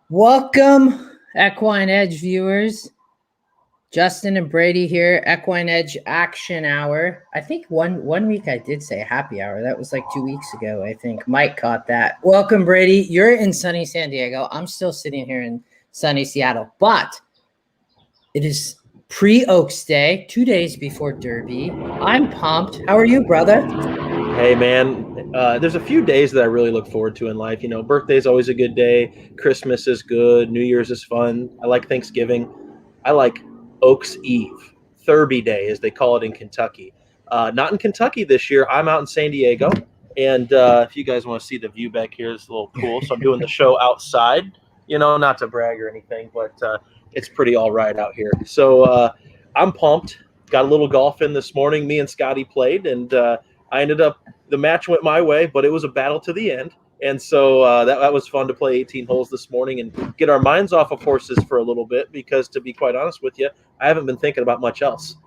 Welcome, EquinEdge viewers. Justin and Brady here, EquinEdge Action Hour. I think one week I did say happy hour. That was like 2 weeks ago, I think. Mike caught that. Welcome, Brady. You're in sunny San Diego. I'm still sitting here in sunny Seattle, but it is pre-Oaks Day, 2 days before Derby. I'm pumped. How are you, brother? Hey, man, there's a few days that I really look forward to in life. You know, birthday's always a good day. Christmas is good. New Year's is fun. I like Thanksgiving. I like Oaks Eve, Thurby Day, as they call it in Kentucky. Not in Kentucky this year. I'm out in San Diego. And if you guys want to see the view back here, it's a little cool. So I'm doing the show outside, not to brag or anything, but it's pretty all right out here. So I'm pumped. Got a little golf in this morning. Me and Scotty played, and I ended up, the match went my way, but it was a battle to the end. And so that was fun to play 18 holes this morning and get our minds off of horses for a little bit, because to be quite honest with you, I haven't been thinking about much else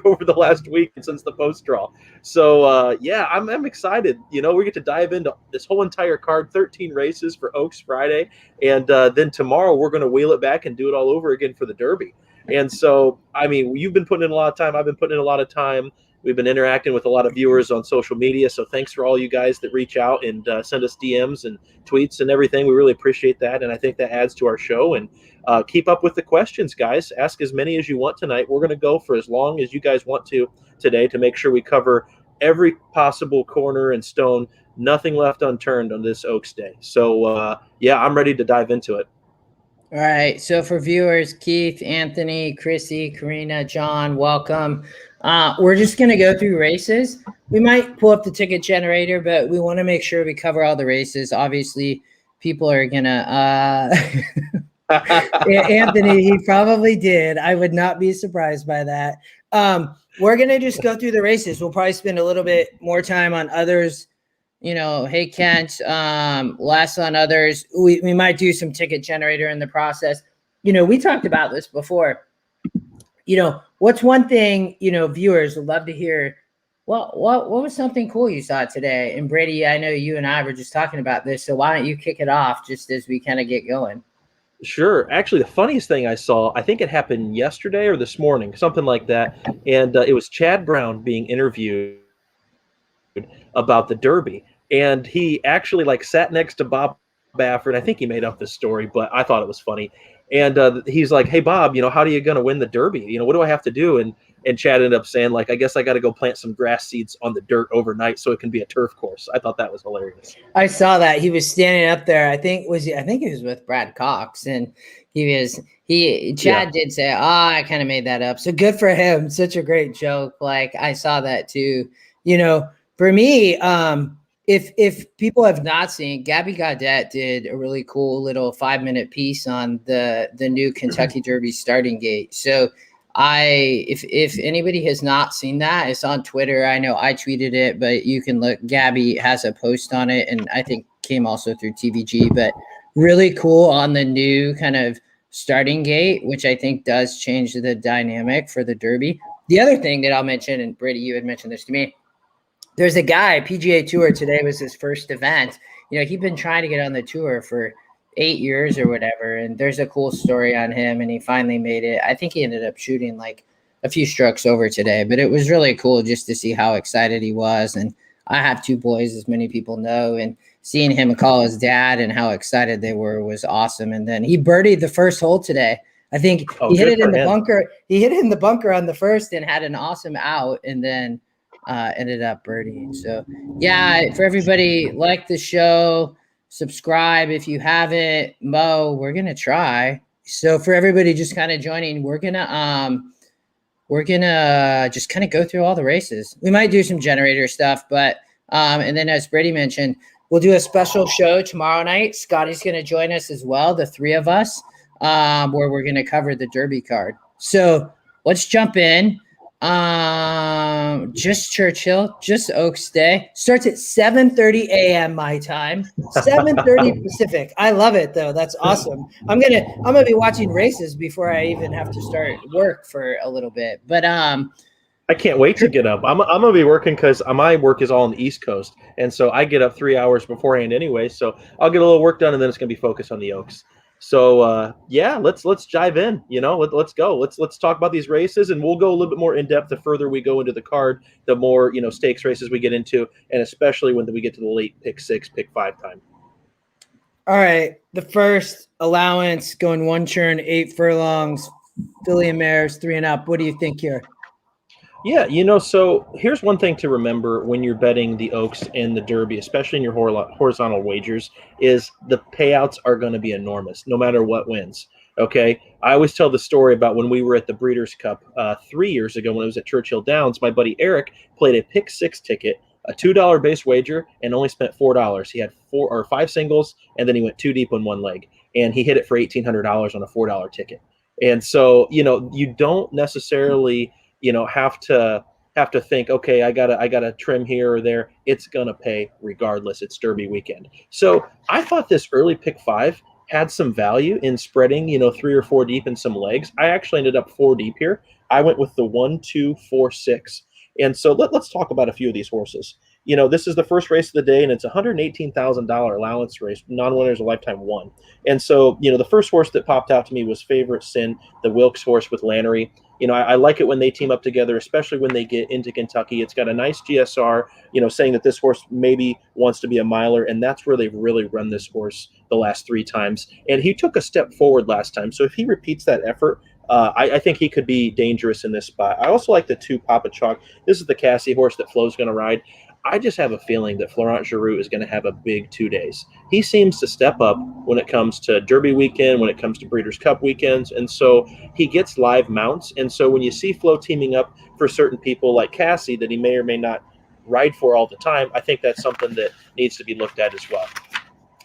over the last week since the post draw. So yeah, I'm excited. We get to dive into this whole entire card, 13 races for Oaks Friday. And then tomorrow we're going to wheel it back and do it all over again for the Derby. And so, I mean, you've been putting in a lot of time. I've been putting in a lot of time. We've been interacting with a lot of viewers on social media, so thanks for all you guys that reach out and send us DMs and tweets and everything. We really appreciate that, and I think that adds to our show. And keep up with the questions, guys. Ask as many as you want tonight. We're going to go for as long as you guys want to today to make sure we cover every possible corner and stone, nothing left unturned on this Oaks Day. So, yeah, I'm ready to dive into it. All right. So for viewers, Keith, Anthony, Chrissy, Karina, John, welcome. We're just going to go through races. We might pull up the ticket generator, but we want to make sure we cover all the races. Obviously, people are going to Anthony, he probably did. I would not be surprised by that. We're going to just go through the races. We'll probably spend a little bit more time on others. Hey, Kent, less on others. We might do some ticket generator in the process. We talked about this before. What's one thing, viewers would love to hear? What was something cool you saw today? And Brady, I know you and I were just talking about this, so why don't you kick it off just as we kind of get going? Sure. Actually, the funniest thing I saw, I think it happened yesterday or this morning, something like that. And it was Chad Brown being interviewed about the Derby. And he actually sat next to Bob Baffert. I think he made up this story, but I thought it was funny. And he's like, "Hey, Bob, how are you going to win the Derby? What do I have to do?" And Chad ended up saying, I guess I got to go plant some grass seeds on the dirt overnight so it can be a turf course. I thought that was hilarious. I saw that. He was standing up there. I think he was with Brad Cox, and Chad did say, I kind of made that up. So good for him. Such a great joke. I saw that too. For me, if people have not seen, Gabby Gaudet did a really cool little 5-minute piece on the new Kentucky Derby starting gate. So if anybody has not seen that, it's on Twitter. I know I tweeted it, but you can look. Gabby has a post on it, and I think came also through TVG, but really cool on the new kind of starting gate, which I think does change the dynamic for the Derby. The other thing that I'll mention, and Brady, you had mentioned this to me, there's a guy, PGA Tour, today was his first event. He'd been trying to get on the tour for 8 years or whatever, and there's a cool story on him, and he finally made it. I think he ended up shooting a few strokes over today, but it was really cool just to see how excited he was. And I have 2 boys, as many people know, and seeing him call his dad and how excited they were was awesome. And then he birdied the first hole today. I think he hit it in the bunker. He hit it in the bunker on the first and had an awesome out, and then ended up birdieing. So yeah, for everybody, like the show, subscribe if you haven't. Mo, we're gonna try. So for everybody just kind of joining, we're gonna just kind of go through all the races. We might do some generator stuff, but and then as Brady mentioned, we'll do a special show tomorrow night. Scotty's gonna join us as well, the 3 of us, where we're gonna cover the Derby card. So let's jump in. Just Churchill, just Oaks Day. Starts at 7:30 a.m. my time, 7:30 Pacific. I love it though. That's awesome. I'm gonna be watching races before I even have to start work for a little bit. But I can't wait to get up. I'm gonna be working because my work is all on the East Coast, and so I get up 3 hours beforehand anyway. So I'll get a little work done, and then it's gonna be focused on the Oaks. So yeah, let's dive in. Let's go. Let's talk about these races, and we'll go a little bit more in depth the further we go into the card, the more stakes races we get into, and especially when we get to the late pick 6, pick 5 time. All right, the first allowance going one turn, 8 furlongs, filly and mares 3 and up. What do you think here? Yeah, so here's one thing to remember when you're betting the Oaks and the Derby, especially in your horizontal wagers, is the payouts are going to be enormous, no matter what wins. Okay, I always tell the story about when we were at the Breeders' Cup 3 years ago when it was at Churchill Downs. My buddy Eric played a pick 6 ticket, a $2 base wager, and only spent $4. He had 4 or 5 singles, and then he went 2 deep on one leg, and he hit it for $1,800 on a $4 ticket. And so you don't necessarily have to think, okay, I gotta trim here or there. It's gonna pay regardless. It's Derby weekend. So I thought this early pick 5 had some value in spreading 3 or 4 deep in some legs. I actually ended up 4 deep here. I went with the 1, 2, 4, 6. And so let's talk about a few of these horses. This is the first race of the day, and it's a $118,000 allowance race. Non-winners a lifetime 1. And so, the first horse that popped out to me was Favorite Sin, the Wilkes horse with Lannery. I like it when they team up together, especially when they get into Kentucky. It's got a nice GSR, saying that this horse maybe wants to be a miler, and that's where they've really run this horse the last 3 times. And he took a step forward last time. So if he repeats that effort, I think he could be dangerous in this spot. I also like the 2 Papa Chalk. This is the Cassie horse that Flo's going to ride. I just have a feeling that Florent Geroux is going to have a big 2 days. He seems to step up when it comes to Derby weekend, when it comes to Breeders' Cup weekends, and so he gets live mounts. And so when you see Flo teaming up for certain people like Cassie that he may or may not ride for all the time, I think that's something that needs to be looked at as well.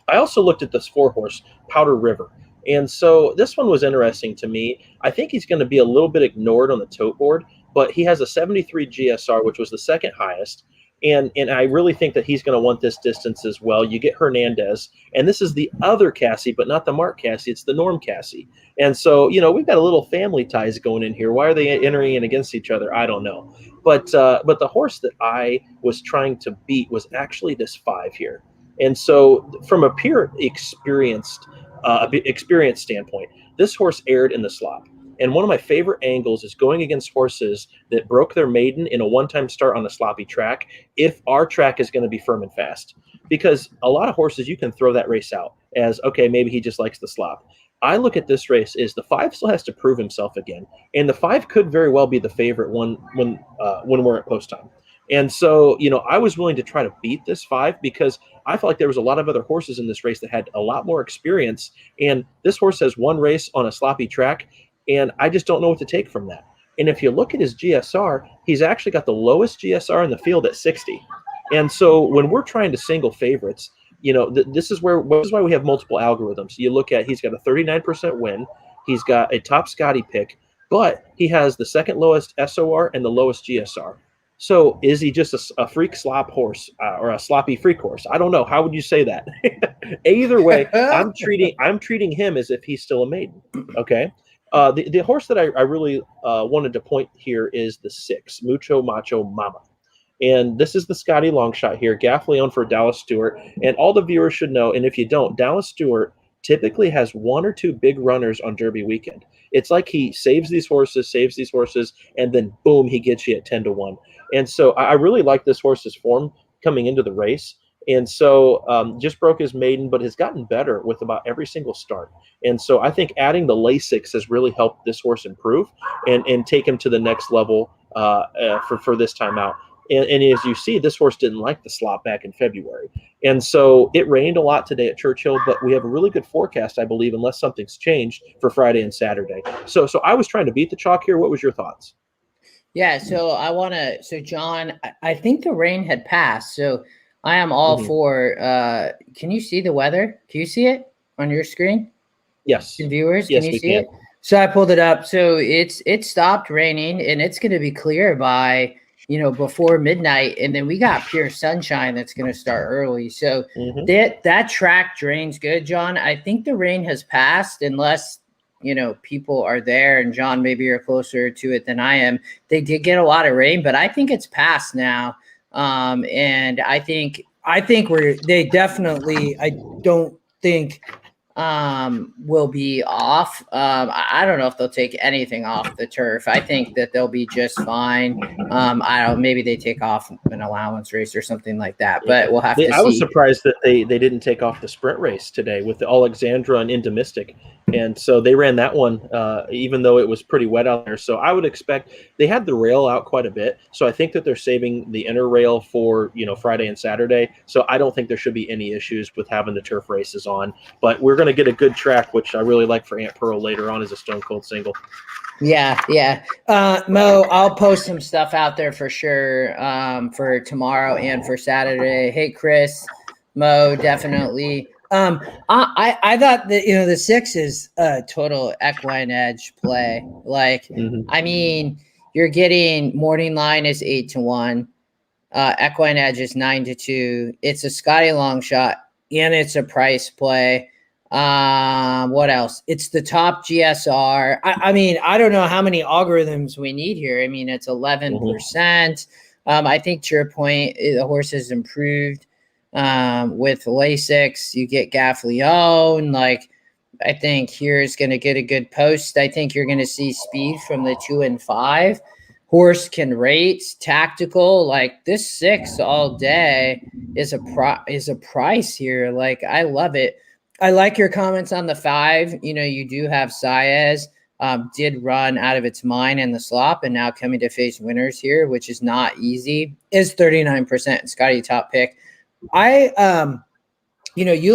I also looked at this 4-horse, Powder River. And so this one was interesting to me. I think he's going to be a little bit ignored on the tote board, but he has a 73 GSR, which was the second highest. And I really think that he's going to want this distance as well. You get Hernandez, and this is the other Cassie, but not the Mark Cassie. It's the Norm Cassie. And so, we've got a little family ties going in here. Why are they entering in against each other? I don't know. But the horse that I was trying to beat was actually this 5 here. And so from a pure experience standpoint, this horse aired in the slop. And one of my favorite angles is going against horses that broke their maiden in a one-time start on a sloppy track if our track is going to be firm and fast. Because a lot of horses, you can throw that race out as, okay, maybe he just likes the slop. I look at this race as the 5 still has to prove himself again. And the 5 could very well be the favorite when we're at post time. And so, I was willing to try to beat this 5 because I felt like there was a lot of other horses in this race that had a lot more experience. And this horse has 1 race on a sloppy track, and I just don't know what to take from that. And if you look at his GSR, he's actually got the lowest GSR in the field at 60. And so when we're trying to single favorites, this is why we have multiple algorithms. You look at, he's got a 39% win. He's got a top Scotty pick, but he has the second lowest SOR and the lowest GSR. So is he just a freak slop horse or a sloppy freak horse? I don't know. How would you say that? Either way, I'm treating him as if he's still a maiden. Okay. The horse that I really wanted to point here is the 6, Mucho Macho Mama. And this is the Scotty long shot here, Gaffley on for Dallas Stewart. And all the viewers should know, and if you don't, Dallas Stewart typically has 1 or 2 big runners on Derby weekend. It's like he saves these horses, and then boom, he gets you at 10-1. And so I really like this horse's form coming into the race. And so just broke his maiden, but has gotten better with about every single start. And so I think adding the Lasix has really helped this horse improve and take him to the next level for this time out. And as you see, this horse didn't like the slop back in February. And so it rained a lot today at Churchill, but we have a really good forecast, I believe, unless something's changed for Friday and Saturday. So I was trying to beat the chalk here. What was your thoughts? Yeah, so John, I think the rain had passed. So I am all for can you see the weather? Can you see it on your screen? Yes. And viewers, yes, can you see it? So I pulled it up. So it stopped raining and it's going to be clear by before midnight, and then we got pure sunshine that's going to start early. So that track drains good, John. I think the rain has passed unless people are there, and John, maybe you're closer to it than I am. They did get a lot of rain, but I think it's passed now. And I think I don't think will be off. I don't know if they'll take anything off the turf. I think that they'll be just fine. I don't. Maybe they take off an allowance race or something like that. But we'll have to I was see. surprised that they didn't take off the sprint race today with the Alexandra and Into Mystic, and so they ran that one even though it was pretty wet out there. So I would expect they had the rail out quite a bit. So I think that they're saving the inner rail for Friday and Saturday. So I don't think there should be any issues with having the turf races on. But we're going to get a good track, which I really like for Aunt Pearl later on as a Stone Cold single. Yeah. Mo, I'll post some stuff out there for sure for tomorrow and for Saturday. Hey, Chris, Mo, definitely. I thought that the 6 is a total EquinEdge play. Like, I mean, you're getting morning line is 8-1. EquinEdge is 9-2. It's a Scotty long shot and it's a price play. What else? It's the top GSR. I mean, I don't know how many algorithms we need here. I mean, it's 11%. I think to your point, the horse has improved. With Lasix, you get Gaffleon. Like, I think here is going to get a good post. I think you're going to see speed from the 2 and 5. Horse can rate, tactical. Like, this 6 all day is a price here. Like, I love it. I like your comments on the 5. You do have Saez, did run out of its mind in the slop and now coming to face winners here, which is not easy. Is 39%. Scotty top pick. You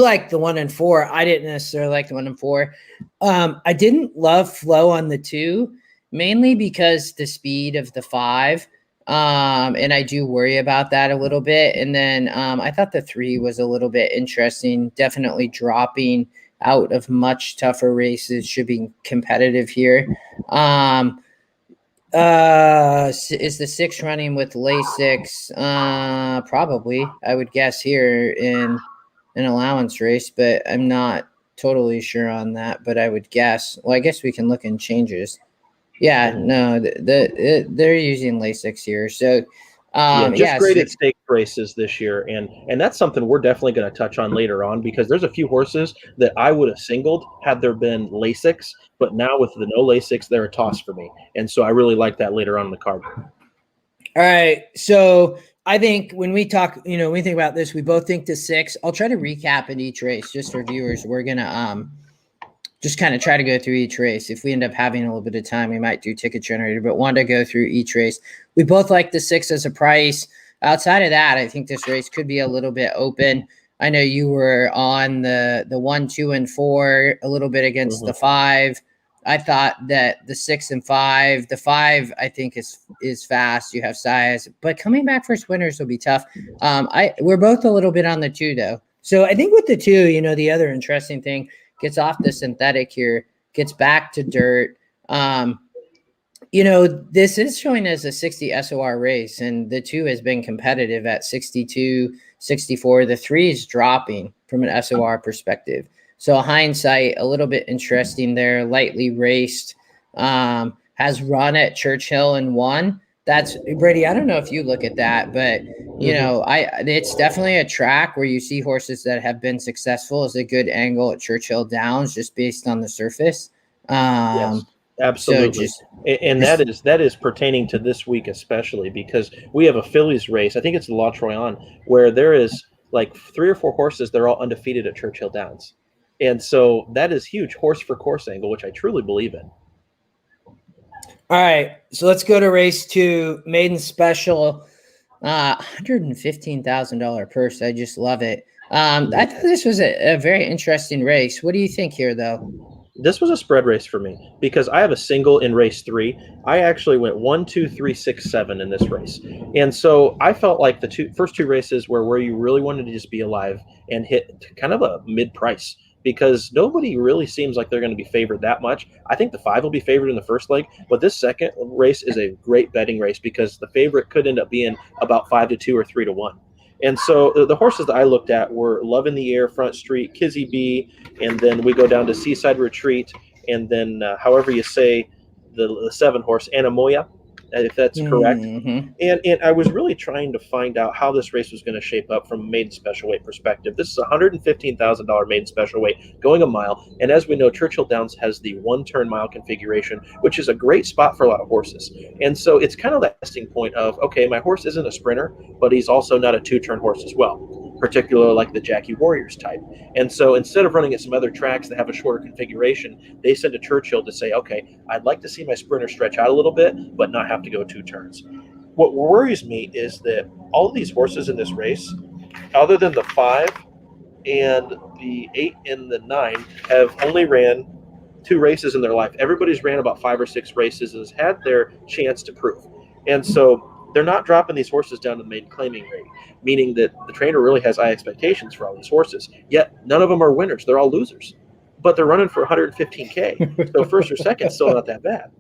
like the 1 and 4. I didn't necessarily like the 1 and 4. I didn't love flow on the 2, mainly because the speed of the 5. And I do worry about that a little bit. And then I thought the 3 was a little bit interesting, definitely dropping out of much tougher races, should be competitive here. Is the 6 running with Lasix? Probably, I would guess here in an allowance race, but I'm not totally sure on that, but I would guess. Well, I guess we can look in changes. Yeah, no, they're using Lasix here. So, graded stake races this year, and that's something we're definitely going to touch on later on, because there's a few horses that I would have singled had there been Lasix, but now with the no Lasix, they're a toss for me, and so I really like that later on in the card. All right, so I think when we talk, we think about this, we both think the 6. I'll try to recap in each race just for viewers. We're gonna just kind of try to go through each race. If we end up having a little bit of time, we might do ticket generator, but want to go through each race. We both like the 6 as a price. Outside of that, I think this race could be a little bit open. I know you were on the 1, 2, and 4 a little bit against the 5. I thought that the 6 and 5, the 5 I think is fast. You have size, but coming back first winners will be tough. We're both a little bit on the 2 though. So I think with the 2, the other interesting thing, gets off the synthetic here, gets back to dirt. This is showing as a 60 SOR race, and the 2 has been competitive at 62, 64. The 3 is dropping from an SOR perspective. So hindsight, a little bit interesting there. Lightly raced, has run at Churchill and won. That's Brady. I don't know if you look at that, but it's definitely a track where you see horses that have been successful. Is a good angle at Churchill Downs just based on the surface. Yes, absolutely. And that is pertaining to this week especially, because we have a fillies race. I think it's the La Troyenne, where there is like 3 or 4 horses. They're all undefeated at Churchill Downs, and so that is huge horse for course angle, which I truly believe in. All right, so let's go to race 2, maiden special, $115,000 purse. I just love it. I thought this was a very interesting race. What do you think here, though? This was a spread race for me because I have a single in race 3. I actually went 1, 2, 3, 6, 7 in this race, and so I felt like the first two races were where you really wanted to just be alive and hit kind of a mid price, because nobody really seems like they're going to be favored that much. I think the 5 will be favored in the first leg, but this second race is a great betting race because the favorite could end up being about 5-2 or 3-1. And so the horses that I looked at were Love in the Air, Front Street, Kizzy B, and then we go down to Seaside Retreat, and then however you say the 7 horse, Anamoya. if that's correct. Mm-hmm. And I was really trying to find out how this race was going to shape up from a maiden special weight perspective. This is a $115,000 maiden special weight going a mile. And as we know, Churchill Downs has the one-turn mile configuration, which is a great spot for a lot of horses. And so it's kind of that testing point of, okay, my horse isn't a sprinter, but he's also not a two-turn horse as well, particularly like the Jackie Warriors type. And so instead of running at some other tracks that have a shorter configuration, they send to Churchill to say, okay, I'd like to see my sprinter stretch out a little bit, but not have to go two turns. What worries me is that all of these horses in this race, other than the 5 and the 8 and the 9, have only ran 2 races in their life. Everybody's ran about 5 or 6 races and has had their chance to prove. And so they're not dropping these horses down to the maiden claiming rate, meaning that the trainer really has high expectations for all these horses. Yet none of them are winners. They're all losers. But they're running for 115K. So first or second, still not that bad.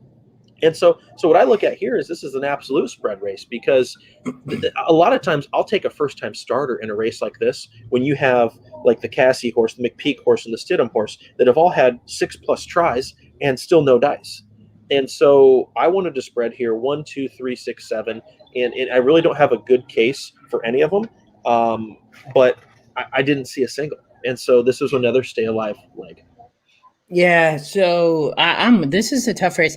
And so what I look at here is this is an absolute spread race, because a lot of times I'll take a first-time starter in a race like this when you have like the Cassie horse, the McPeak horse, and the Stidham horse that have all had 6+ tries and still no dice. And so I wanted to spread here 1, 2, 3, 6, 7, and I really don't have a good case for any of them, but I didn't see a single. And so this was another stay alive leg. Yeah, so I'm. This is a tough race.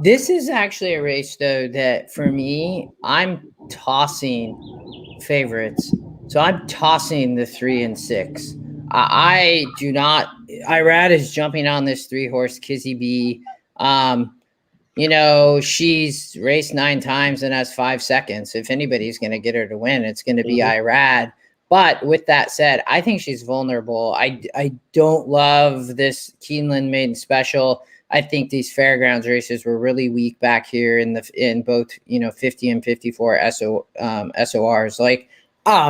This is actually a race, though, that for me, I'm tossing favorites. So I'm tossing the 3 and 6. I do not. Irad is jumping on this 3-horse Kizzy B. She's raced 9 times and has 5 seconds. If anybody's going to get her to win, it's going to be Irad. But with that said, I think she's vulnerable. I don't love this Keeneland maiden special. I think these fairgrounds races were really weak back here in both 50 and 54 SORs. Like,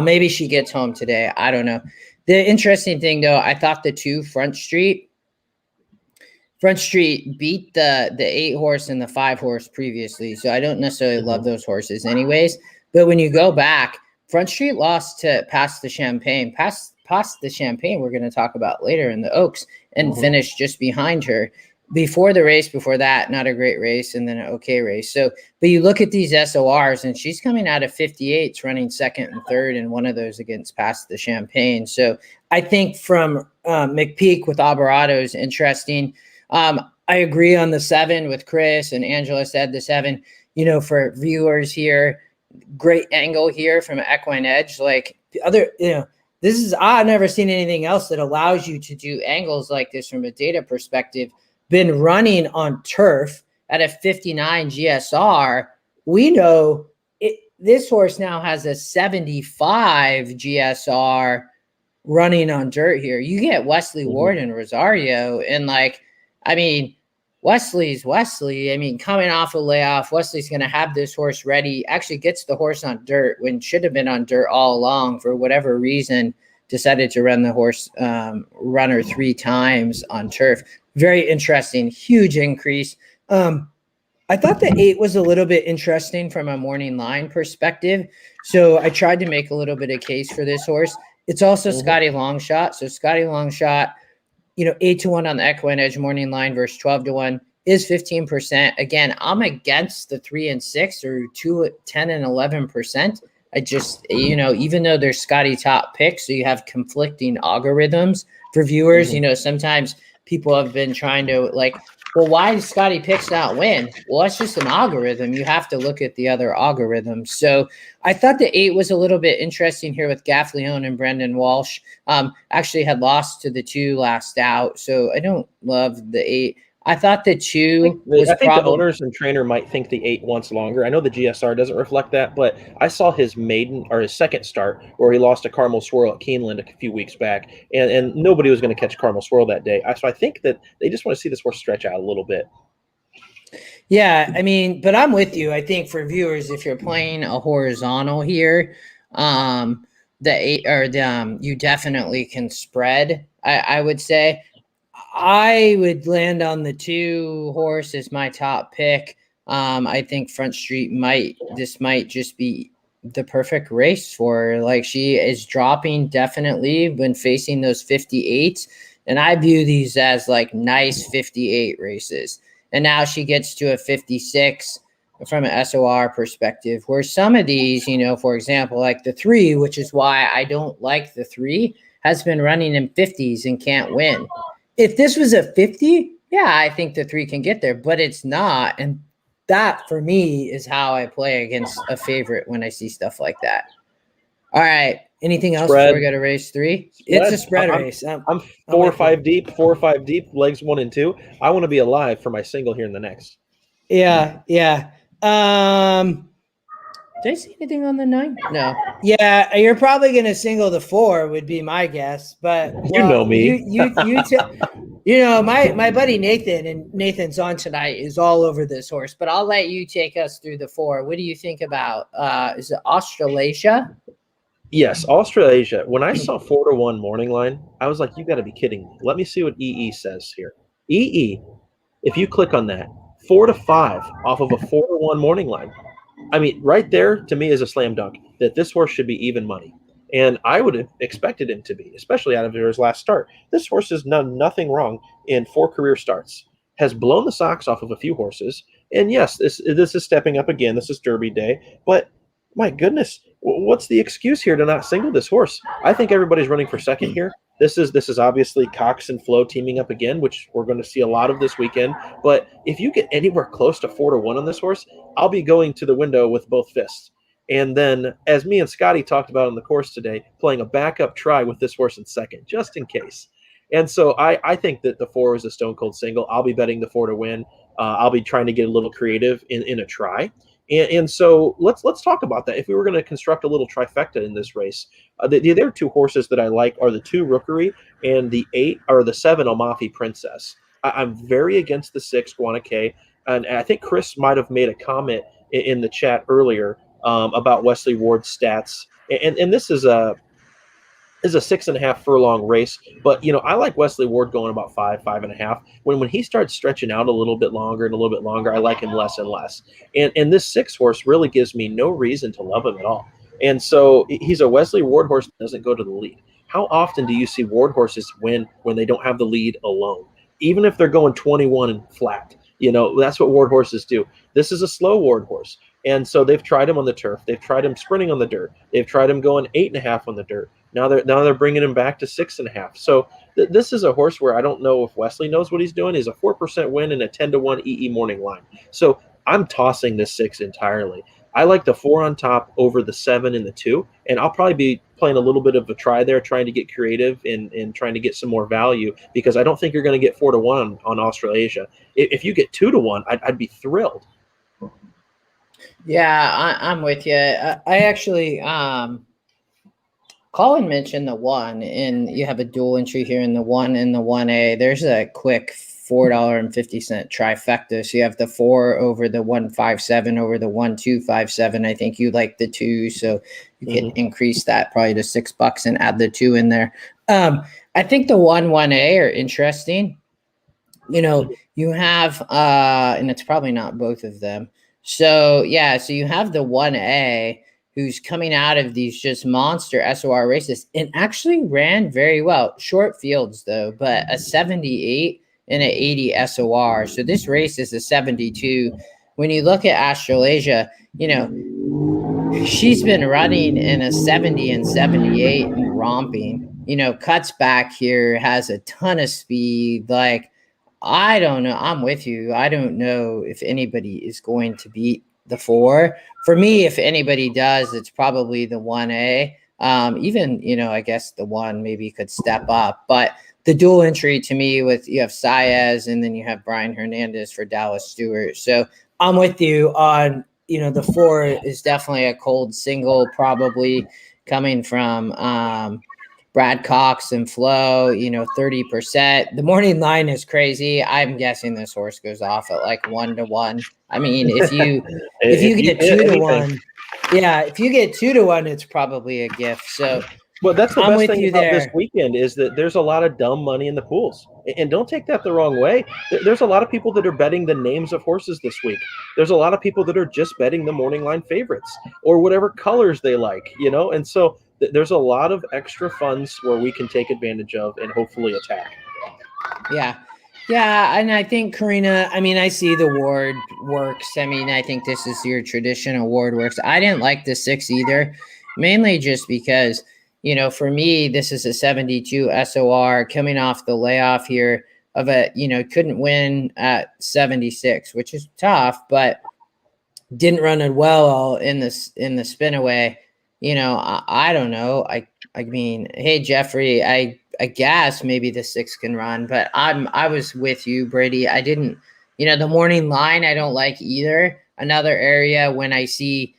maybe she gets home today. I don't know. The interesting thing though, I thought the 2 Front Street beat the 8-horse and the 5-horse previously. So I don't necessarily love those horses anyways. But when you go back, Front Street lost to Pass the Champagne. Pass the Champagne we're going to talk about later in the Oaks, and finished just behind her. Before that, not a great race, and then an okay race. So, but you look at these SORs, and she's coming out of 58s, running second and third, and one of those against Pass the Champagne. So I think from McPeak with Alvarado is interesting. I agree on the 7 with Chris, and Angela said the 7, for viewers here, great angle here from EquinEdge. Like the other, I've never seen anything else that allows you to do angles like this from a data perspective. Been running on turf at a 59 GSR. We know this horse now has a 75 GSR running on dirt here. You get Wesley Ward and Rosario, and Wesley's Wesley. Coming off a layoff, Wesley's going to have this horse ready. Actually gets the horse on dirt when should have been on dirt all along. For whatever reason, decided to run the horse runner 3 times on turf. Very interesting. Huge increase. I thought the 8 was a little bit interesting from a morning line perspective. So I tried to make a little bit of case for this horse. It's also Scotty Longshot. So Scotty Longshot, 8-1 on the EquinEdge morning line versus 12-1 is 15%. Again, I'm against the 3 and 6 or 2, 10 and 11%. I just, even though they're Scotty top picks, so you have conflicting algorithms for viewers. Sometimes people have been trying to why does Scotty picks not win? Well, that's just an algorithm. You have to look at the other algorithms. So I thought the 8 was a little bit interesting here with Gaffleone and Brendan Walsh. Actually had lost to the 2 last out. So I don't love the 8. I thought the 2 I think the owners and trainer might think the 8 wants longer. I know the GSR doesn't reflect that, but I saw his second start where he lost to Carmel Swirl at Keeneland a few weeks back, and nobody was going to catch Carmel Swirl that day. So I think that they just want to see this horse stretch out a little bit. Yeah, but I'm with you. I think for viewers, if you're playing a horizontal here, the 8 or you definitely can spread. I would say. I would land on the 2 horse as my top pick. I think Front Street might just be the perfect race for her. Like, she is dropping definitely when facing those 58s. And I view these as nice 58 races. And now she gets to a 56. from an SOR perspective, where some of these, for example, like the 3, which is why I don't like the 3, has been running in 50s and can't win. If this was a 50, yeah, I think the 3 can get there, but it's not. And that for me is how I play against a favorite when I see stuff like that. All right. Anything else before we go to race 3? It's a spread race. I'm 4 or 5 deep, legs 1 and 2. I want to be alive for my single here in the next. Yeah. Did I see anything on the 9? No. Yeah, you're probably going to single the 4 would be my guess, but you know me. My buddy Nathan, and Nathan's on tonight, is all over this horse, but I'll let you take us through the 4. What do you think about is it Australasia? Yes, Australasia. When I saw 4-1 morning line, I was like, you got to be kidding me. Let me see what EE says here. EE, if you click on that, 4-5 off of a 4-1 morning line. I mean, right there to me is a slam dunk that this horse should be even money. And I would have expected him to be, especially out of his last start. This horse has done nothing wrong in 4 career starts, has blown the socks off of a few horses. And yes, this is stepping up again. This is Derby Day. But my goodness, what's the excuse here to not single this horse? I think everybody's running for second here. This is obviously Cox and Flo teaming up again, which we're going to see a lot of this weekend. But if you get anywhere close to 4-1 on this horse, I'll be going to the window with both fists. And then, as me and Scotty talked about on the course today, playing a backup try with this horse in second, just in case. And so I think that the 4 is a stone cold single. I'll be betting the 4 to win. I'll be trying to get a little creative in a try. And so let's talk about that. If we were going to construct a little trifecta in this race, the other 2 horses that I like are the 2 Rookery and the 8 or the 7 Omafi Princess. I'm very against the 6 Guanaque, and I think Chris might have made a comment in the chat earlier about Wesley Ward's stats. And this is a 6.5 furlong race, but I like Wesley Ward going about 5.5. When he starts stretching out a little bit longer, I like him less and less. And this 6 horse really gives me no reason to love him at all. And so he's a Wesley Ward horse that doesn't go to the lead. How often do you see Ward horses win when they don't have the lead alone? Even if they're going 21 and flat, that's what Ward horses do. This is a slow Ward horse. And so they've tried him on the turf. They've tried him sprinting on the dirt. They've tried him going 8.5 on the dirt. Now they're bringing him back to 6.5. So this is a horse where I don't know if Wesley knows what he's doing. He's a 4% win and a 10-1 EE morning line. So I'm tossing this 6 entirely. I like the 4 on top over the 7 and the 2, and I'll probably be playing a little bit of a try there, trying to get creative and trying to get some more value, because I don't think you're going to get 4-1 on Australasia. If you get 2-1, I'd be thrilled. Yeah, I'm with you. I actually, Colin mentioned the 1, and you have a dual entry here in the 1 and the 1A. There's a quick $4.50 trifecta. So you have the 4 over the 157 over the 1257. I think you like the 2, so you can increase that probably to $6 and add the 2 in there. I think the 1A are interesting. You have and it's probably not both of them. So so you have the 1A who's coming out of these just monster SOR races and actually ran very well. Short fields though, but a 78 and an 80 SOR. So this race is a 72. When you look at Australasia, she's been running in a 70 and 78 and romping. Cuts back here, has a ton of speed. Like, I don't know. I'm with you. I don't know if anybody is going to beat the 4. For me, if anybody does, it's probably the 1A. Even, I guess the 1 maybe could step up. But the dual entry to me you have Saez and then you have Brian Hernandez for Dallas Stewart. So I'm with you on, the 4 is definitely a cold single, probably coming from Brad Cox and Flo, 30%. The morning line is crazy. I'm guessing this horse goes off at like 1-1. I mean, if you get 2-1, if you get 2-1, it's probably a gift. So, well, that's the best thing about this weekend is that there's a lot of dumb money in the pools. And don't take that the wrong way. There's a lot of people that are betting the names of horses this week. There's a lot of people that are just betting the morning line favorites or whatever colors they like, and so there's a lot of extra funds where we can take advantage of and hopefully attack. Yeah. Yeah, and I think Karina, I mean, I see the ward works. I mean, I think this is your traditional ward works. I didn't like the 6 either, mainly just because, for me, this is a 72 SOR coming off the layoff here of couldn't win at 76, which is tough, but didn't run it well in the spin away. I don't know. I mean, hey Jeffrey, I guess maybe the 6 can run, but I was with you, Brady. I didn't, the morning line I don't like either. Another area when I see,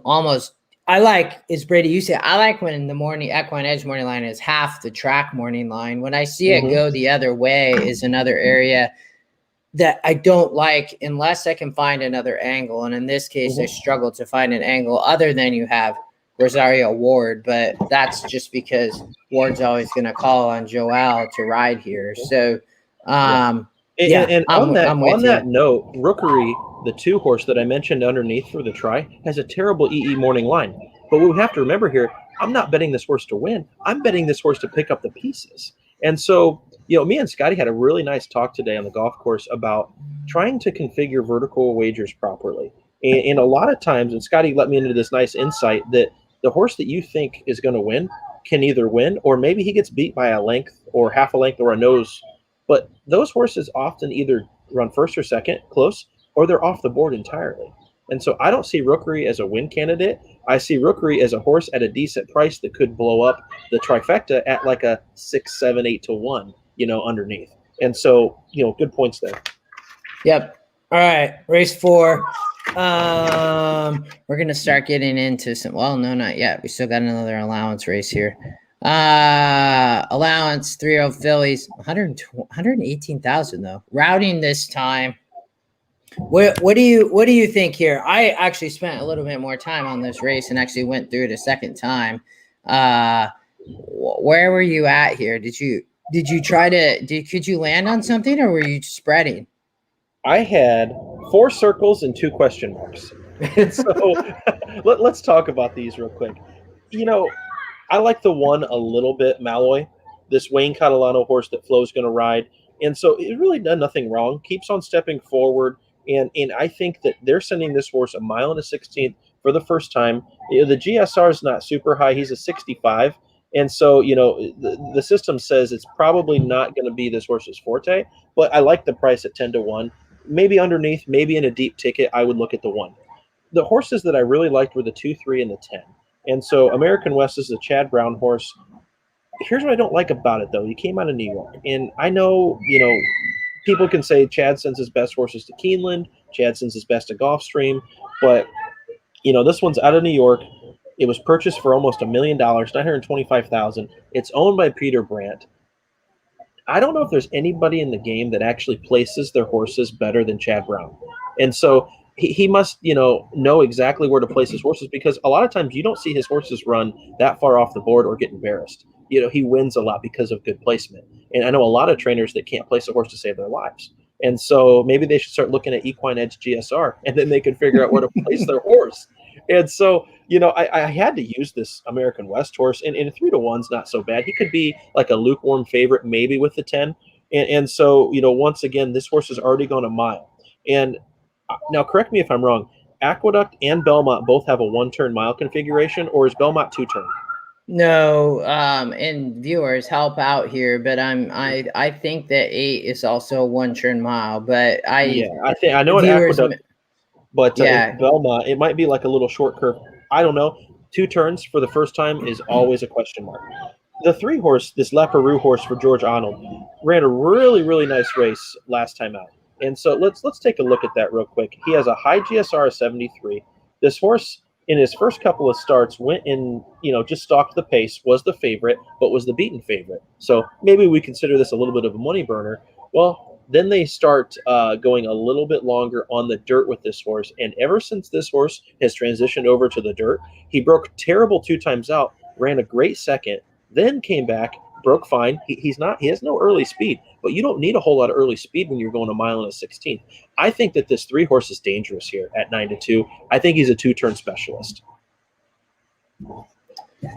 almost I like is Brady. You say I like when the morning EquinEdge morning line is half the track morning line. When I see it go the other way is another area that I don't like unless I can find another angle. And in this case, I struggle to find an angle other than you have Rosario Ward, but that's just because Ward's always going to call on Joel to ride here. So, And on that note, Rookery, the 2 horse that I mentioned underneath for the try, has a terrible EE morning line. But what we have to remember here, I'm not betting this horse to win. I'm betting this horse to pick up the pieces. And so, me and Scotty had a really nice talk today on the golf course about trying to configure vertical wagers properly. And a lot of times, and Scotty let me into this nice insight that the horse that you think is going to win can either win or maybe he gets beat by a length or half a length or a nose. But those horses often either run first or second close or they're off the board entirely. And so I don't see Rookery as a win candidate. I see Rookery as a horse at a decent price that could blow up the trifecta at like a 6, 7, 8 to 1, underneath. And so, good points there. Yep. All right. Race 4. We're going to start getting into some, well, no, not yet. We still got another allowance race here. Allowance 3-0 fillies, 118,000 though. Routing this time. What do you think here? I actually spent a little bit more time on this race and actually went through it a second time. Where were you at here? Could you land on something or were you spreading? I had 4 circles and 2 question marks. And so let's talk about these real quick. I like the 1 a little bit, Malloy, this Wayne Catalano horse that Flo's going to ride. And so it really done nothing wrong. Keeps on stepping forward. And I think that they're sending this horse 1 mile and a 16th for the first time. The GSR is not super high. He's a 65. And so, the system says it's probably not going to be this horse's forte. But I like the price at 10 to 1. Maybe underneath, maybe in a deep ticket, I would look at the 1. The horses that I really liked were the 2, 3, and the 10. And so American West is a Chad Brown horse. Here's what I don't like about it, though. He came out of New York. And I know, people can say Chad sends his best horses to Keeneland. Chad sends his best to Gulfstream. But, this one's out of New York. It was purchased for almost $1 million, $925,000. It's owned by Peter Brandt. I don't know if there's anybody in the game that actually places their horses better than Chad Brown. And so he must, know exactly where to place his horses because a lot of times you don't see his horses run that far off the board or get embarrassed. He wins a lot because of good placement. And I know a lot of trainers that can't place a horse to save their lives. And so maybe they should start looking at EquinEdge GSR and then they can figure out where to place their horse. And so, I had to use this American West horse, and 3 to 1's not so bad. He could be like a lukewarm favorite, maybe with the 10. And so, once again, this horse has already gone 1 mile. And now, correct me if I'm wrong. Aqueduct and Belmont both have a 1-turn mile configuration, or is Belmont 2-turn? No, and viewers help out here, but I think that 8 is also a 1-turn mile, but I know an Aqueduct. But Belmont, it might be like a little short curve. I don't know. 2 turns for the first time is always a question mark. The 3 horse, this Leparoux horse for George Arnold, ran a really, really nice race last time out. And so let's take a look at that real quick. He has a high GSR of 73. This horse, in his first couple of starts, went in, just stalked the pace, was the favorite, but was the beaten favorite. So maybe we consider this a little bit of a money burner. Well, then they start going a little bit longer on the dirt with this horse. And ever since this horse has transitioned over to the dirt, he broke terrible 2 times out, ran a great second, then came back, broke fine. He has no early speed, but you don't need a whole lot of early speed when you're going 1 mile and a 16th. I think that this 3 horse is dangerous here at 9 to 2. I think he's a 2-turn specialist.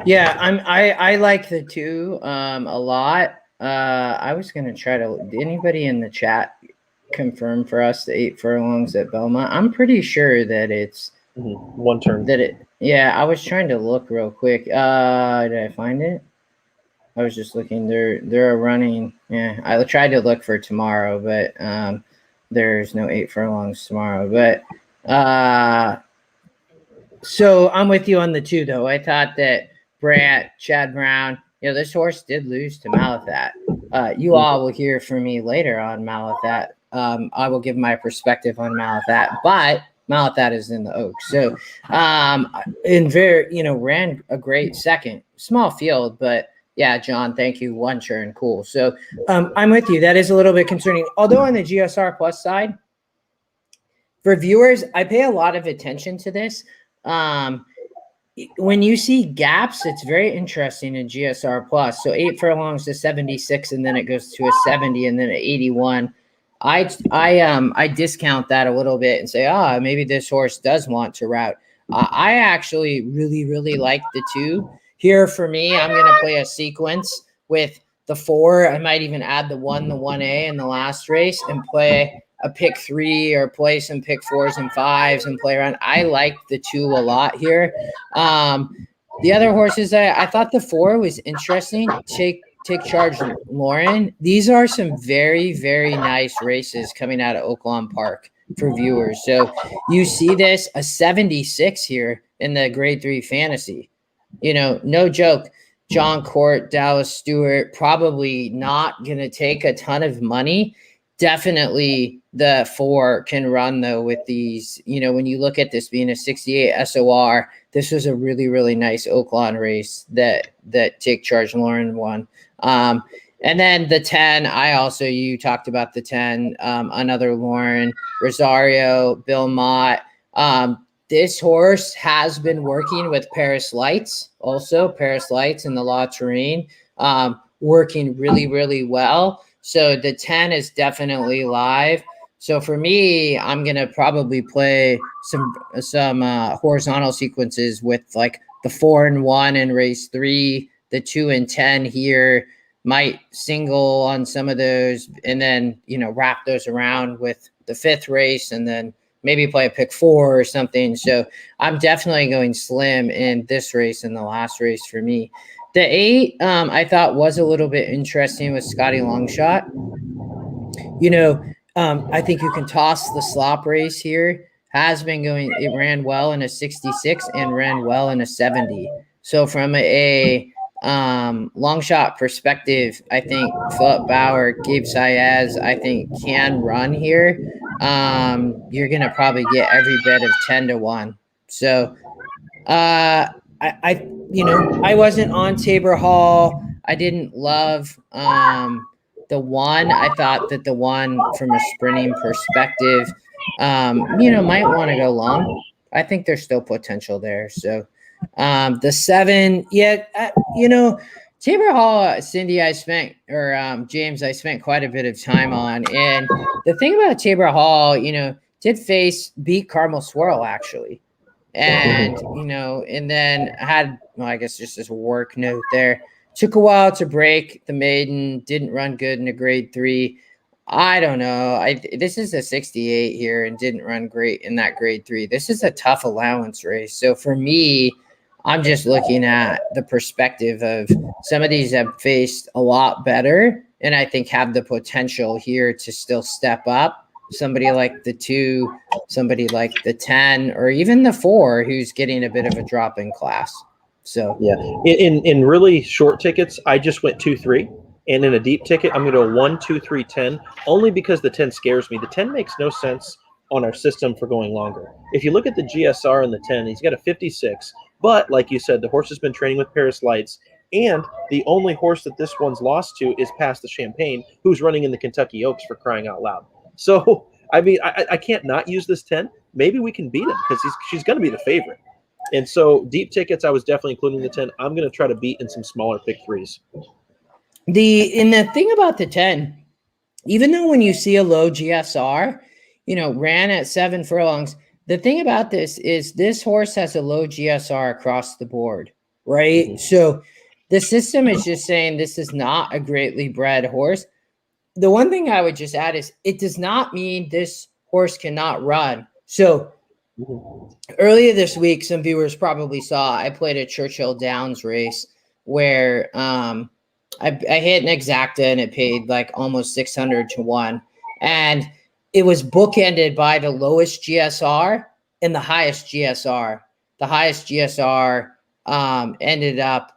Yeah, I like the 2 a lot. I was going to try to, did anybody in the chat confirm for us the 8 furlongs at Belmont? I'm pretty sure that it's one turn. Yeah, I was trying to look real quick. Did I find it? I was just looking. They're running. Yeah, I tried to look for tomorrow, but there's no 8 furlongs tomorrow. But so I'm with you on the 2, though. I thought that Chad Brown, this horse did lose to Malathat. You all will hear from me later on Malathat. I will give my perspective on Malathat, but Malathat is in the Oaks. So, ran a great second. Small field, but yeah, John, thank you. 1 turn, cool. So, I'm with you. That is a little bit concerning. Although on the GSR Plus side, for viewers, I pay a lot of attention to this. When you see gaps, it's very interesting in GSR Plus. So 8 furlongs to 76, and then it goes to a 70, and then an 81. I discount that a little bit and say, maybe this horse does want to route. I actually really, really like the 2 here. For me, I'm going to play a sequence with the 4. I might even add the 1, the 1A in the last race, and play a pick 3 or play some pick 4s and 5s and play around. I like the 2 a lot here. The other horses, I thought the 4 was interesting. Take Charge Lauren. These are some very, very nice races coming out of Oaklawn Park for viewers. So you see this, a 76 here in the grade 3 fantasy. No joke. John Court, Dallas Stewart, probably not going to take a ton of money. Definitely the 4 can run, though, with these. When you look at this being a 68 SOR, this was a really, really nice Oaklawn race that Take Charge Lauren won. And then the 10, you talked about the 10, another Lauren, Rosario, Bill Mott. This horse has been working with Paris Lights, in the La Terrain, working really, really well. So the 10 is definitely live. So for me, I'm going to probably play some horizontal sequences with like the 4 and 1 in race 3, the 2 and 10 here, might single on some of those, and then, wrap those around with the 5th race, and then maybe play a pick 4 or something. So I'm definitely going slim in this race and the last race for me. The 8, I thought was a little bit interesting with Scotty Longshot. I think you can toss the slop race here. Has been going, it ran well in a 66 and ran well in a 70. So from a long shot perspective, I think Philip Bauer, Gabe Saez, I think can run here. You're going to probably get every bit of 10 to 1. So I wasn't on Tabor Hall. I didn't love the 1. I thought that the 1 from a sprinting perspective, might want to go long. I think there's still potential there. So the 7, Tabor Hall, Cindy, James, I spent quite a bit of time on. And the thing about Tabor Hall, did beat Carmel Swirl actually. And, and then had, I guess just as a work note there, took a while to break the maiden, didn't run good in a grade 3. I don't know. This is a 68 here and didn't run great in that grade 3. This is a tough allowance race. So for me, I'm just looking at the perspective of some of these have faced a lot better, and I think have the potential here to still step up. Somebody like the 2, somebody like the 10, or even the 4, who's getting a bit of a drop in class. So yeah, in really short tickets, I just went 2-3, and in a deep ticket, I'm going to go 1, 2, 3, 10, only because the 10 scares me. The 10 makes no sense on our system for going longer. If you look at the GSR and the 10, he's got a 56, but like you said, the horse has been training with Paris Lights, and the only horse that this one's lost to is Past the Champagne, who's running in the Kentucky Oaks, for crying out loud. So, I mean, I can't not use this 10. Maybe we can beat him because she's going to be the favorite. And so deep tickets, I was definitely including the 10. I'm going to try to beat in some smaller pick 3s. The thing about the 10, even though when you see a low GSR, ran at 7 furlongs, the thing about this is this horse has a low GSR across the board, right? Mm-hmm. So The system is just saying this is not a greatly bred horse. The one thing I would just add is it does not mean this horse cannot run. So earlier this week, some viewers probably saw I played a Churchill Downs race where I hit an exacta and it paid like almost 600 to 1. And it was bookended by the lowest GSR and the highest GSR. The highest GSR ended up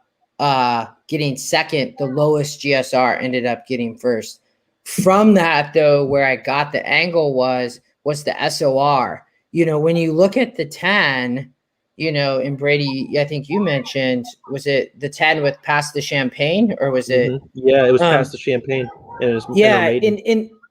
getting second. The lowest GSR ended up getting first. From that, though, where I got the angle was the SOR. You know, when you look at the 10, you know, in Brady, I think you mentioned, was it the 10 with past the Champagne, or was it? Yeah, it was past the Champagne. And it was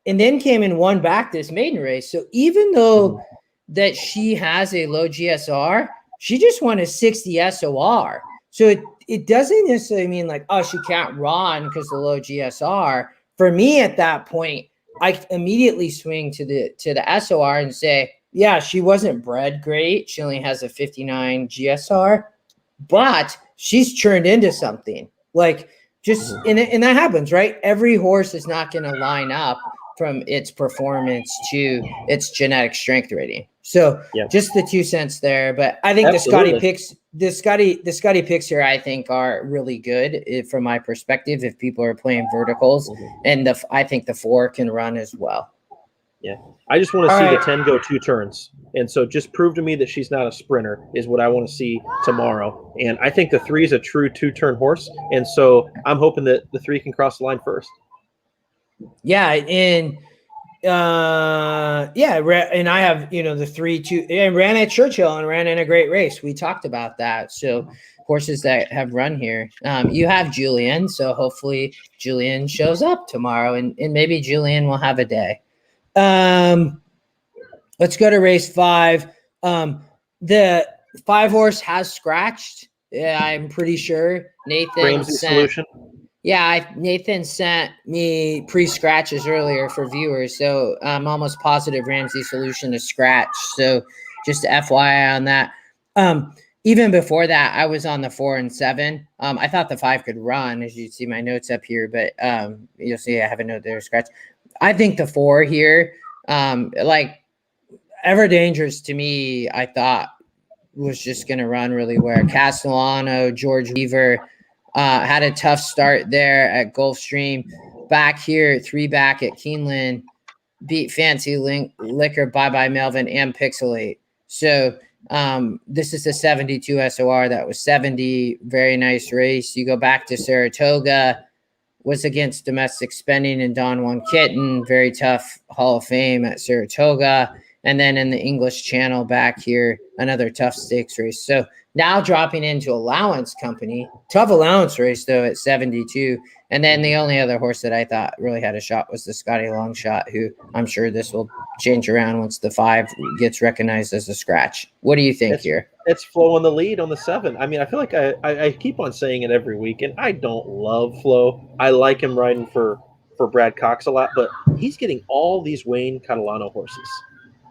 and then came and won back this maiden race. So even though that she has a low GSR, she just won a 60 SOR. So it doesn't necessarily mean like, oh, she can't run because the low GSR. For me at that point, I immediately swing to the SOR and say, yeah, she wasn't bred great. She only has a 59 GSR, but she's turned into something. Like just and that happens, right? Every horse is not going to line up from its performance to its genetic strength rating. So just the 2 cents there. But I think Absolutely. the Scotty picks here, I think, are really good from my perspective. If people are playing verticals, and I think the 4 can run as well. Yeah, I just want to see the 10 go 2 turns. And so just prove to me that she's not a sprinter is what I want to see tomorrow. And I think the 3 is a true 2-turn horse. And so I'm hoping that the 3 can cross the line first. Yeah, and and I have, you know, the 3-2 and ran at Churchill and ran in a great race. We talked about that. So horses that have run here. You have Julian, so hopefully Julian shows up tomorrow, and maybe Julian will have a day. Let's go to race 5. The 5 horse has scratched. Yeah, I'm pretty sure Nathan Solution. Yeah, Nathan sent me pre-scratches earlier for viewers, so I'm almost positive Ramsey Solution is scratch. So just FYI on that. Even before that, I was on the 4 and 7. I thought the 5 could run, as you see my notes up here, but you'll see I have a note there, scratch. I think the 4 here, like Ever Dangerous to me, I thought was just going to run really well. Castellano, George Weaver, had a tough start there at Gulfstream. Back here, 3 back at Keeneland, beat Fancy Liquor, Bye Bye Melvin, and Pixelate. So this is a 72 SOR. That was 70. Very nice race. You go back to Saratoga, was against Domestic Spending and Don Juan Kitten. Very tough Hall of Fame at Saratoga. And then in the English Channel back here, another tough stakes race. So now dropping into Allowance Company. Tough allowance race, though, at 72. And then the only other horse that I thought really had a shot was the Scotty Longshot, who I'm sure this will change around once the 5 gets recognized as a scratch. What do you think here? It's Flo on the lead on the 7. I mean, I feel like I keep on saying it every week, and I don't love Flo. I like him riding for Brad Cox a lot, but he's getting all these Wayne Catalano horses.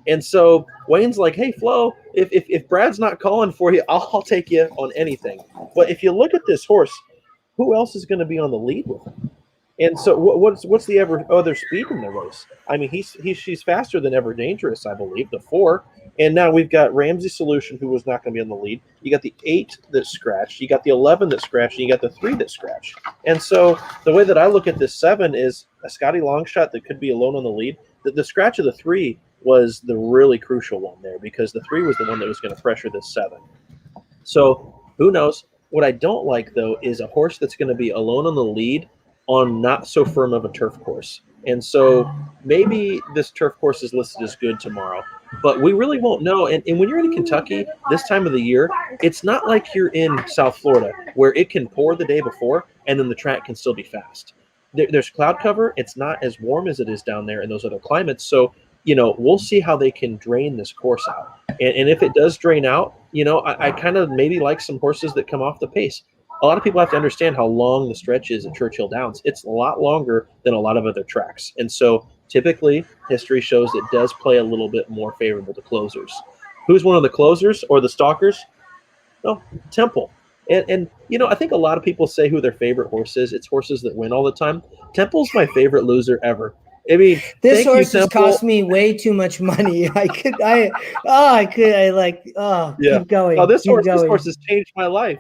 And so Wayne's like, hey, Flo, if Brad's not calling for you, I'll take you on anything. But if you look at this horse, who else is going to be on the lead with him? And so what's the other speed in the race? I mean, she's faster than Ever Dangerous, I believe, the 4. And now we've got Ramsey Solution, who was not going to be on the lead. You got the 8 that scratched. You got the 11 that scratched. And you got the 3 that scratched. And so the way that I look at this 7 is a Scotty Longshot that could be alone on the lead. The scratch of the 3 was the really crucial one there, because the 3 was the one that was going to pressure this 7. So who knows? What I don't like, though, is a horse that's going to be alone on the lead on not so firm of a turf course. And so maybe this turf course is listed as good tomorrow, but we really won't know. And when you're in Kentucky this time of the year, it's not like you're in South Florida where it can pour the day before and then the track can still be fast. There's cloud cover. It's not as warm as it is down there in those other climates. So, we'll see how they can drain this course out. And if it does drain out, I kind of maybe like some horses that come off the pace. A lot of people have to understand how long the stretch is at Churchill Downs. It's a lot longer than a lot of other tracks. And so typically history shows it does play a little bit more favorable to closers. Who's one of the closers or the stalkers? No, Temple. And I think a lot of people say who their favorite horse is. It's horses that win all the time. Temple's my favorite loser ever. I mean, This thank you, horse has cost Temple. me way too much money. I Yeah. Oh, keep this horse going. has changed my life.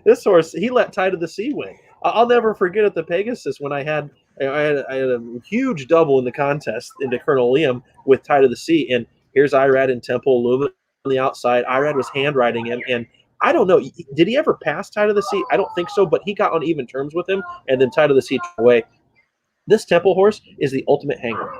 This horse, he let Tide of the Sea win. I'll never forget at the Pegasus when I had a huge double in the contest into Colonel Liam with Tide of the Sea, and here's Irad and Temple Lumen on the outside. Irad was handwriting him, and I don't know, did he ever pass Tide of the Sea? I don't think so, but he got on even terms with him, and then Tide of the Sea took away. This Temple horse is the ultimate hanger.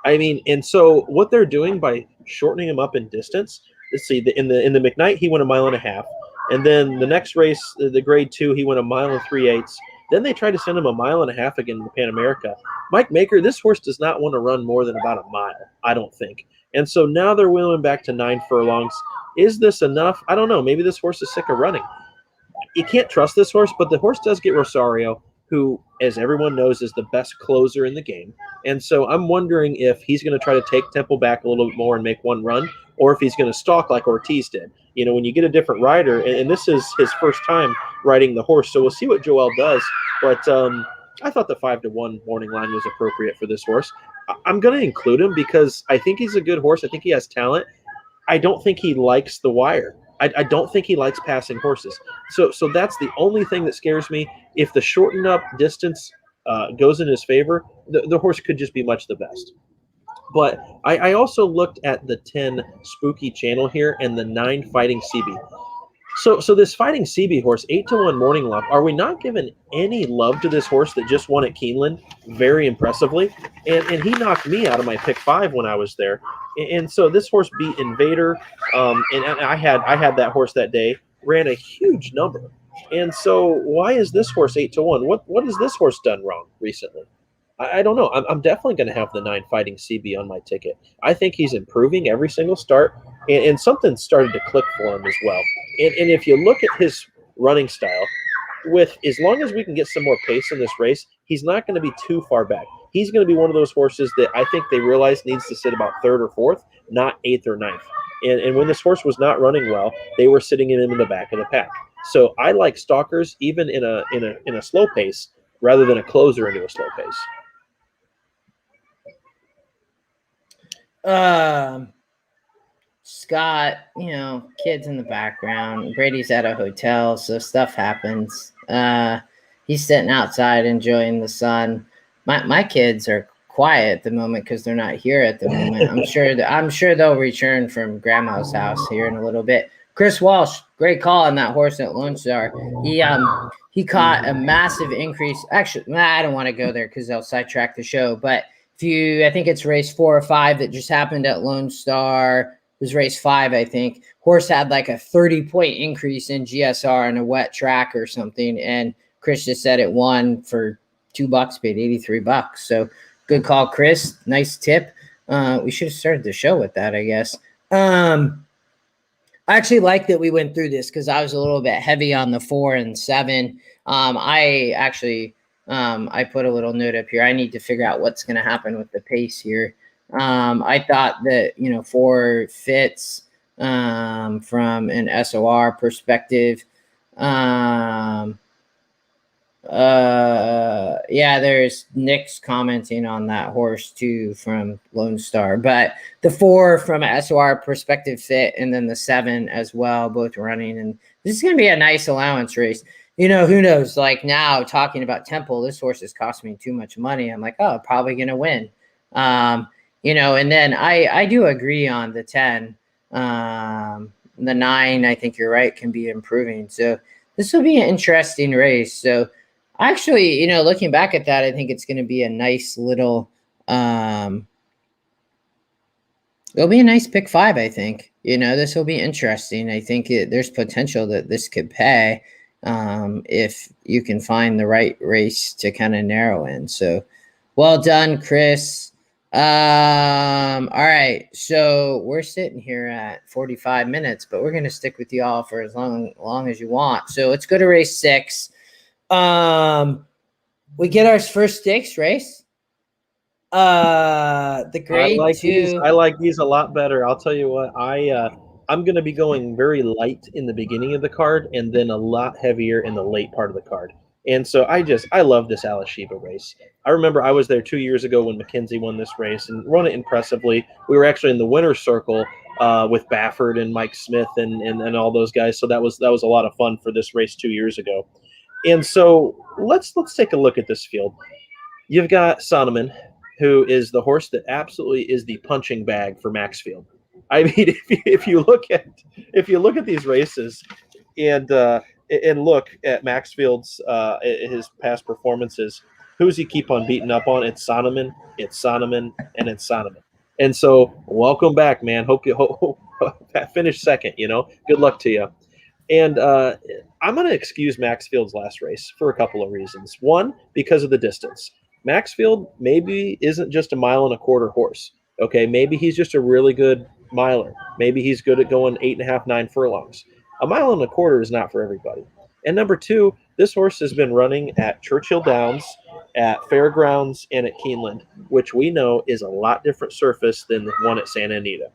I mean, and so what they're doing by shortening him up in distance. Let's see, in the McKnight he went a mile and a half, and then the next race, the Grade 2, he went a mile and 3/8. Then they tried to send him a mile and a half again in the Pan America. Mike Maker, this horse does not want to run more than about a mile, I don't think. And so now they're wheeling back to 9 furlongs. Is this enough? I don't know. Maybe this horse is sick of running. You can't trust this horse, but the horse does get Rosario, who, as everyone knows, is the best closer in the game. And so I'm wondering if he's going to try to take Temple back a little bit more and make one run, or if he's going to stalk like Ortiz did. When you get a different rider, and this is his first time riding the horse, so we'll see what Joel does. But I thought the 5-1 morning line was appropriate for this horse. I'm going to include him because I think he's a good horse. I think he has talent. I don't think he likes the wire. I don't think he likes passing horses. So that's the only thing that scares me. If the shortened up distance goes in his favor, the horse could just be much the best. But I also looked at the 10 Spooky channel here and the 9 Fighting CB. So this Fighting CB horse, 8-1 morning love. Are we not giving any love to this horse that just won at Keeneland very impressively? And he knocked me out of my pick 5 when I was there. And so this horse beat Invader, and I had that horse that day, ran a huge number. And so why is this horse 8-1? What has this horse done wrong recently? I don't know. I'm definitely going to have the 9 Fighting CB on my ticket. I think he's improving every single start, and something started to click for him as well. And if you look at his running style, with as long as we can get some more pace in this race, he's not going to be too far back. He's going to be one of those horses that I think they realize needs to sit about 3rd or 4th, not 8th or 9th. And when this horse was not running well, they were sitting him in the back of the pack. So I like stalkers even in a slow pace rather than a closer into a slow pace. Scott, kids in the background. Brady's at a hotel, so stuff happens. He's sitting outside enjoying the sun. My kids are quiet at the moment because they're not here at the moment. I'm sure they'll return from grandma's house here in a little bit. Chris Walsh, great call on that horse at Lone Star. He caught a massive increase. Actually, I don't want to go there because they'll sidetrack the show. But I think it's race 4 or 5 that just happened at Lone Star. It was race 5, I think. Horse had like a 30-point increase in GSR on a wet track or something, and Chris just said it won for $2, paid $83. So good call, Chris. Nice tip. We should have started the show with that, I guess. I actually like that we went through this because I was a little bit heavy on the 4 and 7. I put a little note up here. I need to figure out what's going to happen with the pace here. I thought that, 4 fits from an SOR perspective. There's Nick's commenting on that horse too from Lone Star, but the 4 from a SOR perspective fit, and then the 7 as well, both running. And this is going to be a nice allowance race. Who knows? Like now talking about Temple, this horse is costing me too much money. I'm like, oh, probably going to win. And then I do agree on the 10, the 9, I think you're right, can be improving. So this will be an interesting race. So actually, looking back at that, I think it's going to be a nice little, it'll be a nice pick 5, I think. This will be interesting. I think there's potential that this could pay if you can find the right race to kind of narrow in. So well done, Chris. All right. So we're sitting here at 45 minutes, but we're going to stick with y'all for as long as you want. So let's go to race 6. We get our first stakes race. The grade 2. I like these a lot better. I'll tell you what. I I'm going to be going very light in the beginning of the card and then a lot heavier in the late part of the card. And so I love this Alashiva race. I remember I was there 2 years ago when McKenzie won this race and won it impressively. We were actually in the winner's circle with Baffert and Mike Smith and all those guys. So that was a lot of fun for this race 2 years ago. And so let's take a look at this field. You've got Sonneman, who is the horse that absolutely is the punching bag for Maxfield. I mean, if you look at these races, and look at Maxfield's his past performances, who's he keep on beating up on? It's Sonneman, and it's Sonneman. And so, welcome back, man. Hope you finish second. Good luck to you. And I'm going to excuse Maxfield's last race for a couple of reasons. One, because of the distance. Maxfield maybe isn't just a 1.25 mile horse. Okay, maybe he's just a really good miler. Maybe he's good at going 8.5, 9 furlongs. 1.25 miles is not for everybody. And number two, this horse has been running at Churchill Downs, at Fairgrounds, and at Keeneland, which we know is a lot different surface than the one at Santa Anita.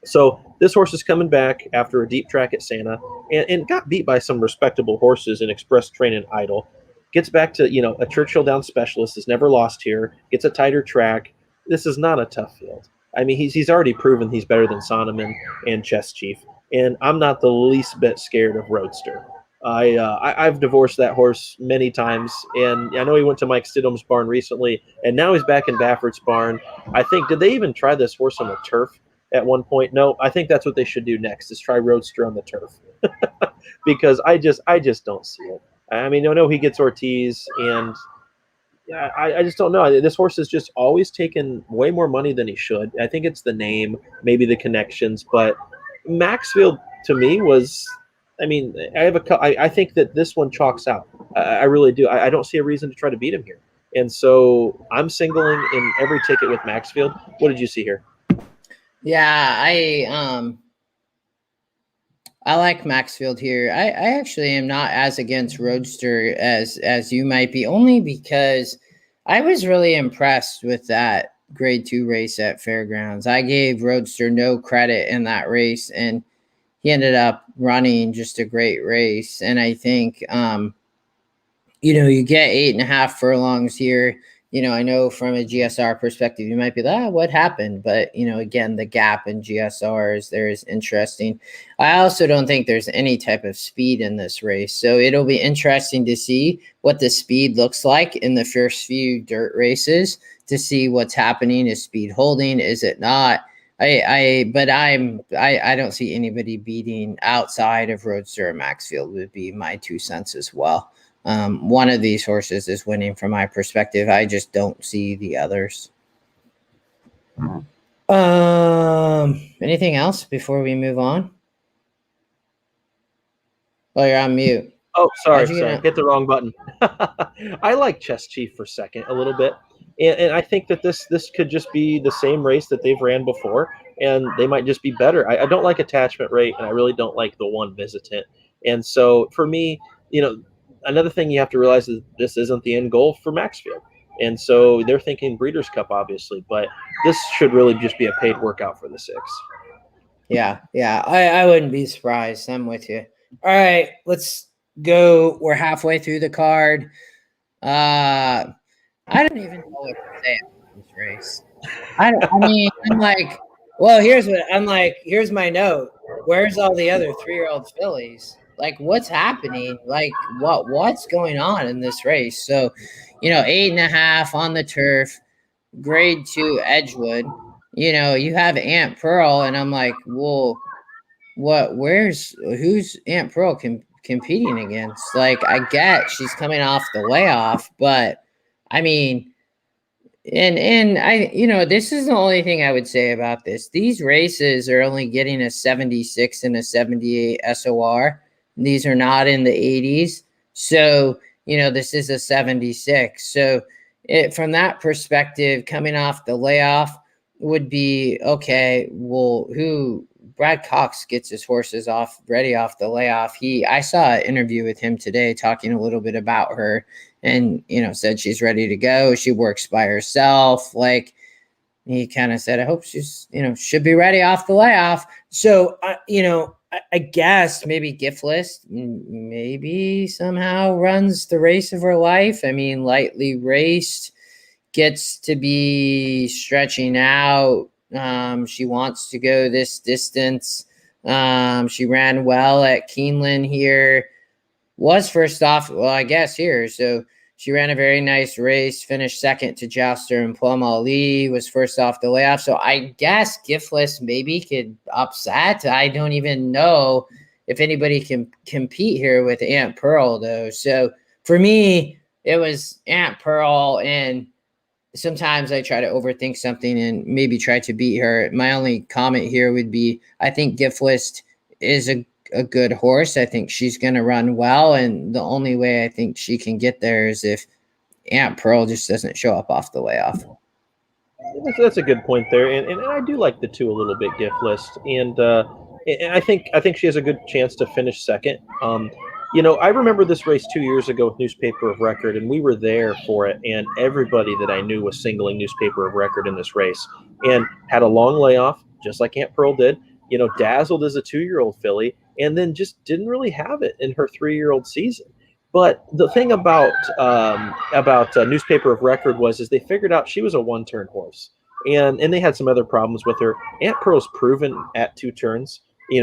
So this horse is coming back after a deep track at Santa and got beat by some respectable horses in Express Train and Idol. Gets back to, a Churchill Downs specialist, has never lost here, gets a tighter track. This is not a tough field. I mean, he's already proven he's better than Sonneman and Chess Chief, and I'm not the least bit scared of Roadster. I've divorced that horse many times, and I know he went to Mike Stidham's barn recently, and now he's back in Baffert's barn. I think, did they even try this horse on the turf at one point? No, I think that's what they should do next, is try Roadster on the turf, because I just don't see it. I mean, I know he gets Ortiz, and I just don't know. This horse has just always taken way more money than he should. I think it's the name, maybe the connections, but Maxfield to me was. I mean, I think that this one chalks out. I really do. I don't see a reason to try to beat him here, and so I'm singling in every ticket with Maxfield. What did you see here? Yeah, I like Maxfield here. I actually am not as against Roadster as you might be, only because I was really impressed with that Grade 2 race at Fairgrounds. I gave Roadster no credit in that race, and he ended up running just a great race. And I think, you get 8.5 furlongs here. I know from a GSR perspective, you might be like, what happened? But, again, the gap in GSRs there is interesting. I also don't think there's any type of speed in this race. So it'll be interesting to see what the speed looks like in the first few dirt races to see what's happening. Is speed holding? Is it not? I don't see anybody beating outside of Roadster or Maxfield would be my 2 cents as well. One of these horses is winning from my perspective. I just don't see the others. Anything else before we move on? Oh, you're on mute. Oh, sorry. Hit the wrong button. I like Chess Chief for second a little bit. And I think that this could just be the same race that they've ran before, and they might just be better. I don't like attachment rate, and I really don't like the one visitant. And so for me, another thing you have to realize is this isn't the end goal for Maxfield. And so they're thinking Breeders' Cup, obviously, but this should really just be a paid workout for the 6. Yeah. I wouldn't be surprised. I'm with you. All right, let's go. We're halfway through the card. I don't even know what to say about this race. I'm like, well, here's my note. Where's all the other 3-year-old fillies? Like, what's happening? Like, what's going on in this race? So, 8.5 on the turf, Grade 2 Edgewood. You have Aunt Pearl, and I'm like, well, who's Aunt Pearl competing against? Like, I get she's coming off the layoff, but I mean, and I, this is the only thing I would say about this. These races are only getting a 76 and a 78 SOR. These are not in the 80s. So, this is a 76. So from that perspective, coming off the layoff would be, okay, well, Brad Cox gets his horses ready off the layoff. I saw an interview with him today talking a little bit about her and, said she's ready to go. She works by herself. Like, he kind of said, I hope she's, should be ready off the layoff. So, I guess maybe Giftless maybe somehow runs the race of her life. I mean, lightly raced, gets to be stretching out. She wants to go this distance. She ran well at Keeneland here. Was first off, well, I guess here. So she ran a very nice race, finished second to Jouster and Plum Ali, was first off the layoff. So I guess Giftless maybe could upset. I don't even know if anybody can compete here with Aunt Pearl, though. So for me, it was Aunt Pearl, and sometimes I try to overthink something and maybe try to beat her. My only comment here would be I think Giftless is a good horse. I think she's going to run well, and the only way I think she can get there is if Aunt Pearl just doesn't show up off the layoff. That's a good point there, and I do like the two a little bit, Giftless, and I think she has a good chance to finish second. I remember this race 2 years ago with Newspaper of Record, and we were there for it, and everybody that I knew was singling Newspaper of Record in this race, and had a long layoff, just like Aunt Pearl did. Dazzled as a 2-year-old filly, and then just didn't really have it in her 3-year-old season. But the thing about Newspaper of Record is they figured out she was a one-turn horse, and they had some other problems with her. Aunt Pearl's proven at 2 turns.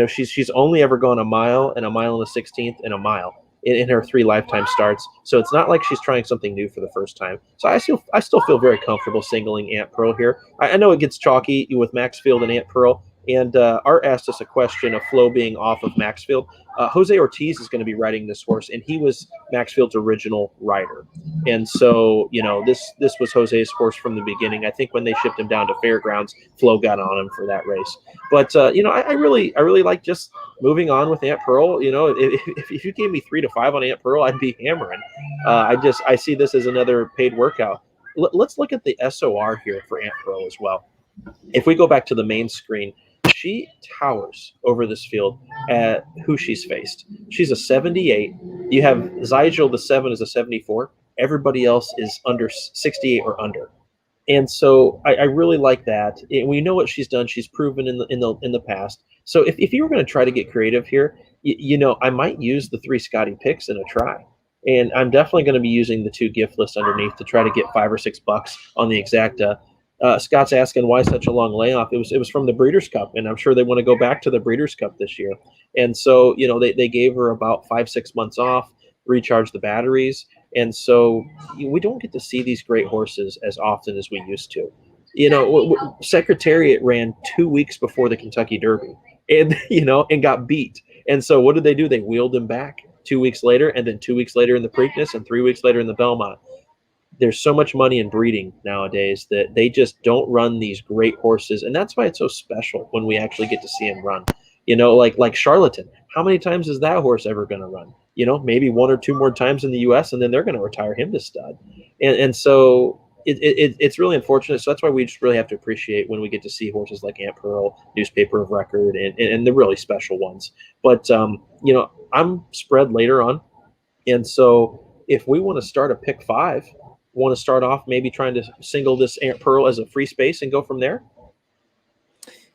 She's only ever gone a mile and a 16th and a mile in her 3 lifetime starts. So it's not like she's trying something new for the first time. So I still feel very comfortable singling Aunt Pearl here. I know it gets chalky with Maxfield and Aunt Pearl. And Art asked us a question of Flo being off of Maxfield. Jose Ortiz is going to be riding this horse, and he was Maxfield's original rider. And so, this was Jose's horse from the beginning. I think when they shipped him down to Fairgrounds, Flo got on him for that race. But I really like just moving on with Aunt Pearl. If you gave me 3 to 5 on Aunt Pearl, I'd be hammering. I see this as another paid workout. Let's look at the SOR here for Aunt Pearl as well. If we go back to the main screen, she towers over this field at who she's faced. She's a 78. You have Zygel, the 7, is a 74. Everybody else is under 68 or under. And so I really like that. We know what she's done. She's proven in the past. So if you were going to try to get creative here, I might use the 3 Scotty picks in a try. And I'm definitely going to be using the 2 gift lists underneath to try to get $5 or $6 on the exacta. Scott's asking why such a long layoff. It was from the Breeders' Cup, and I'm sure they want to go back to the Breeders' Cup this year. And so, they gave her about 5-6 months off, recharge the batteries. And so we don't get to see these great horses as often as we used to. Secretariat ran 2 weeks before the Kentucky Derby and got beat. And so what did they do? They wheeled him back 2 weeks later, and then 2 weeks later in the Preakness, and 3 weeks later in the Belmont. There's so much money in breeding nowadays that they just don't run these great horses. And that's why it's so special when we actually get to see him run. Like Charlatan. How many times is that horse ever going to run? Maybe 1 or 2 more times in the U.S., and then they're going to retire him to stud. And so it's really unfortunate. So that's why we just really have to appreciate when we get to see horses like Aunt Pearl, Newspaper of Record, and the really special ones. But, I'm spread later on. And so if we want to start a pick 5, want to start off maybe trying to single this Aunt Pearl as a free space and go from there?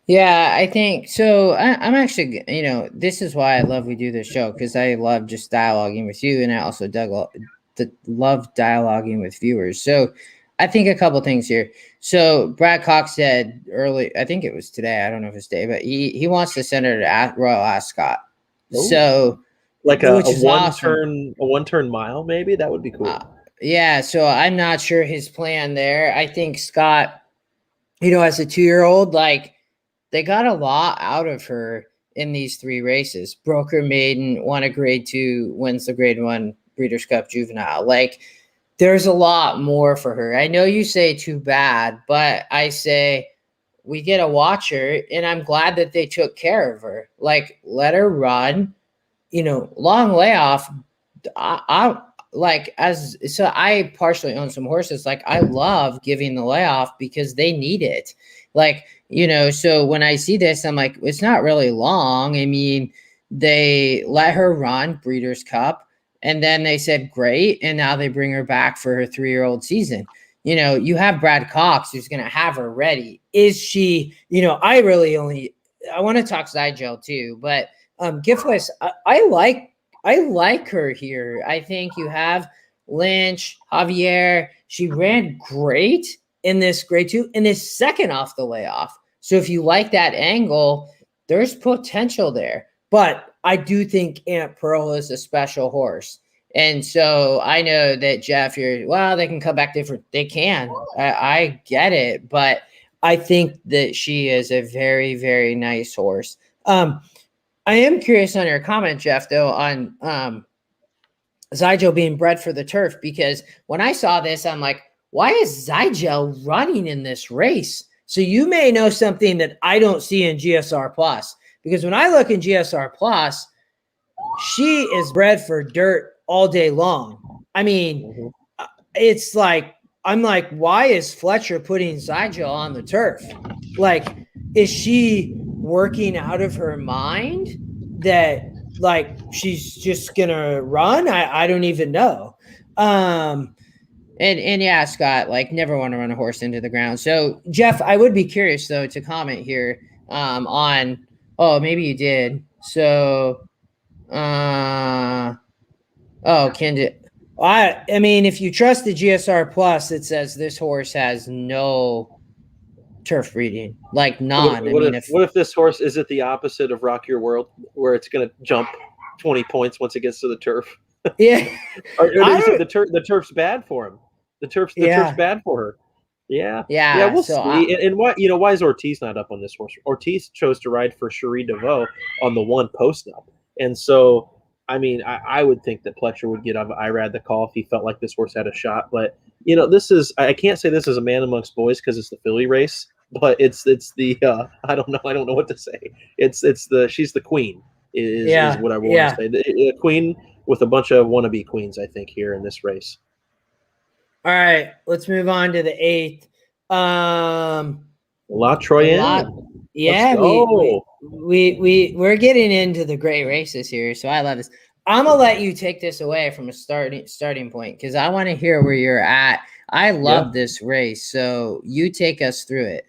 Yeah, I think so. I'm actually, this is why I love we do this show, because I love just dialoguing with you, and I also love dialoguing with viewers. So I think a couple things here. So Brad Cox said early, I think it was today, I don't know if it's today, but he wants to send her to Royal Ascot. Ooh. So like a one-turn mile, maybe that would be cool. Yeah, so I'm not sure his plan there. I think Scott, as a 2-year-old, they got a lot out of her in these 3 races. Broker Maiden, won a grade 2, wins the grade 1 Breeders' Cup Juvenile. There's a lot more for her. I know you say too bad, but I say we get to watch her, and I'm glad that they took care of her. Let her run, long layoff. I partially own some horses. I love giving the layoff because they need it. So when I see this, I'm like, it's not really long. I mean, they let her run Breeders' Cup, and then they said, great. And now they bring her back for her 3-year-old season. you have Brad Cox who's going to have her ready. Is she, I want to talk Zygel too, but Giftless, I like her here. I think you have Lynch, Javier. She ran great in this grade 2 and is second off the layoff. So if you like that angle, there's potential there. But I do think Aunt Pearl is a special horse. And so I know that, Jeff, they can come back different. They can. I get it. But I think that she is a very, very nice horse. I am curious on your comment, Jeff, though, on Zygel being bred for the turf, because when I saw this, I'm like, why is Zygel running in this race? So you may know something that I don't see in GSR Plus, because when I look in GSR Plus, she is bred for dirt all day long. I mean, it's like, I'm like, why is Fletcher putting Zygel on the turf? Like, is she working out of her mind that like she's just gonna run? I don't even know. And yeah, Scott, like, never want to run a horse into the ground. So, Jeff, I would be curious though to comment here on. Oh, maybe you did. So, Kendra. I mean, if you trust the GSR Plus, it says this horse has no turf breeding, like none. What if this horse is it the opposite of Rock Your World, where it's going to jump 20 points once it gets to the turf? Yeah, or is it the turf's bad for him? The turf's bad for her. Yeah. We'll see. And why is Ortiz not up on this horse? Ortiz chose to ride for Cherie DeVoe on the 1 post up, and so I mean, I would think that Pletcher would get Irad the call if he felt like this horse had a shot. But this is, I can't say this is a man amongst boys because it's the filly race, but it's the I don't know what to say. She's the queen is what I want to say. The queen with a bunch of wannabe queens, I think, here in this race. All right, let's move on to the 8th. La Troyenne. Yeah, we're getting into the great races here, so I love this. I'm gonna let you take this away from a starting point because I want to hear where you're at. I love this race, so you take us through it.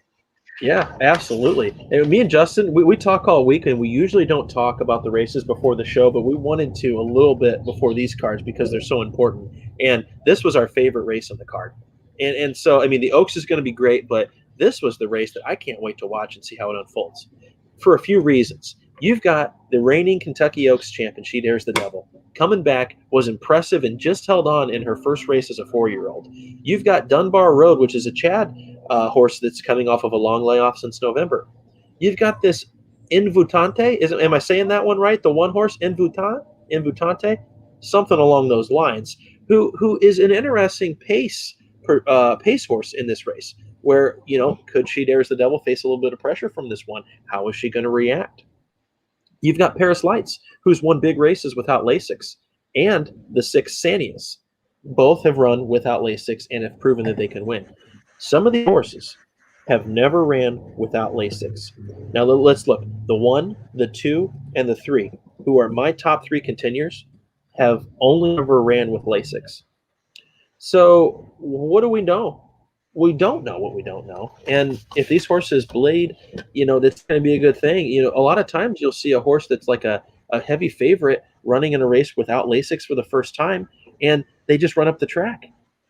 Yeah, absolutely. And me and Justin, we talk all week, and we usually don't talk about the races before the show, but we wanted to a little bit before these cards because they're so important. And this was our favorite race on the card. And so, I mean, the Oaks is going to be great, but this was the race that I can't wait to watch and see how it unfolds for a few reasons. You've got the reigning Kentucky Oaks champion, She Dares the Devil, coming back, was impressive, and just held on in her first race as a 4-year-old. You've got Dunbar Road, which is a Chad horse that's coming off of a long layoff since November. You've got this Invutante. Am I saying that one right? The one horse, Invutante, something along those lines, who is an interesting pace horse in this race, where, could She Dares the Devil face a little bit of pressure from this one? How is she going to react? You've got Paris Lights, who's won big races without Lasix, and the 6 Sanias. Both have run without Lasix and have proven that they can win. Some of the horses have never ran without Lasix. Now let's look. The 1, the 2, and the 3, who are my top 3 contenders, have only ever ran with Lasix. So what do we know? We don't know what we don't know. And if these horses bleed, that's going to be a good thing. A lot of times you'll see a horse that's like a heavy favorite running in a race without Lasix for the first time, and they just run up the track.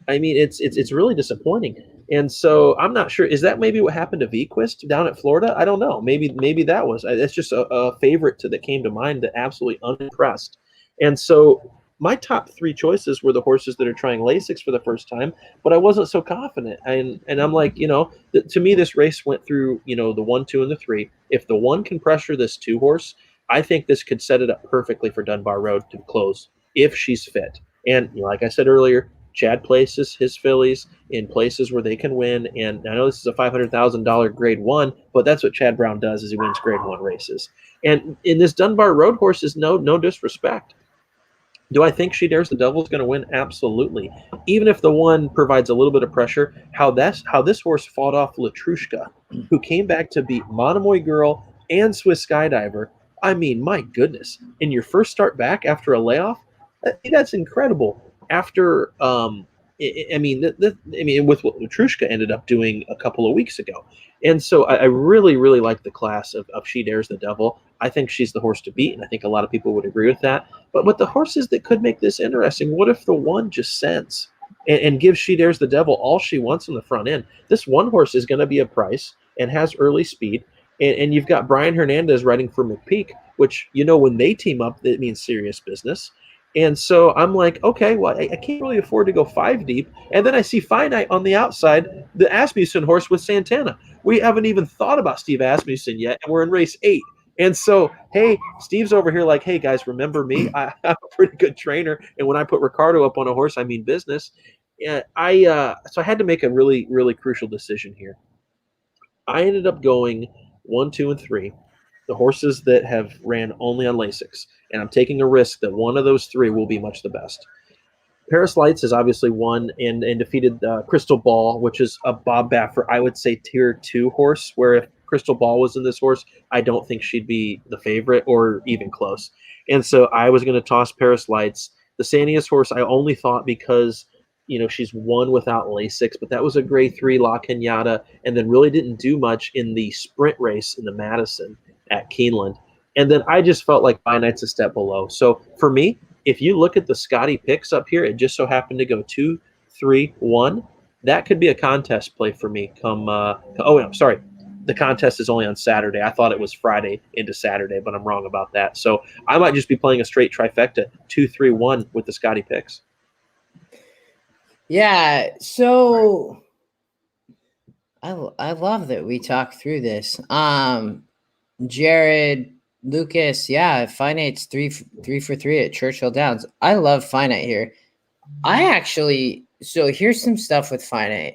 I mean, it's really disappointing. And so I'm not sure. Is that maybe what happened to Vequist down at Florida? I don't know. Maybe that was. That's just a favorite that came to mind that absolutely unimpressed. And so my top 3 choices were the horses that are trying Lasix for the first time, but I wasn't so confident. And I'm like, to me, this race went through, the 1, 2, and the 3. If the 1 can pressure this 2 horse, I think this could set it up perfectly for Dunbar Road to close if she's fit. And like I said earlier, Chad places his fillies in places where they can win. And I know this is a $500,000 grade 1, but that's what Chad Brown does, is he wins grade 1 races. And in this Dunbar Road horse is no disrespect. Do I think She Dares the Devil is going to win? Absolutely. Even if the 1 provides a little bit of pressure, how this horse fought off Latrushka, who came back to beat Monomoy Girl and Swiss Skydiver. I mean, my goodness. In your first start back after a layoff, that's incredible. After I mean, with what Matrushka ended up doing a couple of weeks ago. And so I really, really like the class of She Dares the Devil. I think she's the horse to beat, and I think a lot of people would agree with that. But with the horses that could make this interesting, what if the one just sends and gives She Dares the Devil all she wants in the front end? This one horse is going to be a price and has early speed. And you've got Brian Hernandez riding for McPeak, which, when they team up, that means serious business. And so I'm like, okay, well, I can't really afford to go 5 deep. And then I see Finite on the outside, the Asmussen horse with Santana. We haven't even thought about Steve Asmussen yet, and we're in race 8. And so, hey, Steve's over here like, hey, guys, remember me? I'm a pretty good trainer. And when I put Ricardo up on a horse, I mean business. So I had to make a really, really crucial decision here. I ended up going 1, 2, and 3. The horses that have ran only on Lasix, and I'm taking a risk that one of those 3 will be much the best. Paris Lights has obviously won and defeated Crystal Ball, which is a Bob Baffert, I would say, tier 2 horse, where if Crystal Ball was in this horse, I don't think she'd be the favorite or even close. And so I was going to toss Paris Lights. The Sanius horse, I only thought because she's won without Lasix, but that was a grade 3 La Kenyatta, and then really didn't do much in the sprint race in the Madison at Keeneland. And then I just felt like Finite's a step below. So for me, if you look at the Scotty picks up here, it just so happened to go 2, 3, 1. That could be a contest play for me the contest is only on Saturday. I thought it was Friday into Saturday, but I'm wrong about that. So I might just be playing a straight trifecta, 2, 3, 1 with the Scotty picks. Yeah, so I love that we talked through this. Jared Lucas, Finite's 3 for 3 at Churchill Downs. I love Finite here. So here's some stuff with Finite.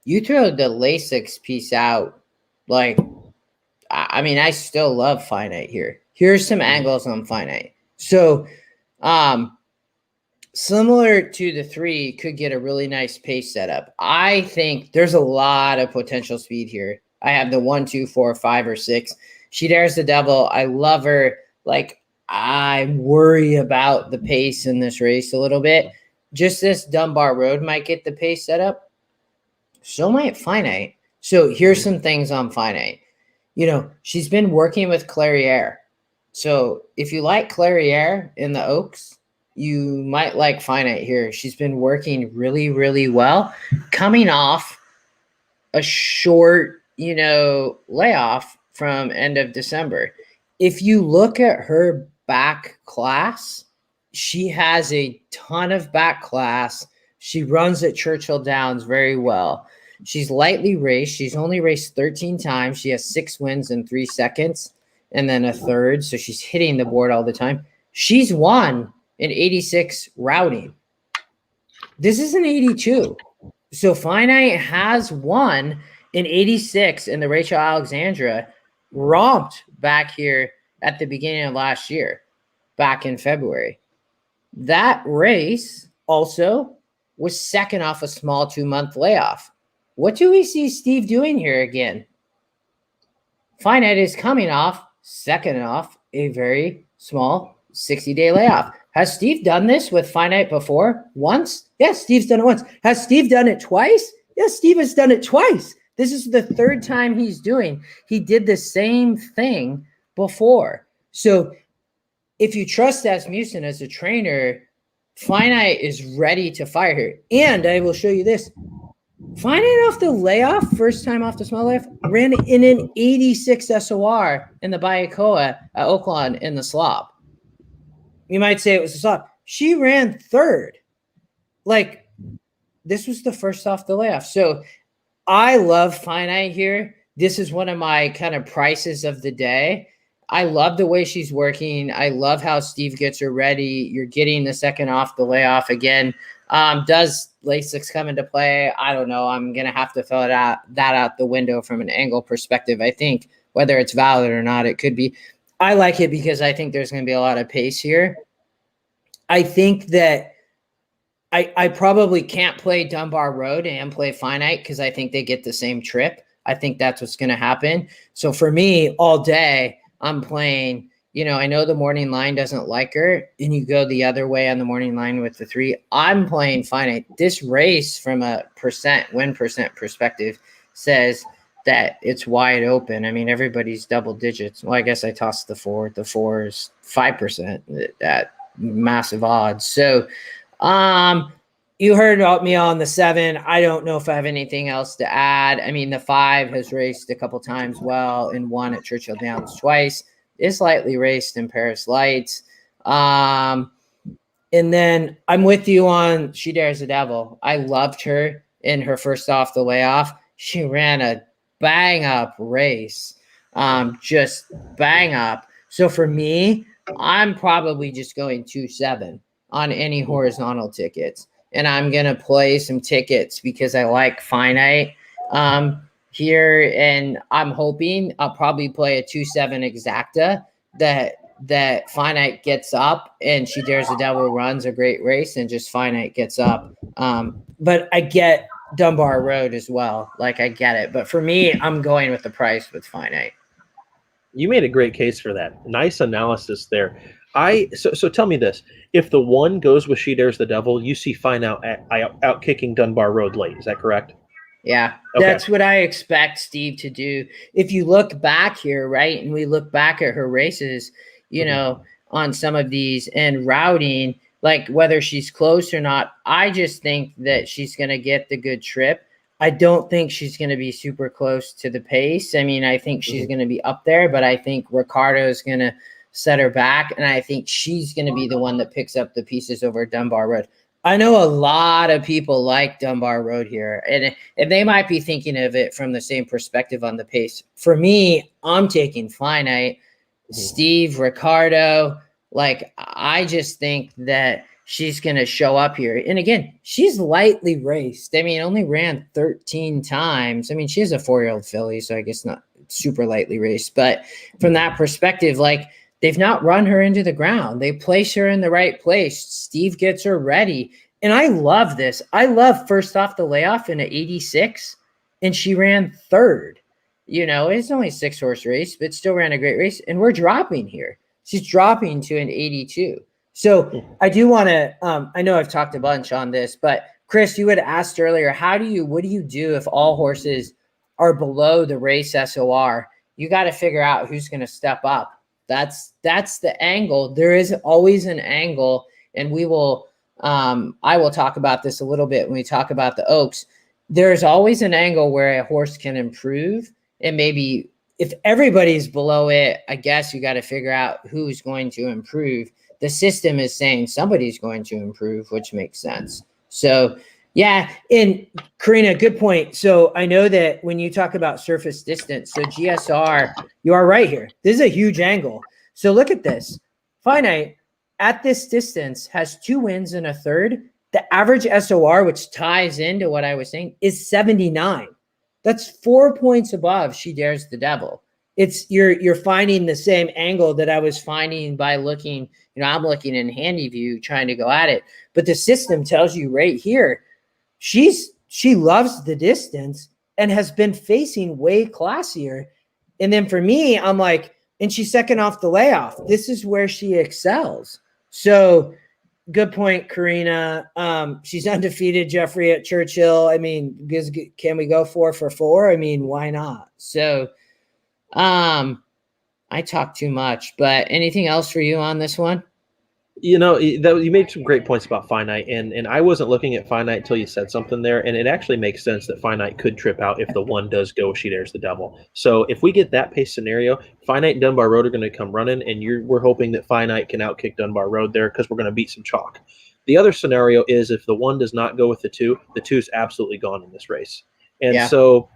You throw the Lasix piece out, like, I still love Finite here. Here's some angles on Finite. So, similar to the 3, could get a really nice pace setup. I think there's a lot of potential speed here. I have the 1, 2, 4, 5, or 6. She Dares the Devil. I love her. Like, I worry about the pace in this race a little bit. Just this Dunbar Road might get the pace set up. So might Finite. So here's some things on Finite. She's been working with Clairiere. So if you like Clairiere in the Oaks, you might like Finite here. She's been working really, really well. Coming off a short, layoff from end of December. If you look at her back class, she has a ton of back class. She runs at Churchill Downs very well. She's lightly raced. She's only raced 13 times. She has 6 wins in 3 seconds and then a third. So she's hitting the board all the time. She's won in 86 routing. This is an 82. So Finite has won in 86 in the Rachel Alexandra, romped back here at the beginning of last year, back in February. That race also was second off a small 2-month layoff. What do we see Steve doing here again? Finite is coming off, second off a very small 60-day layoff. Has Steve done this with Finite before? Once? Yes, Steve's done it once. Has Steve done it twice? Yes, Steve has done it twice. This is the 3rd time he's doing. He did the same thing before. So if you trust Asmussen as a trainer, Finite is ready to fire here. And I will show you this. Finite off the layoff, first time off the small layoff, ran in an 86 SOR in the Bayakoa at Oaklawn in the slop. You might say it was a slop. She ran 3rd. Like, this was the first off the layoff. So I love Finite here. This is one of my kind of prices of the day. I love the way she's working. I love how Steve gets her ready. You're getting the second off the layoff again. Does Lasix come into play? I don't know. I'm going to have to throw that out the window from an angle perspective. I think whether it's valid or not, it could be. I like it because I think there's going to be a lot of pace here. I think that I probably can't play Dunbar Road and play Finite because I think they get the same trip. I think that's what's going to happen. So for me, all day, I'm playing I know the morning line doesn't like her, and you go the other way on the morning line with the 3. I'm playing finite. This race from a win percent perspective says that it's wide open. I mean, everybody's double digits. Well, I guess I tossed the 4. The 4 is 5% at massive odds. So, you heard about me on the 7. I don't know if I have anything else to add. I mean, the 5 has raced a couple times well and won at Churchill Downs twice. Is lightly raced in Paris Lights. And then I'm with you on She Dares the Devil. I loved her in her first off the layoff. She ran a bang up race. Just bang up. So for me, I'm probably just going 2-7 on any horizontal tickets. And I'm going to play some tickets because I like finite. Here, and I'm hoping I'll probably play a 2-7 exacta that finite gets up and She Dares the Devil runs a great race and just finite gets up. But I get Dunbar Road as well. Like, I get it. But for me, I'm going with the price with finite. You made a great case for that. Nice analysis there. So tell me this: if the 1 goes with She Dares the Devil, you see finite out kicking Dunbar Road late. Is that correct? Yeah, that's what I expect Steve to do. If you look back here, right, and we look back at her races, on some of these and routing, like whether she's close or not, I just think that she's going to get the good trip. I don't think she's going to be super close to the pace. I mean, I think she's going to be up there, but I think Ricardo's going to set her back, and I think she's going to be the one that picks up the pieces over Dunbar Road. I know a lot of people like Dunbar Road here, and they might be thinking of it from the same perspective on the pace. For me, I'm taking finite. Steve, Ricardo, like, I just think that she's going to show up here. And again, she's lightly raced. I mean, only ran 13 times. I mean, she is a 4-year-old filly, so I guess not super lightly raced. But from that perspective, like, they've not run her into the ground. They place her in the right place. Steve gets her ready. And I love this. I love first off the layoff in an 86, and she ran 3rd. It's only a 6-horse race, but still ran a great race. And we're dropping here. She's dropping to an 82. So I do want to, I know I've talked a bunch on this, but Chris, you had asked earlier, what do you do if all horses are below the race SOR? You got to figure out who's going to step up. That's the angle. There is always an angle, and we will, I will talk about this a little bit when we talk about the Oaks. There's always an angle where a horse can improve, and maybe if everybody's below it, I guess you got to figure out who's going to improve. The system is saying somebody's going to improve, which makes sense. So, yeah. And Karina, good point. So I know that when you talk about surface distance, so GSR, you are right here. This is a huge angle. So look at this. Finite at this distance has 2 wins and a 3rd. The average SOR, which ties into what I was saying, is 79. That's 4 points above She Dares the Devil. It's you're finding the same angle that I was finding by looking, I'm looking in handy view trying to go at it. But the system tells you right here, she loves the distance and has been facing way classier. And then for me, I'm like, and she's second off the layoff. This is where she excels. So good point, Karina. She's undefeated, Jeffrey, at Churchill. I mean, can we go 4 for 4? I mean, why not? So I talk too much, but anything else for you on this one? You made some great points about finite, and I wasn't looking at finite until you said something there, and it actually makes sense that finite could trip out if the 1 does go She Dares the Devil. So if we get that pace scenario, finite and Dunbar Road are going to come running, and we're hoping that finite can outkick Dunbar Road there because we're going to beat some chalk. The other scenario is if the 1 does not go with the 2 is absolutely gone in this race. And so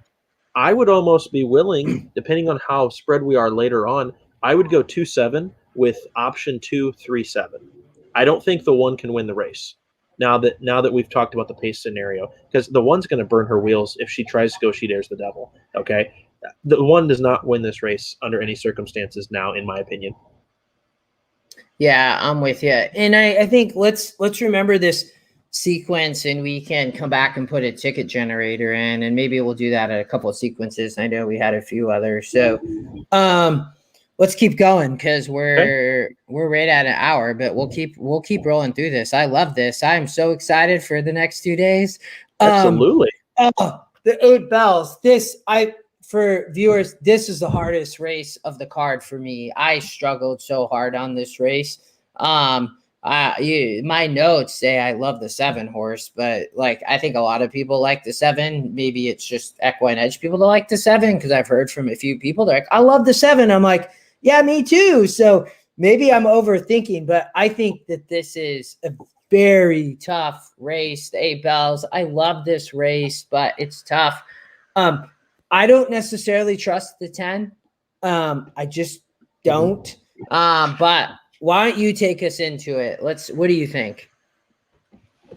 I would almost be willing, depending on how spread we are later on, I would go 2-7 with option 2, 3-7. I don't think the 1 can win the race. Now that we've talked about the pace scenario, because the 1's going to burn her wheels if she tries to go She Dares the Devil. Okay, the 1 does not win this race under any circumstances now, in my opinion. Yeah, I'm with you, and I think let's remember this sequence, and we can come back and put a ticket generator in, and maybe we'll do that at a couple of sequences. I know we had a few others, so. Let's keep going because Okay. we're right at an hour, but we'll keep rolling through this. I love this. I'm so excited for the next 2 days. Absolutely. Oh, the 8 bells. For viewers, this is the hardest race of the card for me. I struggled so hard on this race. My notes say I love the 7 horse, but like I think a lot of people like the 7. Maybe it's just EquinEdge people that like the 7 because I've heard from a few people. They're like, I love the 7. I'm like, yeah, me too. So maybe I'm overthinking, but I think that this is a very tough race. The 8 bells. I love this race, but it's tough. I don't necessarily trust the 10. I just don't. But why don't you take us into it? What do you think?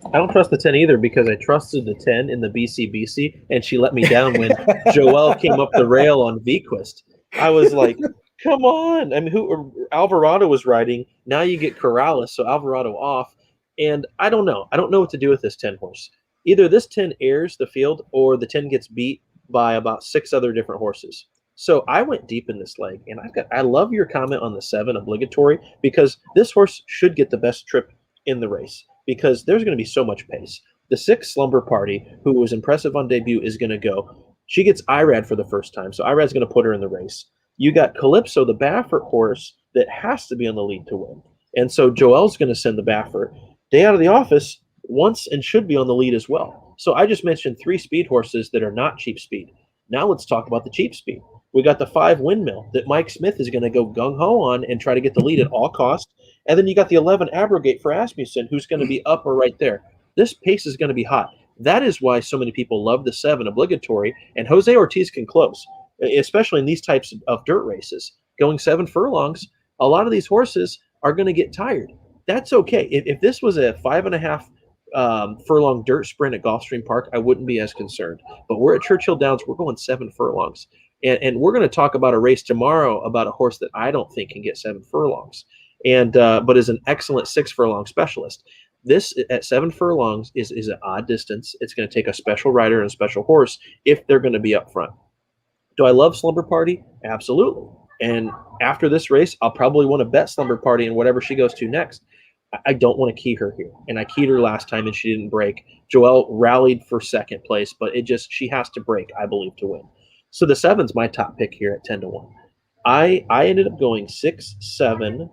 I don't trust the 10 either because I trusted the 10 in the BCBC, and she let me down when Joelle came up the rail on VQuest. I was like, come on. I mean, Alvarado was riding. Now you get Corrales, so Alvarado off. And I don't know. I don't know what to do with this 10 horse. Either this 10 airs the field or the 10 gets beat by about 6 other different horses. So I went deep in this leg, and I love your comment on the 7 obligatory because this horse should get the best trip in the race because there's going to be so much pace. The 6 Slumber Party, who was impressive on debut, is going to go. She gets Irad for the first time, so Irad's going to put her in the race. You got Calypso, the Baffert horse, that has to be on the lead to win. And so Joelle's going to send the Baffert. Day Out of the Office wants and should be on the lead as well. So I just mentioned 3 speed horses that are not cheap speed. Now let's talk about the cheap speed. We got the 5 Windmill that Mike Smith is going to go gung-ho on and try to get the lead at all costs. And then you got the 11 Abrogate for Asmussen, who's going to be up or right there. This pace is going to be hot. That is why so many people love the 7 obligatory, and Jose Ortiz can close, especially in these types of dirt races. Going 7 furlongs, a lot of these horses are going to get tired. That's okay. If this was a 5.5 furlong dirt sprint at Gulfstream Park, I wouldn't be as concerned. But we're at Churchill Downs. We're going 7 furlongs. And we're going to talk about a race tomorrow about a horse that I don't think can get 7 furlongs, but is an excellent 6 furlong specialist. This at 7 furlongs is an odd distance. It's going to take a special rider and a special horse if they're going to be up front. Do I love Slumber Party? Absolutely. And after this race, I'll probably want to bet Slumber Party and whatever she goes to next. I don't want to key her here. And I keyed her last time and she didn't break. Joelle rallied for second place, but she has to break, I believe, to win. So the 7's my top pick here at 10-1. I ended up going 6, 7,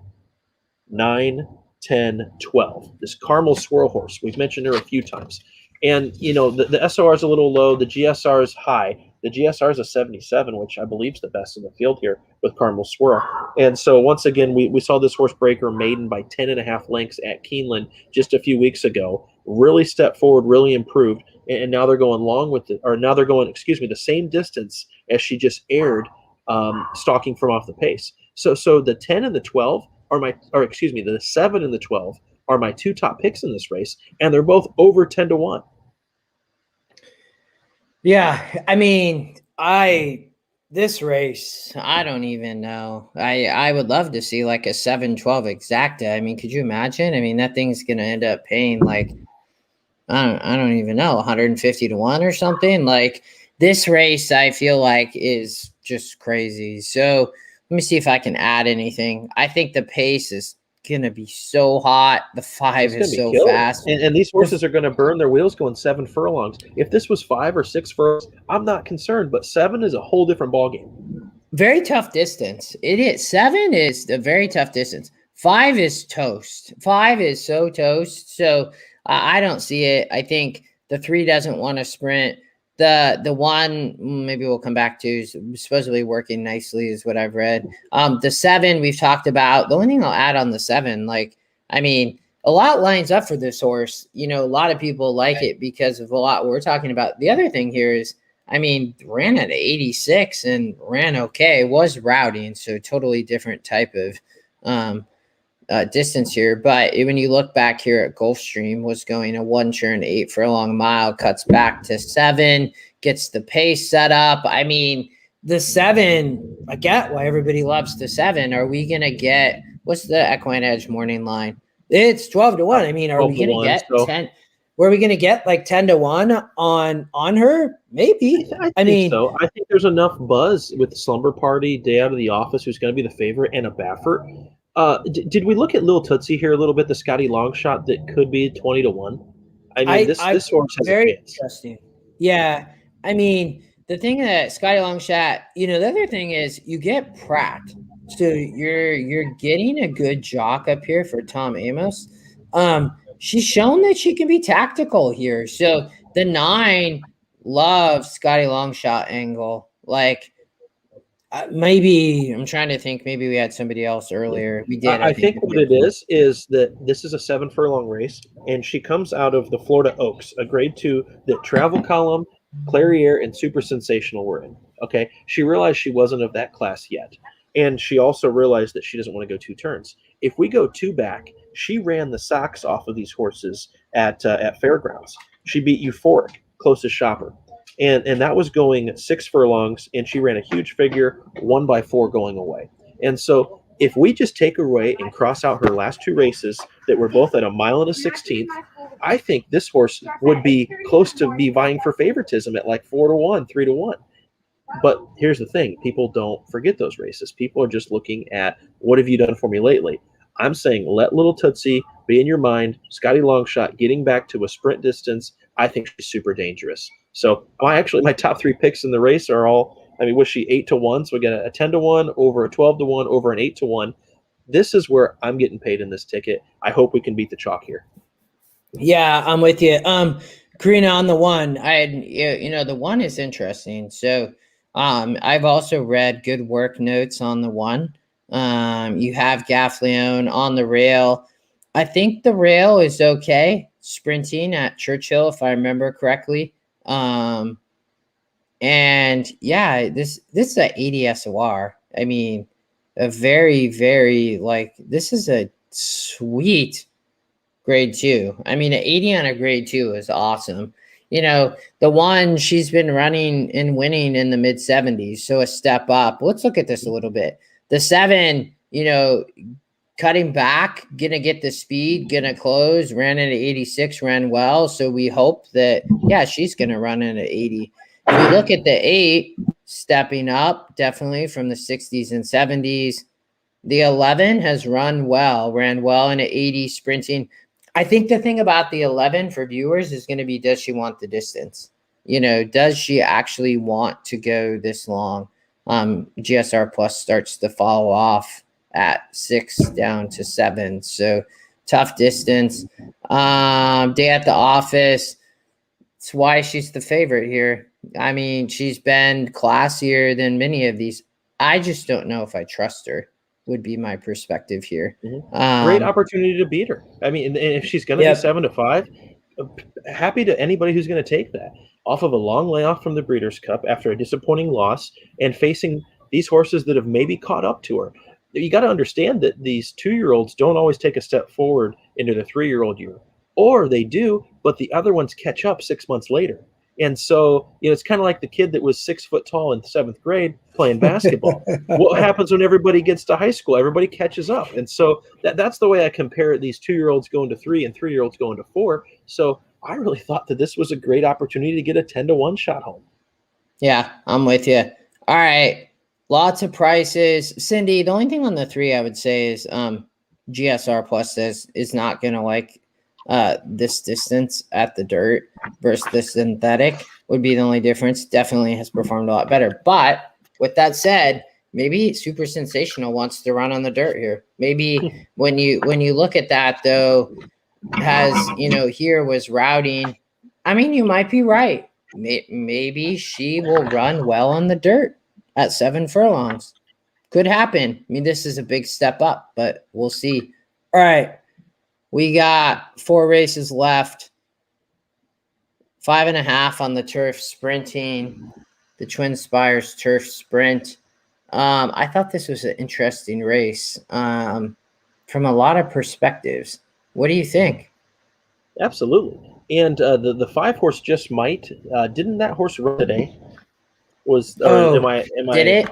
9, 10, 12. This Carmel Swirl horse, we've mentioned her a few times. And, the SOR is a little low. The GSR is high. The GSR is a 77, which I believe is the best in the field here with Carmel Swirl. And so once again, we saw this horse break her maiden by 10.5 lengths at Keeneland just a few weeks ago. Really stepped forward, really improved. And now they're going the same distance as she just aired, stalking from off the pace. So the 10 and the 12 the 7 and the 12 are my 2 top picks in this race, and they're both over 10-1. Yeah, I mean, this race, I don't even know. I would love to see like a 7-12 exacta. I mean, could you imagine? I mean, that thing's gonna end up paying like I don't even know, 150-1 or something. Like this race, I feel like is just crazy. So let me see if I can add anything. I think the pace is gonna be so hot. The 5 is so fast, and these horses are gonna burn their wheels going 7 furlongs. If this was 5 or 6 furlongs, I'm not concerned. But 7 is a whole different ballgame. Very tough distance. It is 7 is a very tough distance. 5 is toast. 5 is so toast. So I don't see it. I think the 3 doesn't want to sprint. The 1, maybe we'll come back to, is supposedly working nicely is what I've read. The 7 we've talked about. The only thing I'll add on the 7, a lot lines up for this horse. A lot of people like it because of a lot we're talking about. The other thing here is, ran at 86 and ran okay. Was rowdy, and so totally different type of distance here. But when you look back here at Gulfstream, was going a 1 turn 8 furlong mile, cuts back to 7, gets the pace set up. The 7, I get why everybody loves the 7. Are we going to get, what's the EquinEdge morning line? It's 12-1. Are we going to get 10? Were we going to get like 10-1 on her? Maybe. I think mean, so. I think there's enough buzz with the Slumber Party, Day Out of the Office, who's going to be the favorite, and a Baffert. Did we look at Lil Tootsie here a little bit? The Scotty long shot that could be 20-1. I mean, this horse has a very chance. interesting. Yeah. I mean, the thing that Scotty Longshot, the other thing is you get Pratt. So you're getting a good jock up here for Tom Amos. She's shown that she can be tactical here. So the 9 loves Scotty Longshot angle. Like maybe I'm trying to think. Maybe we had somebody else earlier. We did. I think what it is that this is a 7 furlong race, and she comes out of the Florida Oaks, a grade 2 that Travel Column, Clariere, and Super Sensational were in. Okay, she realized she wasn't of that class yet, and she also realized that she doesn't want to go 2 turns. If we go 2 back, she ran the socks off of these horses at Fairgrounds. She beat Euphoric, closest shopper. And that was going 6 furlongs, and she ran a huge figure, 1/4 going away. And so if we just take her away and cross out her last 2 races that were both at a mile and a 16th, I think this horse would be close to be vying for favoritism at like 4-1, 3-1. But here's the thing. People don't forget those races. People are just looking at, what have you done for me lately? I'm saying let Little Tootsie be in your mind. Scotty Longshot getting back to a sprint distance. I think she's super dangerous. So my top 3 picks in the race are all, was she 8-1? So we got a 10-1, over a 12-1, over an 8-1. This is where I'm getting paid in this ticket. I hope we can beat the chalk here. Yeah, I'm with you. Karina, on the 1, the 1 is interesting. So I've also read good work notes on the 1. You have Gaffleone on the rail. I think the rail is okay, sprinting at Churchill, if I remember correctly. And yeah, this is a 80 SOR. I mean, a very, very, this is a sweet grade 2. I mean, an 80 on a grade 2 is awesome. The 1, she's been running and winning in the mid 70s. So a step up. Let's look at this a little bit. The 7, cutting back, gonna get the speed, gonna close, ran at 86, ran well. So we hope that, she's gonna run in at 80. If you look at the 8, stepping up definitely from the 60s and 70s. The 11 has ran well in at 80, sprinting. I think the thing about the 11 for viewers is going to be, does she want the distance? Does she actually want to go this long? GSR Plus starts to fall off at 6 down to 7. So tough distance. Day at the Office. It's why she's the favorite here. I mean, she's been classier than many of these. I just don't know if I trust her, would be my perspective here. Mm-hmm. Great opportunity to beat her. I mean, and if she's going to be 7-5, happy to anybody who's going to take that off of a long layoff from the Breeders' Cup after a disappointing loss and facing these horses that have maybe caught up to her. You got to understand that these 2-year-olds don't always take a step forward into the 3-year-old year, or they do, but the other ones catch up 6 months later. And so, it's kind of like the kid that was 6 foot tall in 7th grade playing basketball. What happens when everybody gets to high school? Everybody catches up. And so that's the way I compare these 2-year-olds going to 3 and 3-year-olds going to 4. So I really thought that this was a great opportunity to get a 10-1 shot home. Yeah, I'm with you. All right. Lots of prices. Cindy, the only thing on the 3 I would say is GSR Plus is not going to like this distance at the dirt versus the synthetic would be the only difference. Definitely has performed a lot better. But with that said, maybe Super Sensational wants to run on the dirt here. Maybe when you look at that though, has here was routing. I mean, you might be right. Maybe she will run well on the dirt at 7 furlongs. Could happen. I mean, this is a big step up, but we'll see. All right. We got 4 races left. 5.5 on the turf sprinting, the Twin Spires turf sprint. I thought this was an interesting race from a lot of perspectives. What do you think? Absolutely. And the 5-horse Just Might, didn't that horse run today? Am I did it?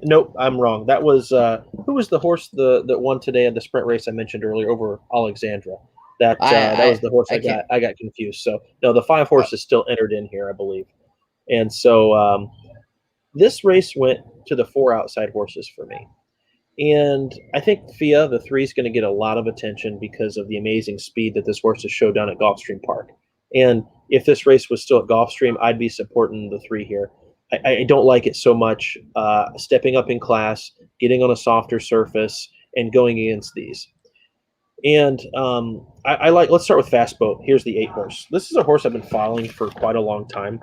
Nope, I'm wrong. That was who was the horse that won today at the sprint race I mentioned earlier over Alexandra? That was the horse I can't. I got confused. So no, the 5 horse is still entered in here, I believe. And so this race went to the 4 outside horses for me. And I think FIA, the 3, is going to get a lot of attention because of the amazing speed that this horse has showed down at Gulfstream Park. And if this race was still at Gulfstream, I'd be supporting the 3 here. I don't like it so much stepping up in class, getting on a softer surface, and going against these. And let's start with Fast Boat. Here's the 8 horse. This is a horse I've been following for quite a long time.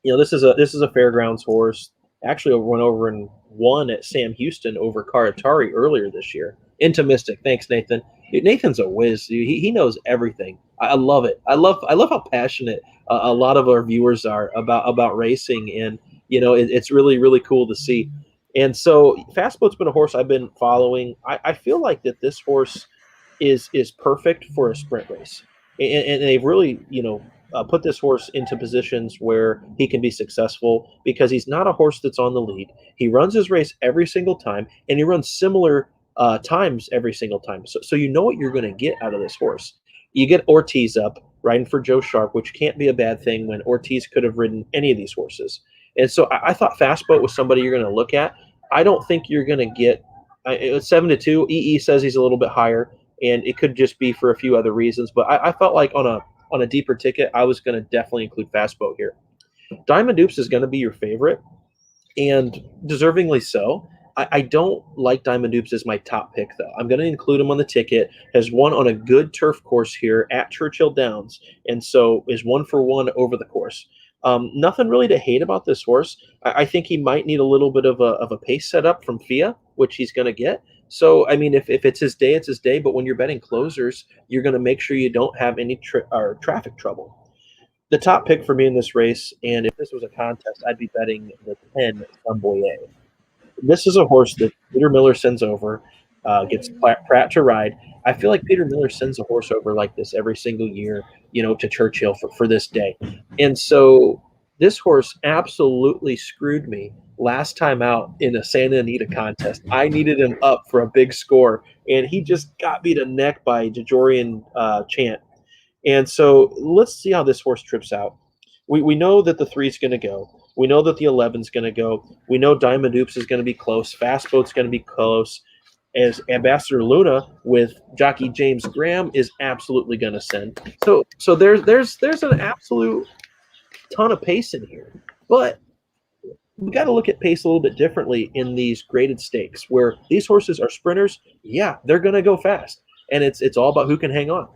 This is a fairgrounds horse. Actually, went over and won at Sam Houston over Karatari earlier this year. Into Mystic. Thanks, Nathan. Dude, Nathan's a whiz. Dude. He knows everything. I love it. I love how passionate a lot of our viewers are about racing, and it's really, really cool to see. And so Fastboat's been a horse I've been following. I feel like that this horse is perfect for a sprint race, and they've really put this horse into positions where he can be successful because he's not a horse that's on the lead. He runs his race every single time, and he runs similar times every single time. So you know what you're going to get out of this horse. You get Ortiz up riding for Joe Sharp, which can't be a bad thing when Ortiz could have ridden any of these horses. And so I thought Fastboat was somebody you're going to look at. I don't think you're going to get it's 7-2. EE says he's a little bit higher, and it could just be for a few other reasons. But I felt like on a deeper ticket, I was going to definitely include Fastboat here. Diamond Dupes is going to be your favorite, and deservingly so. I don't like Diamond Dupes as my top pick, though. I'm going to include him on the ticket. Has won on a good turf course here at Churchill Downs, and so is 1-for-1 over the course. Nothing really to hate about this horse. I think he might need a little bit of a pace setup from FIA, which he's going to get. So, I mean, if it's his day, it's his day. But when you're betting closers, you're going to make sure you don't have any traffic trouble. The top pick for me in this race, and if this was a contest, I'd be betting the 10 Flamboyant. This is a horse that Peter Miller sends over, gets Pratt to ride. I feel like Peter Miller sends a horse over like this every single year, to Churchill for this day. And so this horse absolutely screwed me last time out in a Santa Anita contest. I needed him up for a big score, and he just got beat a neck by Jajorian Chant. And so let's see how this horse trips out. We know that the 3 is going to go. We know that the 11 is going to go. We know Diamond Dupes is going to be close. Fastboat's going to be close. As Ambassador Luna with jockey James Graham is absolutely going to send. So there's an absolute ton of pace in here. But we got to look at pace a little bit differently in these graded stakes where these horses are sprinters. Yeah, they're going to go fast. And it's all about who can hang on.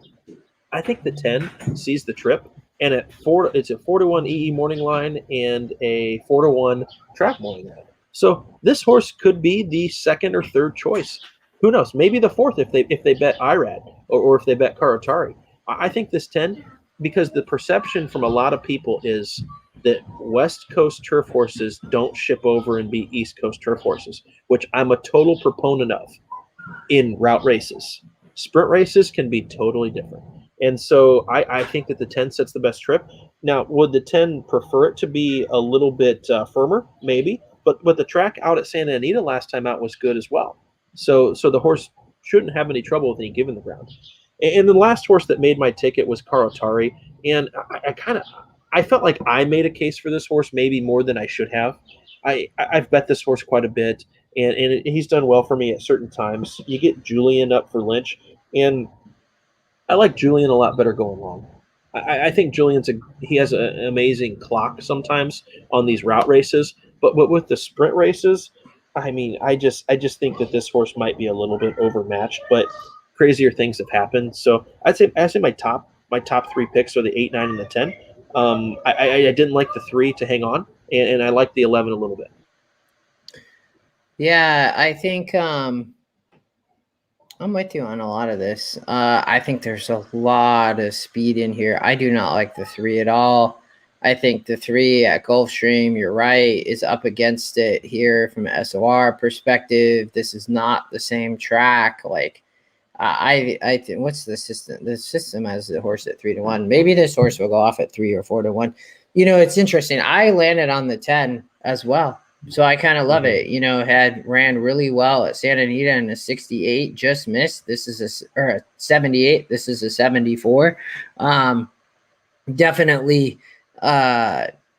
I think the 10 sees the trip. And it's a 4-1 EE morning line and a 4-1 track morning line. So this horse could be the second or third choice. Who knows? Maybe the fourth if they bet Irad or if they bet Karatari. I think this 10, because the perception from a lot of people is that West Coast turf horses don't ship over and beat East Coast turf horses, which I'm a total proponent of in route races. Sprint races can be totally different. And so I think that the 10 sets the best trip. Now, would the 10 prefer it to be a little bit firmer? Maybe. But the track out at Santa Anita last time out was good as well. So the horse shouldn't have any trouble with any given the ground. And the last horse that made my ticket was Karatari. And I felt like I made a case for this horse maybe more than I should have. I've bet this horse quite a bit, and he's done well for me at certain times. You get Julian up for Lynch, and I like Julian a lot better going long. I think he has an amazing clock sometimes on these route races, but with the sprint races, I mean, I just think that this horse might be a little bit overmatched, but crazier things have happened. So I'd say my top 3 picks are the 8, 9, and the 10. I didn't like the 3 to hang on, and I like the 11 a little bit. Yeah, I think I'm with you on a lot of this. I think there's a lot of speed in here. I do not like the 3 at all. I think the 3 at Gulfstream, you're right, is up against it here from an SOR perspective. This is not the same track. Like, I think, what's the system? The system has the horse at 3-1. Maybe this horse will go off at 3 or 4-1. It's interesting. I landed on the 10 as well. So I kind of love it. Had ran really well at Santa Anita in a 68, just missed. This is a 78. This is a 74. Definitely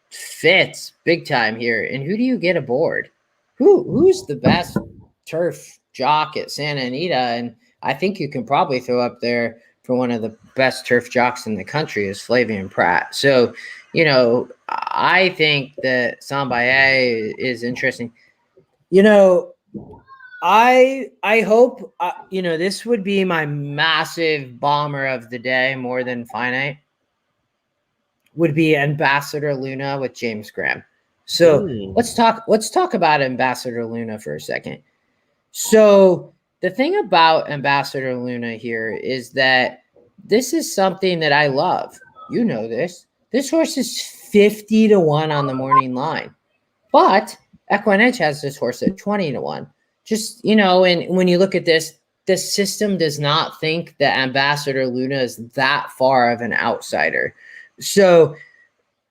fits big time here. And who do you get aboard? Who's the best turf jock at Santa Anita? And I think you can probably throw up there for one of the best turf jocks in the country is Flavian Pratt. So, I think that Sambaye is interesting. I hope this would be my massive bomber of the day more than finite would be Ambassador Luna with James Graham. So let's talk about Ambassador Luna for a second. So the thing about Ambassador Luna here is that this is something that I love. You know this. This horse is 50-1 on the morning line. But EquinEdge has this horse at 20-1. Just, and when you look at this, the system does not think that Ambassador Luna is that far of an outsider. So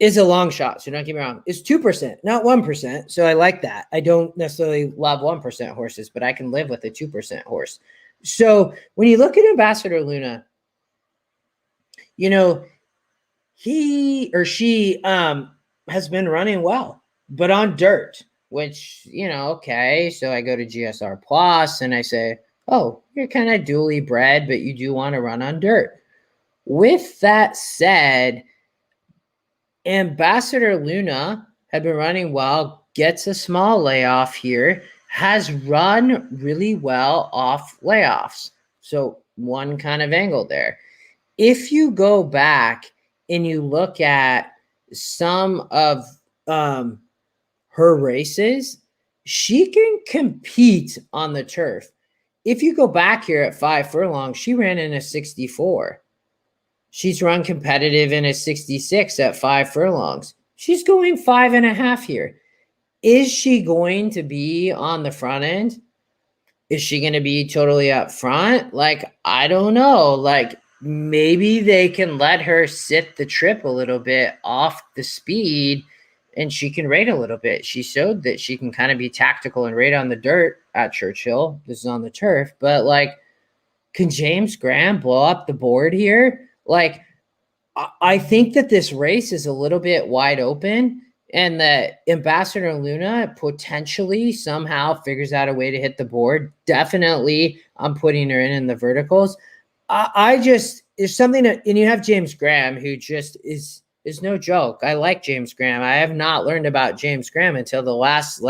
it's a long shot. So don't get me wrong. It's 2%, not 1%. So I like that. I don't necessarily love 1% horses, but I can live with a 2% horse. So when you look at Ambassador Luna, he or she has been running well, but on dirt, which, okay. So I go to GSR Plus and I say, oh, you're kind of dually bred, but you do want to run on dirt. With that said, Ambassador Luna had been running well, gets a small layoff here, has run really well off layoffs. So one kind of angle there. If you go back and you look at some of her races, she can compete on the turf. If you go back here at 5 furlongs, she ran in a 64. She's run competitive in a 66 at 5 furlongs. She's going 5.5 here. Is she going to be on the front end? Is she going to be totally up front? I don't know. Maybe they can let her sit the trip a little bit off the speed and she can rate a little bit. She showed that she can kind of be tactical and rate on the dirt at Churchill. This is on the turf. But, can James Graham blow up the board here? I think that this race is a little bit wide open and that Ambassador Luna potentially somehow figures out a way to hit the board. Definitely, I'm putting her in the verticals. There's something that, and you have James Graham, who just is no joke. I like James Graham. I have not learned about James Graham until the last,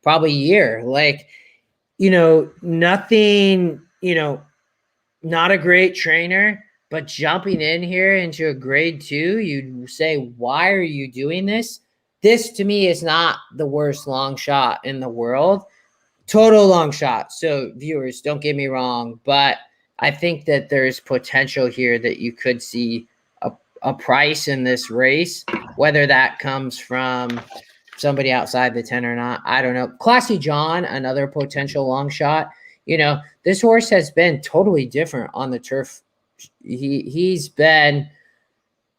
probably year. Nothing, not a great trainer, but jumping in here into a grade 2, you say, why are you doing this? This to me is not the worst long shot in the world. Total long shot. So viewers, don't get me wrong, but I think that there's potential here that you could see a price in this race, whether that comes from somebody outside the 10 or not. I don't know. Classy John, another potential long shot. This horse has been totally different on the turf. He's been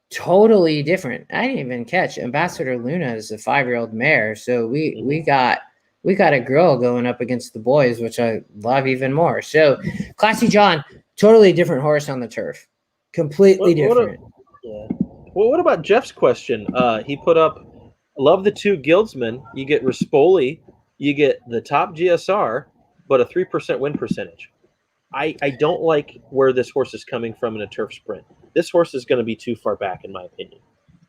totally different. I didn't even catch Ambassador Luna is a 5-year-old mare. So we got a girl going up against the boys, which I love even more. So Classy John, totally different horse on the turf. Completely different. Well, what about Jeff's question? He put up, love the 2 Guildsmen. You get Rispoli, you get the top GSR, but a 3% win percentage. I don't like where this horse is coming from in a turf sprint. This horse is going to be too far back, in my opinion.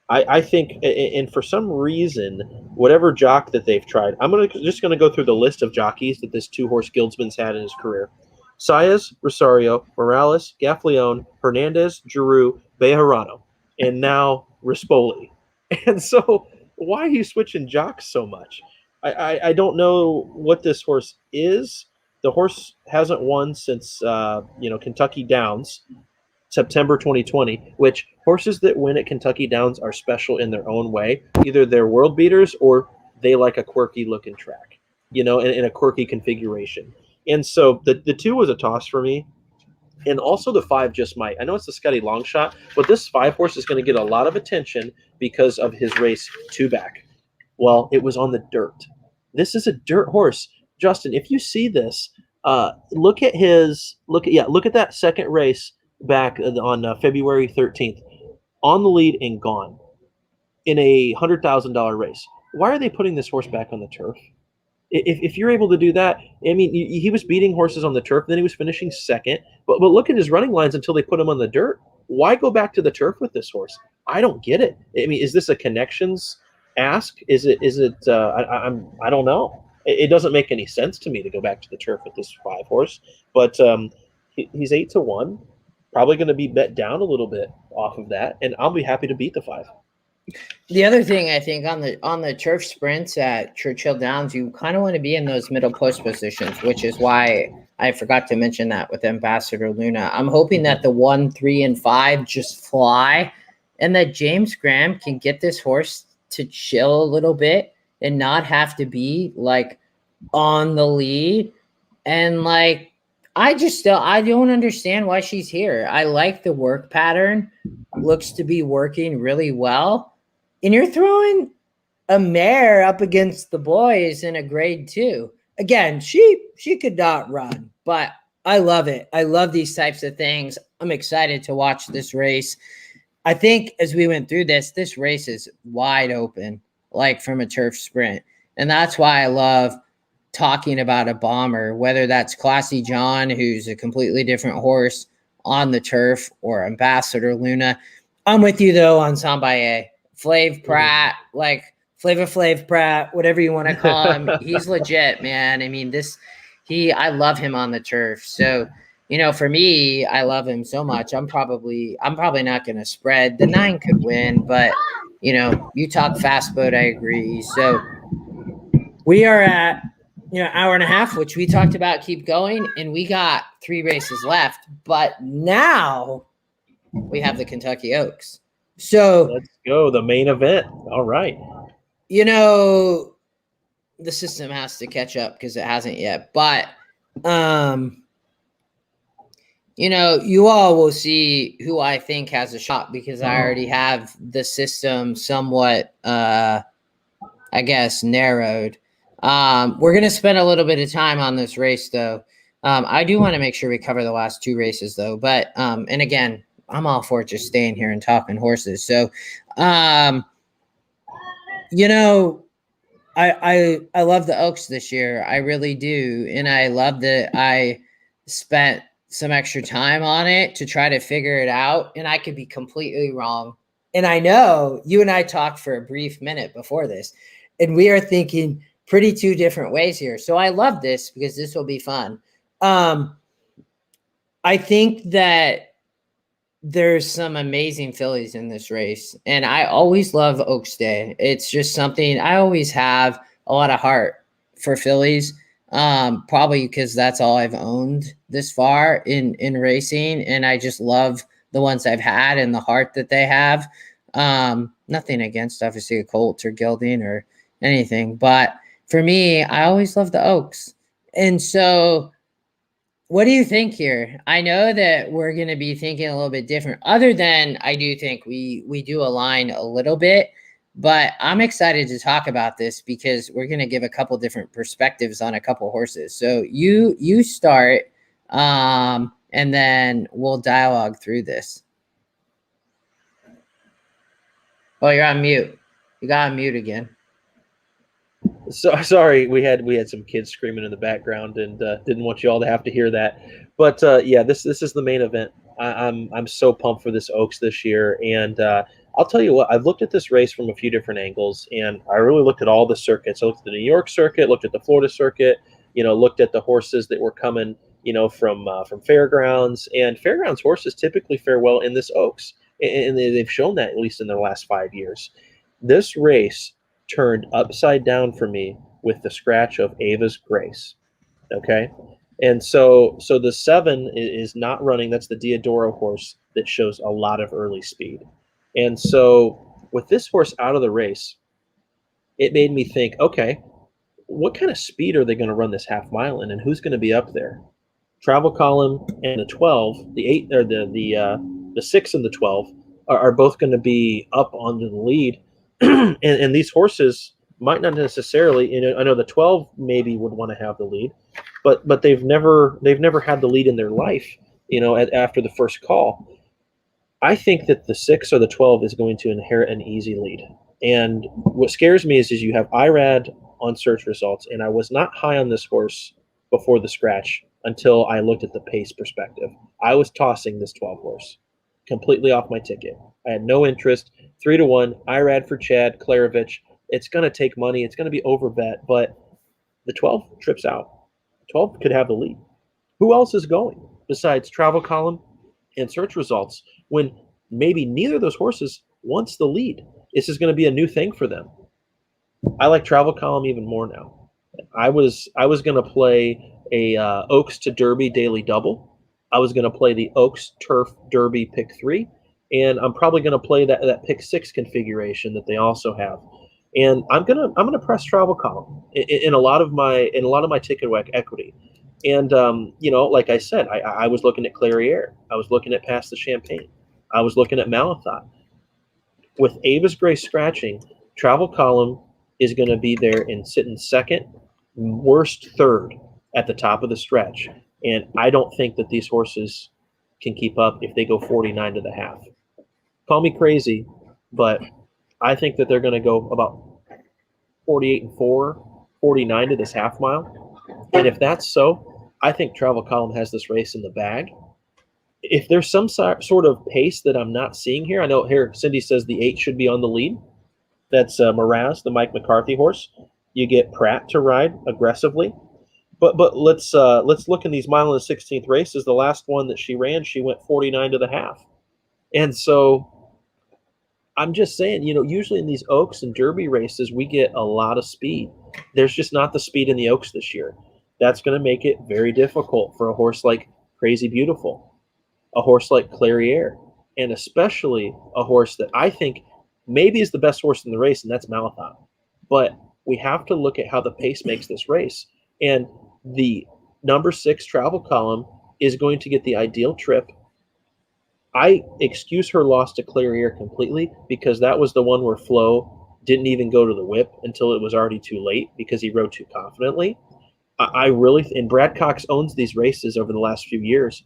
I think, and for some reason, whatever jock that they've tried, I'm just going to go through the list of jockeys that this 2-horse Guildsman's had in his career. Saez, Rosario, Morales, Gaffleone, Hernandez, Giroux, Bejarano, and now Rispoli. And so why are you switching jocks so much? I don't know what this horse is. The horse hasn't won since Kentucky Downs, September 2020, which horses that win at Kentucky Downs are special in their own way. Either they're world beaters or they like a quirky looking track, in a quirky configuration. And so the 2 was a toss for me. And also the 5 just might. I know it's a Scotty long shot, but this 5 horse is going to get a lot of attention because of his race 2 back. Well, it was on the dirt. This is a dirt horse. Justin, if you see this, look at that second race back on February 13th, on the lead and gone in a $100,000 race. Why are they putting this horse back on the turf? If you're able to do that, I mean, he was beating horses on the turf, then he was finishing second. But look at his running lines until they put him on the dirt. Why go back to the turf with this horse? I don't get it. I mean, is this a connections ask? Is it? I don't know. It doesn't make any sense to me to go back to the turf with this 5 horse. But he's 8-1. Probably going to be bet down a little bit off of that, and I'll be happy to beat the 5. The other thing I think on the turf sprints at Churchill Downs, you kind of want to be in those middle post positions, which is why I forgot to mention that with Ambassador Luna. I'm hoping that the 1, 3, and 5 just fly, and that James Graham can get this horse to chill a little bit and not have to be like on the lead. And like, I don't understand why she's here. I like the work pattern, looks to be working really well. And you're throwing a mare up against the boys in a grade 2. Again, she could not run, but I love it. I love these types of things. I'm excited to watch this race. I think as we went through this race is wide open, like from a turf sprint. And that's why I love talking about a bomber, whether that's Classy John, who's a completely different horse on the turf, or Ambassador Luna. I'm with you, though, on Sambaye. Flav Pratt, like Flavor Flav Pratt, whatever you want to call him. He's legit, man. I mean, I love him on the turf. So, for me, I love him so much. I'm probably not going to spread. The 9 could win, but you talk fast boat, I agree. So we are at hour and a half, which we talked about keep going, and we got 3 races left. But now we have the Kentucky Oaks. So let's go, the main event. All right. The system has to catch up because it hasn't yet. But you all will see who I think has a shot, because I already have the system somewhat I guess narrowed. We're gonna spend a little bit of time on this race, though. I do want to make sure we cover the last 2 races, though. But and again, I'm all for just staying here and talking horses. So, I love the Oaks this year. I really do. And I love that I spent some extra time on it to try to figure it out. And I could be completely wrong. And I know you and I talked for a brief minute before this, and we are thinking pretty 2 different ways here. So I love this because this will be fun. I think that there's some amazing fillies in this race, and I always love Oaks Day. It's just something I always have a lot of heart for fillies, probably because that's all I've owned this far in racing, and I just love the ones I've had and the heart that they have. Nothing against obviously a Colt or Gelding or anything, but for me, I always love the Oaks. And so what do you think here? I know that we're going to be thinking a little bit different, other than I do think we do align a little bit, but I'm excited to talk about this because we're going to give a couple different perspectives on a couple horses. So you start, and then we'll dialogue through this. Oh, you're on mute. You got on mute again. So sorry, we had some kids screaming in the background, and didn't want you all to have to hear that. But yeah, this is the main event. I'm so pumped for this Oaks this year, and I'll tell you what, I've looked at this race from a few different angles, and I really looked at all the circuits. I looked at the New York circuit, looked at the Florida circuit, looked at the horses that were coming, from fairgrounds, and fairgrounds horses typically fare well in this Oaks, and they've shown that at least in the last 5 years. This race turned upside down for me with the scratch of Ava's Grace. Okay. And so the 7 is not running. That's the Diodoro horse that shows a lot of early speed. And so with this horse out of the race, it made me think, okay, what kind of speed are they going to run this half mile in, and who's going to be up there? Travel Column and the 12, the 8 or the 6 and the 12 are both going to be up onto the lead. and these horses, might not necessarily. I know the 12 maybe would want to have the lead, but they've never had the lead in their life. After the first call, I think that the 6 or the 12 is going to inherit an easy lead. And what scares me is you have IRAD on search results, and I was not high on this horse before the scratch until I looked at the pace perspective. I was tossing this 12 horse completely off my ticket. I had no interest. 3-1, IRAD for Chad Klarovich. It's going to take money. It's going to be overbet, but the 12 trips out. 12 could have the lead. Who else is going besides Travel Column and search results when maybe neither of those horses wants the lead? This is going to be a new thing for them. I like Travel Column even more now. I was going to play a Oaks to Derby daily double. I was going to play the Oaks Turf Derby pick 3, and I'm probably going to play that pick 6 configuration that they also have. And I'm gonna press Travel Column in a lot of my ticket whack equity. And like I said, I was looking at Clairiere. I was looking at Pass the Champagne. I was looking at Malathot. With Ava's Grace scratching, Travel Column is going to be there and sitting second, worst third at the top of the stretch. And I don't think that these horses can keep up if they go 49 to the half. Call me crazy, but I think that they're going to go about 48-4, 49 to this half mile. And if that's so, I think Travel Column has this race in the bag. If there's some sort of pace that I'm not seeing here, I know here Cindy says the 8 should be on the lead. That's Mraz, the Mike McCarthy horse. You get Pratt to ride aggressively. But let's look in these mile and 16th races. The last one that she ran, she went 49 to the half. And so I'm just saying, usually in these Oaks and Derby races, we get a lot of speed. There's just not the speed in the Oaks this year. That's going to make it very difficult for a horse like Crazy Beautiful, a horse like Clairiere, and especially a horse that I think maybe is the best horse in the race, and that's Malathot. But we have to look at how the pace makes this race. And the number 6 Travel Column is going to get the ideal trip. I excuse her loss to Clairiere completely because that was the one where Flo didn't even go to the whip until it was already too late because he rode too confidently. I really, and Brad Cox owns these races over the last few years.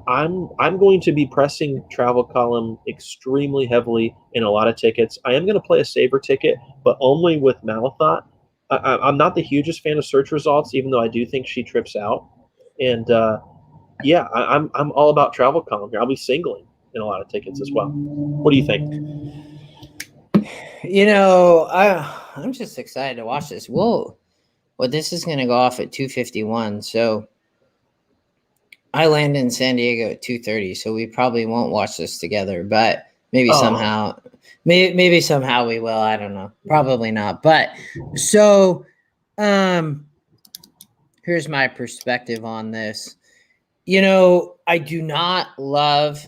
I'm going to be pressing Travel Column extremely heavily in a lot of tickets. I am going to play a saver ticket, but only with Malathot. I'm not the hugest fan of search results, even though I do think she trips out. And I'm all about Travel Column here. I'll be singling in a lot of tickets as well. What do you think? I'm just excited to watch this. Whoa. Well, this is going to go off at 2:51. So I land in San Diego at 2:30. So we probably won't watch this together, but maybe somehow we will. I don't know. Probably not. But so here's my perspective on this. I do not love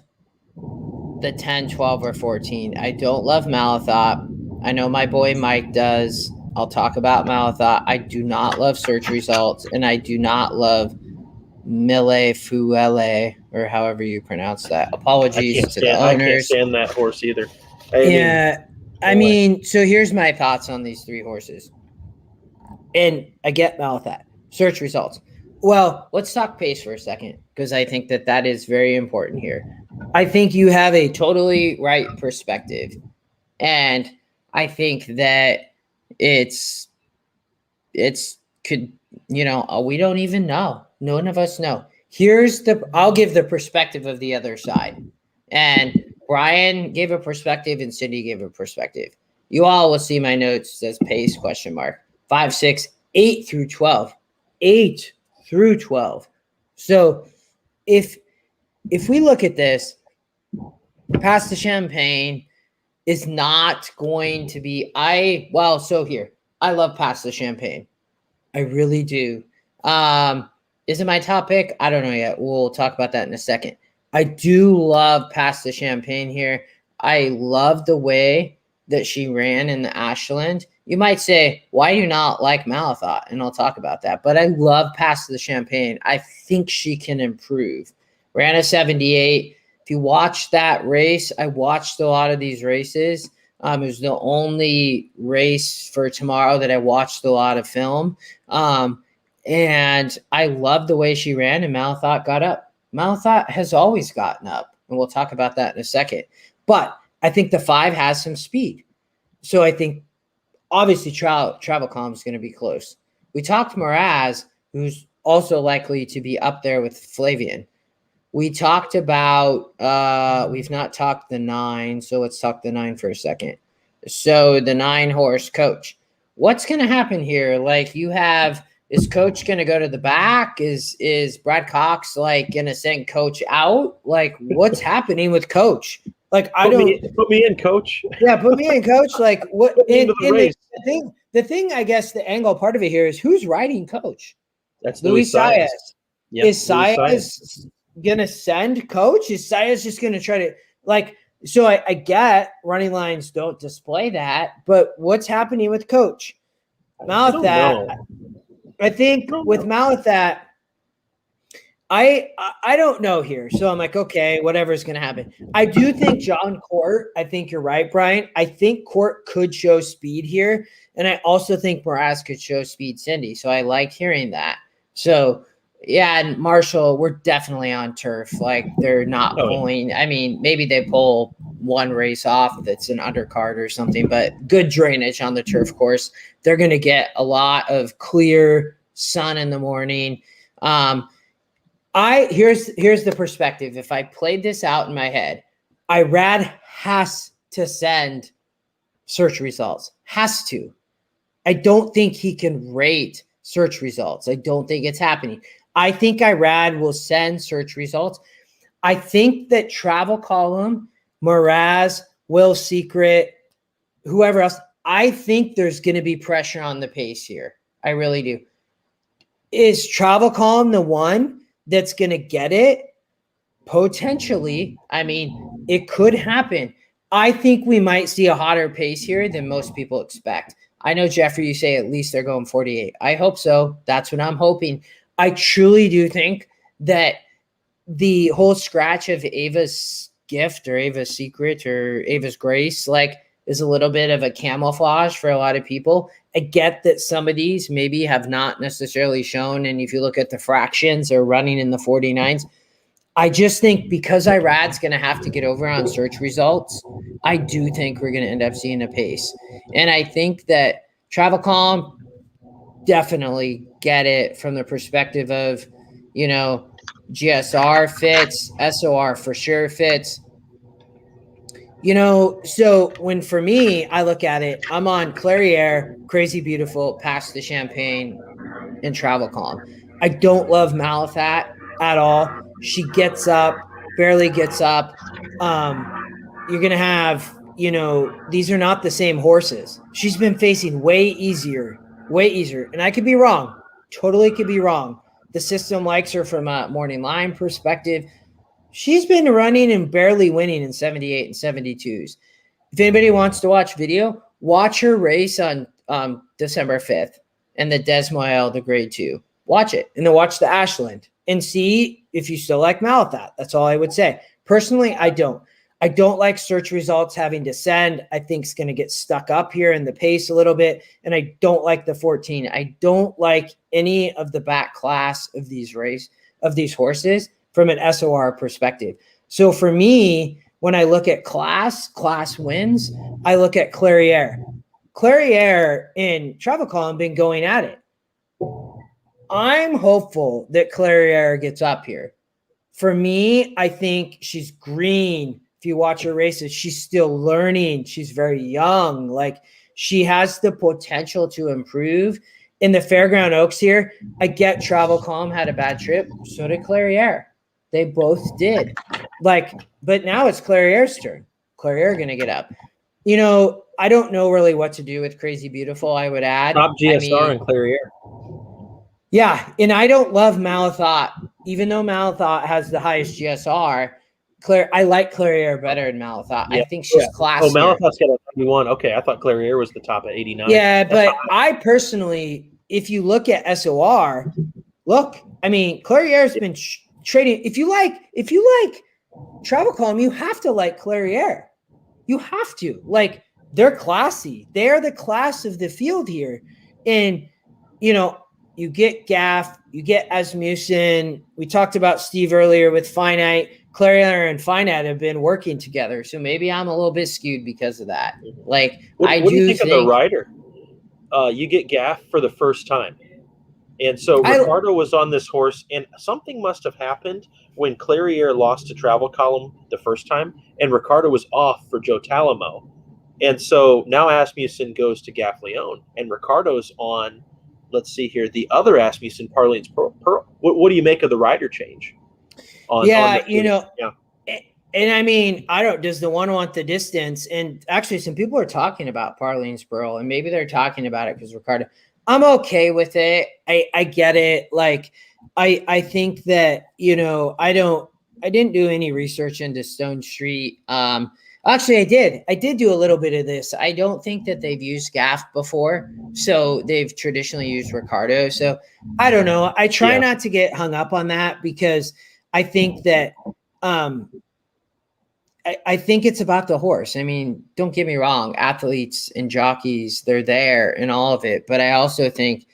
the 10, 12, or 14. I don't love Malathot. I know my boy Mike does. I'll talk about Malathot. I do not love search results, and I do not love Mille Fuele, or however you pronounce that. Apologies to the owners. I can't stand that horse either. I mean, so here's my thoughts on these 3 horses. And I get Malathot. Search results. Well, let's talk pace for a second, because I think that is very important here. I think you have a totally right perspective. And I think that we don't even know. None of us know. I'll give the perspective of the other side. And Brian gave a perspective and Cindy gave a perspective. You all will see my notes. It says pace, ? 5, 6, 8 through 12. 8 through 12. So if we look at this, Pass the Champagne is not going to be I love Pass the Champagne. I really do. Is it my top pick? I don't know yet. We'll talk about that in a second. I do love Pass the Champagne here. I love the way that she ran in the Ashland. You might say, why do you not like Malathot? And I'll talk about that. But I love Pass the Champagne. I think she can improve. Ran a 78. If you watch that race, I watched a lot of these races. It was the only race for tomorrow that I watched a lot of film. And I loved the way she ran, and Malathot got up. Malathot has always gotten up, and we'll talk about that in a second. But I think the 5 has some speed. So I think obviously Travel Calm is going to be close. We talked Mraz, who's also likely to be up there with Flavian. We talked about, we've not talked the 9, so let's talk the 9 for a second. So the 9 horse Coach. What's going to happen here? Like, you have, is Coach going to go to the back? Is Brad Cox like going to send Coach out? Like, what's happening with Coach? Like, put me in, Coach. Yeah, put me in, Coach. Like, what? The thing, I guess, the angle part of it here is who's riding Coach. That's Luis Saez. Yep, is Saez gonna send Coach? Is Saez just gonna try to like? So I get running lines don't display that, but what's happening with Coach Malathot? I think with Malathot, I don't know here. So I'm like, okay, whatever's going to happen. I do think John Court, I think you're right, Brian. I think Court could show speed here. And I also think Mraz could show speed Cindy. So I like hearing that. So, yeah, and Marshall, we're definitely on turf. Like, they're not pulling. I mean, maybe they pull one race off that's an undercard or something, but good drainage on the turf course. They're going to get a lot of clear sun in the morning. Here's the perspective. If I played this out in my head, Irad has to send search results. Has to. I don't think he can rate search results. I don't think it's happening. I think Irad will send search results. I think that Travel Column, Mraz, Will Secret, whoever else, I think there's going to be pressure on the pace here. I really do. Is Travel Column the one that's going to get it? Potentially. I mean, it could happen. I think we might see a hotter pace here than most people expect. I know, Jeffrey, you say at least they're going 48. I hope so. That's what I'm hoping. I truly do think that the whole scratch of Ava's gift or Ava's secret or Ava's grace, like, is a little bit of a camouflage for a lot of people. I get that some of these maybe have not necessarily shown. And if you look at the fractions, they're running in the 49s. I just think because Irad's going to have to get over on search results, I do think we're going to end up seeing a pace. And I think that Travel Calm definitely get it from the perspective of, you know, GSR fits, SOR for sure fits. You know, so when for me, I look at it, I'm on Clairiere, Crazy Beautiful, Past the Champagne, and Travel Calm. I don't love Malathot at all. She gets up, barely gets up. You're going to have, you know, these are not the same horses. She's been facing way easier. And I could be wrong. Totally could be wrong. The system likes her from a morning line perspective. She's been running and barely winning in 78 and 72s. If anybody wants to watch video, watch her race on December 5th and the Desmoel, the grade 2. Watch it. And then watch the Ashland and see if you still like Malathot. That's all I would say. Personally, I don't. I don't like search results having to send. I think it's going to get stuck up here in the pace a little bit. And I don't like the 14. I don't like any of the back class of these horses from an SOR perspective. So for me, when I look at class wins, I look at Clairiere. Clairiere in Travel Calm been going at it. I'm hopeful that Clairiere gets up here. For me, I think she's green. If you watch her races, she's still learning. She's very young. Like, she has the potential to improve. In the Fairground Oaks here, I get Travel Calm had a bad trip. So did Clairiere. They both did. Like, but now it's Clairiere's turn. Clairiere going to get up. You know, I don't know really what to do with Crazy Beautiful, I would add. Top GSR and Clairiere. Yeah, and I don't love Malathot. Even though Malathot has the highest GSR, I like Clairiere better than Malathot. Yeah. I think she's classier. Oh, Malathot's got a 91. Okay, I thought Clairiere was the top at 89. Yeah, but I personally, if you look at SOR, I mean, Clairiere's been trading. If you like Travel Calm, you have to like Clairiere. You have to. Like, they're classy. They are the class of the field here. And, you get Gaff, you get Asmussen. We talked about Steve earlier with Finite. Clarier and Finite have been working together. So maybe I'm a little bit skewed because of that. Like, What I do you do think of the rider? You get Gaff for the first time. And so Ricardo was on this horse, and something must have happened when Clarier lost to Travel Column the first time, and Ricardo was off for Joe Talamo. And so now Asmussen goes to Gaff Leone, and Ricardo's on, let's see here, the other Asmussen, Parlene's Pearl. What do you make of the rider change? Yeah. And I mean, does the one want the distance? And actually, some people are talking about Parlene's Pearl, and maybe they're talking about it because Ricardo. I'm okay with it. I get it. Like, I think that, I didn't do any research into Stone Street. Actually, I did do a little bit of this. I don't think that they've used Gaff before. So they've traditionally used Ricardo. So I don't know. I try not to get hung up on that because I think that, I think it's about the horse. I mean, don't get me wrong, athletes and jockeys, they're there in all of it. But I also think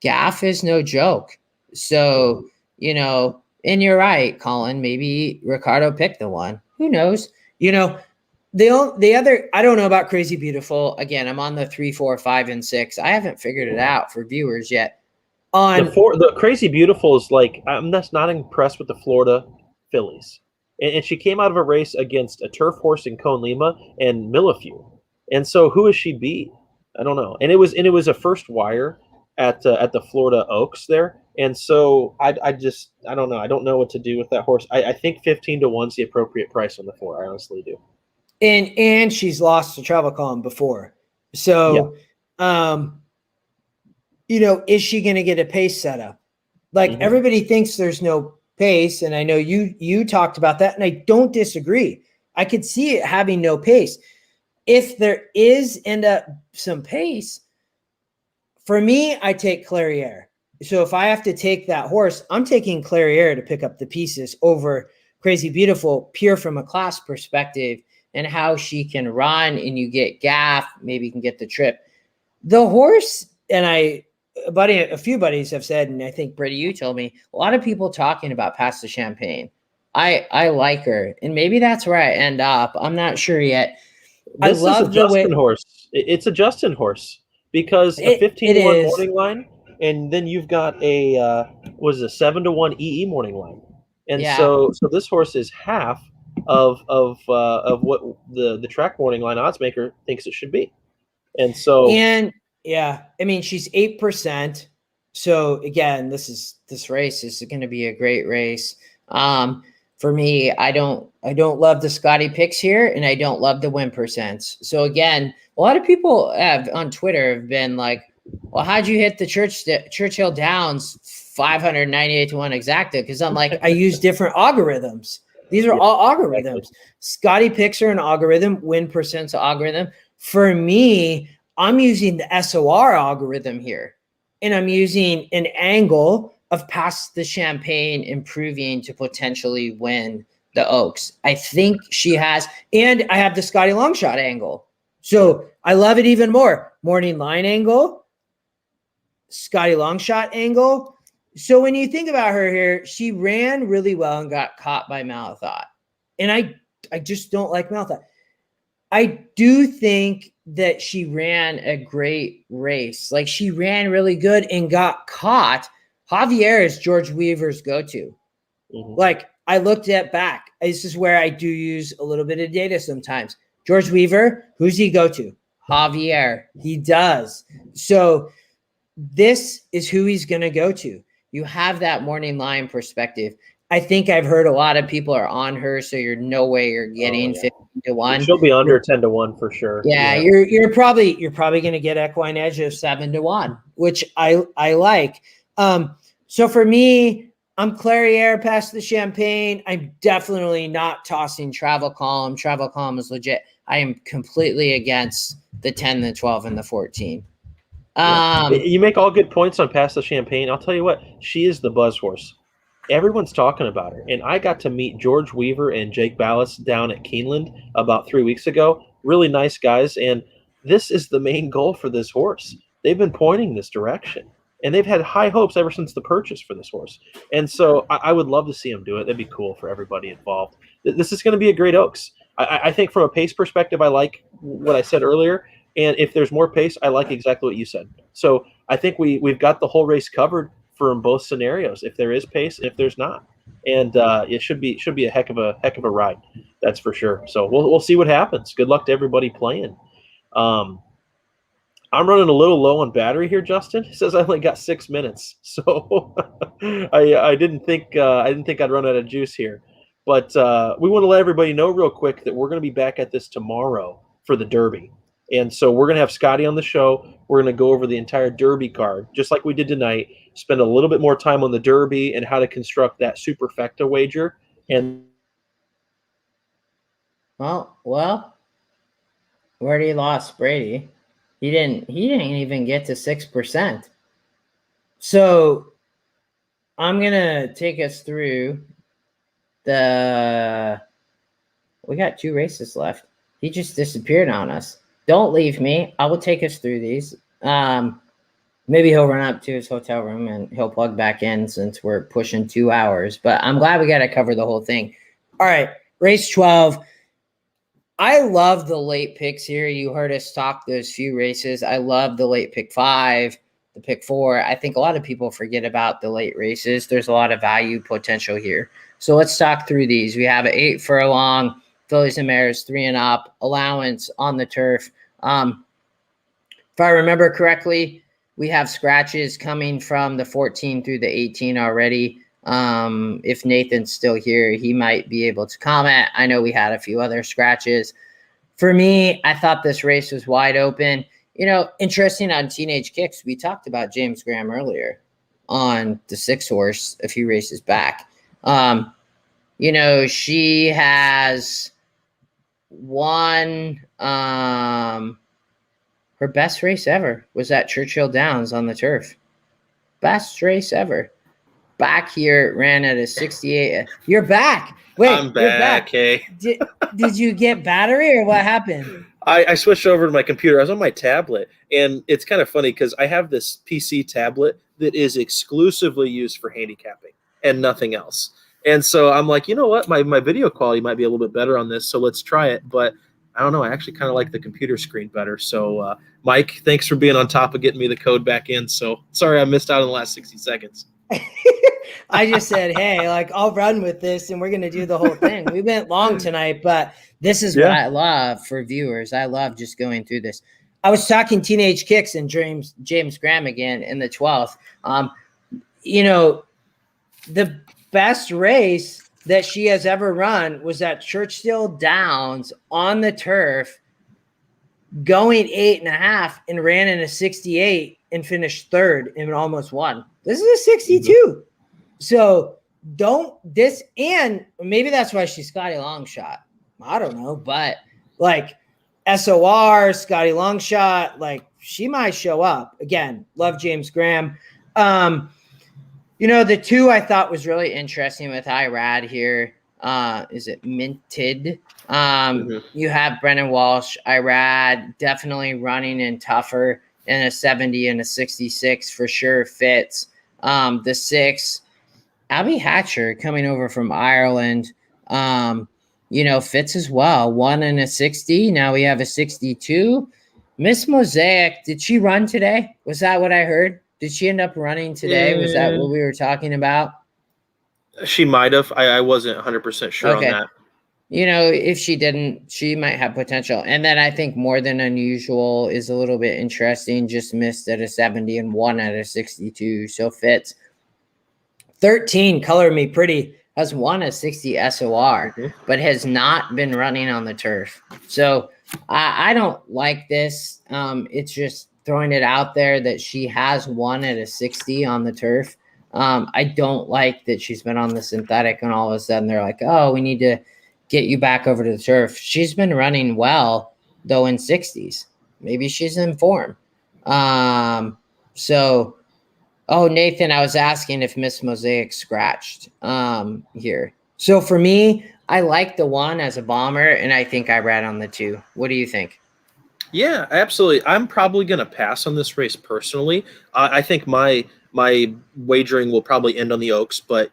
Gaff is no joke. So, and you're right, Colin, maybe Ricardo picked the one. Who knows? The other, I don't know about Crazy Beautiful. Again, I'm on the 3, 4, 5, and 6. I haven't figured it out for viewers yet. The Crazy Beautiful is like, I'm just not impressed with the Florida fillies. And she came out of a race against a turf horse in Cone Lima and Millefew. And so who is she beat? I don't know. And it was a first wire at the Florida Oaks there. And so I don't know. I don't know what to do with that horse. I think 15-1 is the appropriate price on the floor. I honestly do. And she's lost to Travel Column before. So, is she going to get a pace setup? Like, everybody thinks there's no pace, and I know you talked about that, and I don't disagree. I could see it having no pace. If there is some pace, for me, I take Clarier. So if I have to take that horse, I'm taking Clarier to pick up the pieces over Crazy Beautiful, pure from a class perspective and how she can run, and you get Gaff, maybe you can get the trip. The horse, and a few buddies have said, and I think, Brady, you told me, a lot of people talking about Pass the Champagne. I like her, and maybe that's where I end up. I'm not sure yet. This is a Justin horse. It's a Justin horse because a 15-1 morning line, and then you've got a 7-1 EE morning line, and so this horse is half of what the track morning line odds maker thinks it should be, and so yeah, I mean, she's 8%. So again, this race is going to be a great race. For me, I don't love the Scotty picks here, and I don't love the win percents. So again, a lot of people on Twitter have been like, well, how'd you hit the Churchill Downs 598-1 exacta? Because I'm like, I use different algorithms. These are all algorithms. Scotty picks are an algorithm, win percents algorithm. For me, I'm using the SOR algorithm here, and I'm using an angle of Pass the Champagne improving to potentially win the Oaks. I think she has, and I have the Scotty Longshot angle. So I love it even more. Morning line angle, Scotty Longshot angle. So when you think about her here, she ran really well and got caught by Malathot. And I just don't like Malathot. I do think that she ran a great race. Like, she ran really good and got caught. Javier is George Weaver's go-to. Like, I looked at back. This is where I do use a little bit of data sometimes. George Weaver, who's he go to? Javier. He does. So this is who he's going to go to. You have that morning line perspective. I think I've heard a lot of people are on her, so you're no way you're getting 15-1. She'll be under 10-1 for sure. Yeah, you're probably going to get EquinEdge of 7-1, which I like. So for me, I'm Clarier Pass the Champagne. I'm definitely not tossing Travel Column. Travel Column is legit. I am completely against the 10, the 12, and the 14. You make all good points on Pass the Champagne. I'll tell you what, she is the buzz horse. Everyone's talking about her. And I got to meet George Weaver and Jake Ballas down at Keeneland about 3 weeks ago. really nice guys, and this is the main goal for this horse. They've been pointing this direction, and they've had high hopes ever since the purchase for this horse. And so I would love to see him do it. That'd be cool for everybody involved. This is going to be a great Oaks. I think from a pace perspective, I like what I said earlier. And if there's more pace, I like exactly what you said. So I think we've got the whole race covered for both scenarios. If there is pace, if there's not, and it should be a heck of a ride. That's for sure. So we'll see what happens. Good luck to everybody playing. I'm running a little low on battery here, Justin. He says I only got 6 minutes, so I didn't think I'd run out of juice here. But we want to let everybody know real quick that we're going to be back at this tomorrow for the Derby. And so we're going to have Scotty on the show. We're going to go over the entire Derby card, just like we did tonight, spend a little bit more time on the Derby and how to construct that superfecta wager. And Well, we already lost Brady. He didn't even get to 6%. So I'm going to take us through we got 2 races left. He just disappeared on us. Don't leave me. I will take us through these. Maybe he'll run up to his hotel room and he'll plug back in since we're pushing 2 hours. But I'm glad we got to cover the whole thing. All right, race 12. I love the late picks here. You heard us talk those few races. I love the late pick 5, the pick 4. I think a lot of people forget about the late races. There's a lot of value potential here. So let's talk through these. We have an 8 furlong, fillies and mares 3 and up, allowance on the turf. If I remember correctly, we have scratches coming from the 14 through the 18 already. If Nathan's still here, he might be able to comment. I know we had a few other scratches. For me, I thought this race was wide open. Interesting on Teenage Kicks. We talked about James Graham earlier on the 6 horse a few races back. She has won her best race ever was at Churchill Downs on the turf. Best race ever. Back here ran at a 68. You're back. Wait, I'm back. Hey, did you get battery or what happened? I switched over to my computer. I was on my tablet, and it's kind of funny because I have this PC tablet that is exclusively used for handicapping and nothing else. And so I'm like, you know what? My video quality might be a little bit better on this, so let's try it. But I don't know. I actually kind of like the computer screen better. So, Mike, thanks for being on top of getting me the code back in. So sorry I missed out on the last 60 seconds. I just said, hey, I'll run with this and we're going to do the whole thing. We went long tonight, but this is what I love for viewers. I love just going through this. I was talking Teenage Kicks and James Graham again in the 12th. The best race that she has ever run was at Churchill Downs on the turf, going 8.5 and ran in a 68 and finished 3rd and almost won. This is a 62. So and maybe that's why she's Scotty Longshot. I don't know, but SOR, Scotty Longshot, she might show up. Again, love James Graham. The 2 I thought was really interesting with Irad here. Is it Minted? You have Brennan Walsh, Irad, definitely running in tougher, and a 70 and a 66 for sure fits. The 6, Abby Hatcher coming over from Ireland, fits as well. 1 and a 60. Now we have a 62. Miss Mosaic, did she run today? Was that what I heard? Did she end up running today? Was that what we were talking about? She might have. I wasn't 100% sure on that. If she didn't, she might have potential. And then I think More Than Unusual is a little bit interesting. Just missed at a 70 and 1 at a 62. So fits. 13, Color Me Pretty, has won a 60 SOR, but has not been running on the turf. So I don't like this. It's just throwing it out there that she has won at a 60 on the turf. I don't like that she's been on the synthetic and all of a sudden they're like, oh, we need to get you back over to the turf. She's been running well, though, in 60s. Maybe she's in form. Nathan, I was asking if Miss Mosaic scratched here. So for me, I like the 1 as a bomber, and I think I ran on the 2. What do you think? Yeah, absolutely. I'm probably going to pass on this race personally. I think my wagering will probably end on the Oaks, but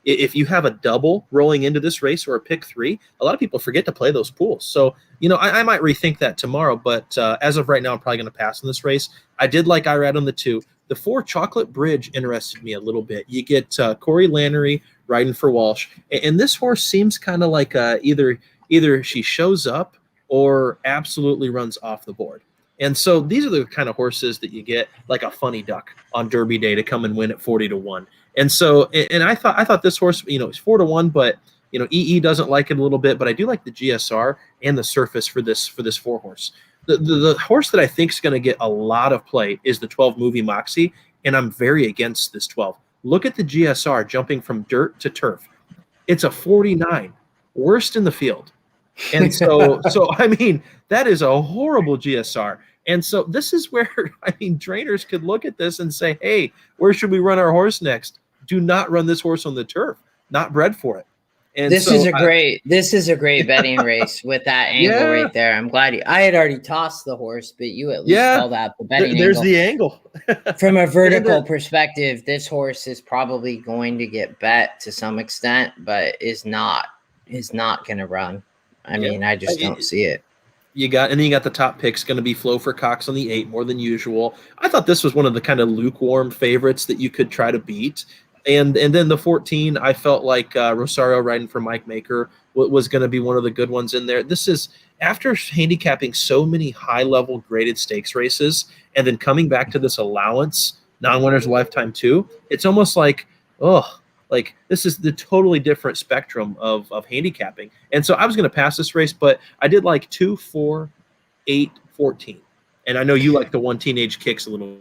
if you have a double rolling into this race or a pick 3, a lot of people forget to play those pools. So I might rethink that tomorrow. But as of right now, I'm probably going to pass on this race. I did like Irad on the 2. The 4 Chocolate Bridge interested me a little bit. You get Corey Lannery riding for Walsh, and this horse seems kind of like either she shows up or absolutely runs off the board. And so these are the kind of horses that you get like a funny duck on Derby Day to come and win at 40-1. And so, and I thought this horse, is 4-1, but EE doesn't like it a little bit, but I do like the GSR and the surface for this 4 horse. The horse that I think is going to get a lot of play is the 12 Movie Moxie, and I'm very against this 12. Look at the GSR jumping from dirt to turf. It's a 49, worst in the field. And so I mean, that is a horrible GSR. And so this is where, trainers could look at this and say, hey, where should we run our horse next? Do not run this horse on the turf. Not bred for it. And this is a great betting race with that angle right there. I'm glad I had already tossed the horse, but you at least called out the betting there's angle. The angle. From a vertical perspective, this horse is probably going to get bet to some extent, but is not going to run. I just don't see it. You got the top picks going to be Flo for Cox on the 8 more than usual. I thought this was one of the kind of lukewarm favorites that you could try to beat. And then the 14, I felt like Rosario riding for Mike Maker was going to be one of the good ones in there. This is after handicapping so many high-level graded stakes races and then coming back to this allowance, non-winners lifetime 2, it's almost like, this is the totally different spectrum of handicapping. And so I was going to pass this race, but I did like 2, 4, 8, 14. And I know you like the 1 Teenage Kicks a little.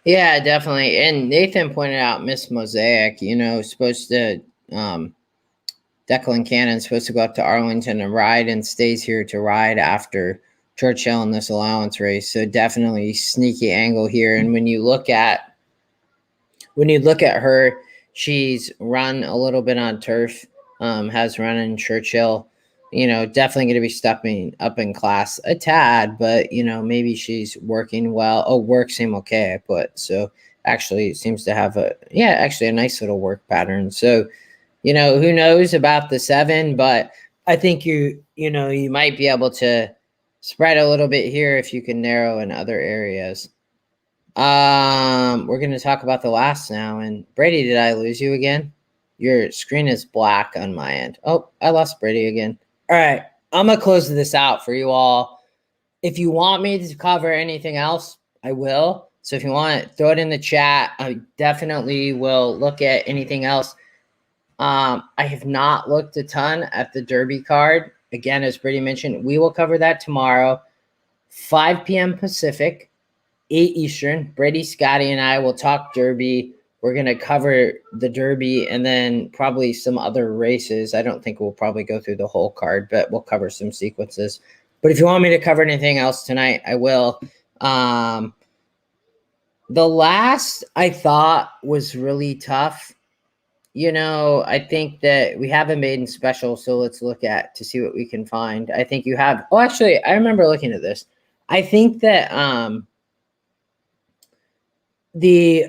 Yeah, definitely. And Nathan pointed out Miss Mosaic, supposed to Declan Cannon's supposed to go up to Arlington and ride and stays here to ride after Churchill in this allowance race. So definitely sneaky angle here. And when you look at her, she's run a little bit on turf, has run in Churchill, definitely going to be stepping up in class a tad, but, maybe she's working well. Oh, work seem okay, I put. So actually it seems to have a nice little work pattern. So, who knows about the 7, but I think you might be able to spread a little bit here if you can narrow in other areas. We're going to talk about the last now. And Brady, did I lose you again? Your screen is black on my end. Oh, I lost Brady again. All right. I'm going to close this out for you all. If you want me to cover anything else, I will. So if you want to throw it in the chat, I definitely will look at anything else. I have not looked a ton at the Derby card. Again, as Brady mentioned, we will cover that tomorrow, 5 p.m. Pacific. 8 Eastern. Brady, Scotty, and I will talk Derby. We're going to cover the Derby and then probably some other races. I don't think we'll probably go through the whole card, but we'll cover some sequences. But if you want me to cover anything else tonight, I will. The last I thought was really tough. I think that we have a maiden special, so let's look to see what we can find. I think you have. Oh, actually, I remember looking at this. I think that the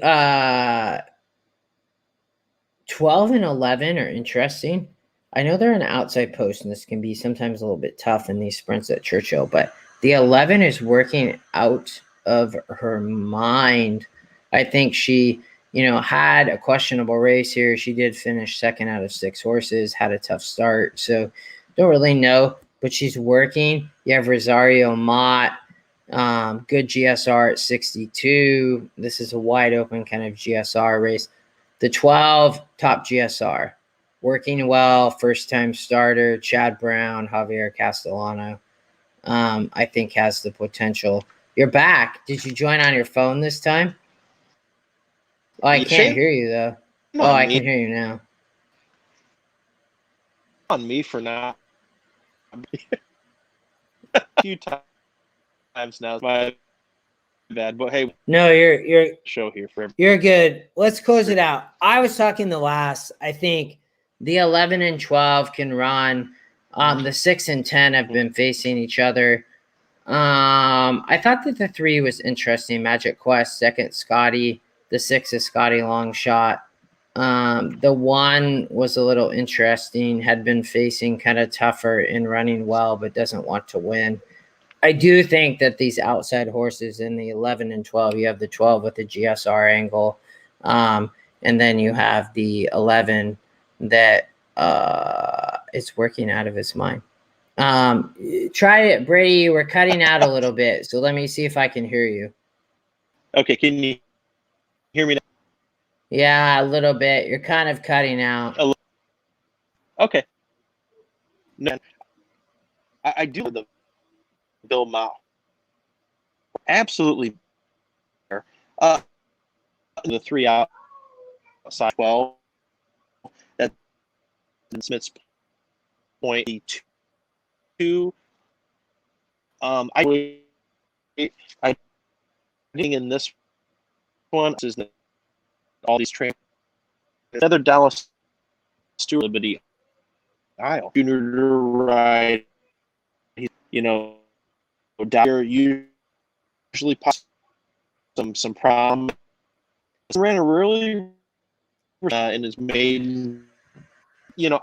12 and 11 are interesting. I know they're an outside post, and this can be sometimes a little bit tough in these sprints at Churchill, but the 11 is working out of her mind. I think she, had a questionable race here. She did finish 2nd out of 6 horses, had a tough start. So don't really know, but she's working. You have Rosario Mott. Good GSR at 62. This is a wide open kind of GSR race. The 12 top GSR working well. First time starter, Chad Brown, Javier Castellano. I think has the potential. You're back. Did you join on your phone this time? Oh, I can't hear you though. Oh, I can hear you now. On me for now. A few times now. My bad, but hey, no, you're show here for everybody. You're good. Let's close it out. I was talking the last. I think The 11 and 12 can run. The 6 and 10 have been facing each other. I thought that the 3 was interesting. Magic Quest, second Scotty. The 6 is Scotty Long Shot. The 1 was a little interesting, had been facing kind of tougher and running well, but doesn't want to win. I do think that these outside horses in the 11 and 12, you have the 12 with the GSR angle, and then you have the 11 that is working out of his mind. Try it, Brady. We're cutting out a little bit, so let me see if I can hear you. Okay, can you hear me now? Yeah, a little bit. You're kind of cutting out. Okay. No, I do the Bill Mao. Absolutely. The 3 outside 12. That's Smith's point 2. I think in this one is all these trainers. Another Dallas Stewart Liberty Isle junior ride. You know, usually some problem. Ran a really in his maiden. You know,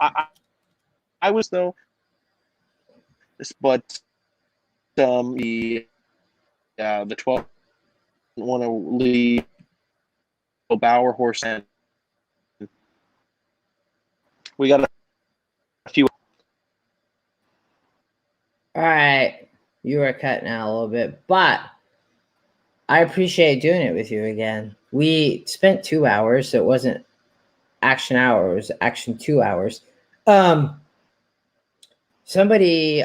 I was though, but the 12 didn't want to leave Bauer horse, and we got a few. All right, you are cutting out a little bit, but I appreciate doing it with you again. We spent 2 hours, so it wasn't action hour, it was action 2 hours. Somebody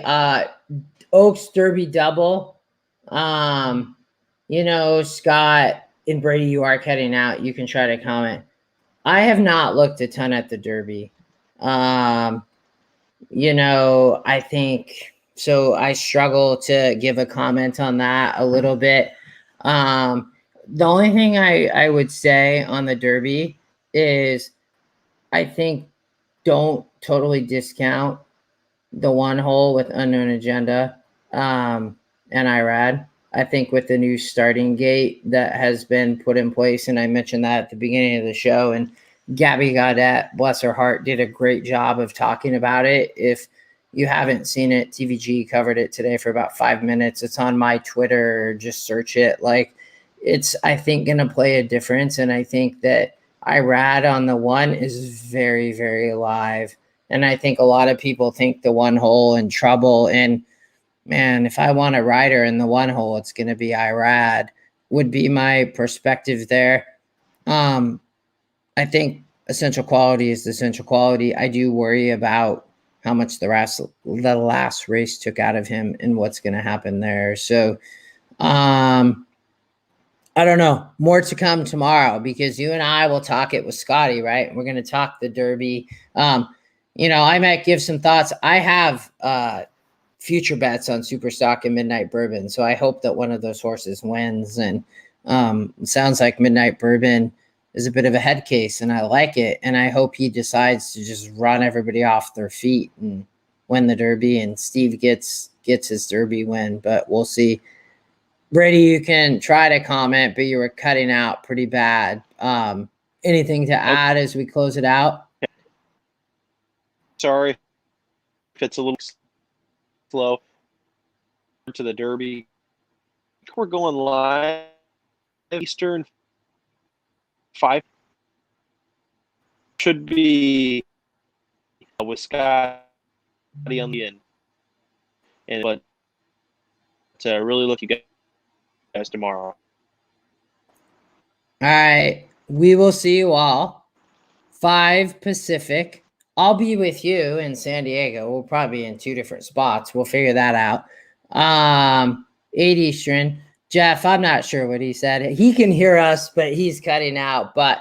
Oaks Derby double. You know, Scott and Brady, you are cutting out. You can try to comment. I have not looked a ton at the Derby. You know, I think so. I struggle to give a comment on that a little bit. The only thing I would say on the Derby is I think don't totally discount the 1 hole with Unknown Agenda and IRAD. I think with the new starting gate that has been put in place, and I mentioned that at the beginning of the show, and Gabby Gaudette, bless her heart, did a great job of talking about it. If you haven't seen it, TVG covered it today for about 5 minutes. It's on my Twitter. Just search it. Like, it's, I think, going to play a difference. And I think that IRAD on the 1 is very, very alive. And I think a lot of people think the 1 hole in trouble. And man, if I want a rider in the 1 hole, it's going to be IRAD, would be my perspective there. I think essential quality is the essential quality. I do worry about how much the last race took out of him and what's going to happen there. So, I don't know. More to come tomorrow because you and I will talk it with Scotty, right? We're going to talk the Derby. You know, I might give some thoughts. I have future bets on Superstock and Midnight Bourbon, so I hope that one of those horses wins. And it sounds like Midnight Bourbon is a bit of a head case, and I like it. And I hope he decides to just run everybody off their feet and win the Derby, and Steve gets his Derby win, but we'll see. Brady, you can try to comment, but you were cutting out pretty bad. Anything to add as we close it out? Sorry if it's a little slow to the Derby. We're going live Eastern 5. Should be with Scotty on the end. And but to really look you guys tomorrow. All right. We will see you all 5 Pacific. I'll be with you in San Diego. We'll probably be in 2 different spots. We'll figure that out. 8 Eastern. Jeff, I'm not sure what he said. He can hear us, but he's cutting out. But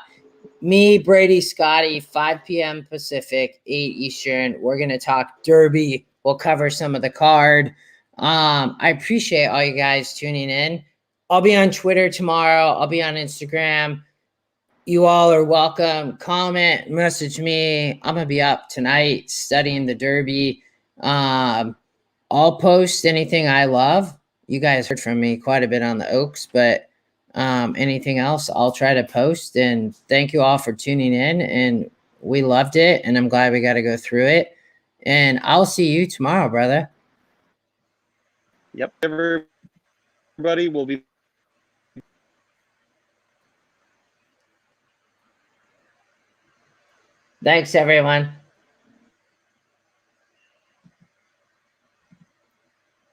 me, Brady, Scotty, 5 p.m. Pacific, 8 Eastern. We're going to talk Derby. We'll cover some of the card. I appreciate all you guys tuning in. I'll be on Twitter tomorrow. I'll be on Instagram. You all are welcome. Comment, message me. I'm gonna be up tonight studying the Derby. I'll post anything I love. You guys heard from me quite a bit on the Oaks, but anything else, I'll try to post. And thank you all for tuning in. And we loved it, and I'm glad we got to go through it. And I'll see you tomorrow, brother. Yep, everybody will be. Thanks, everyone.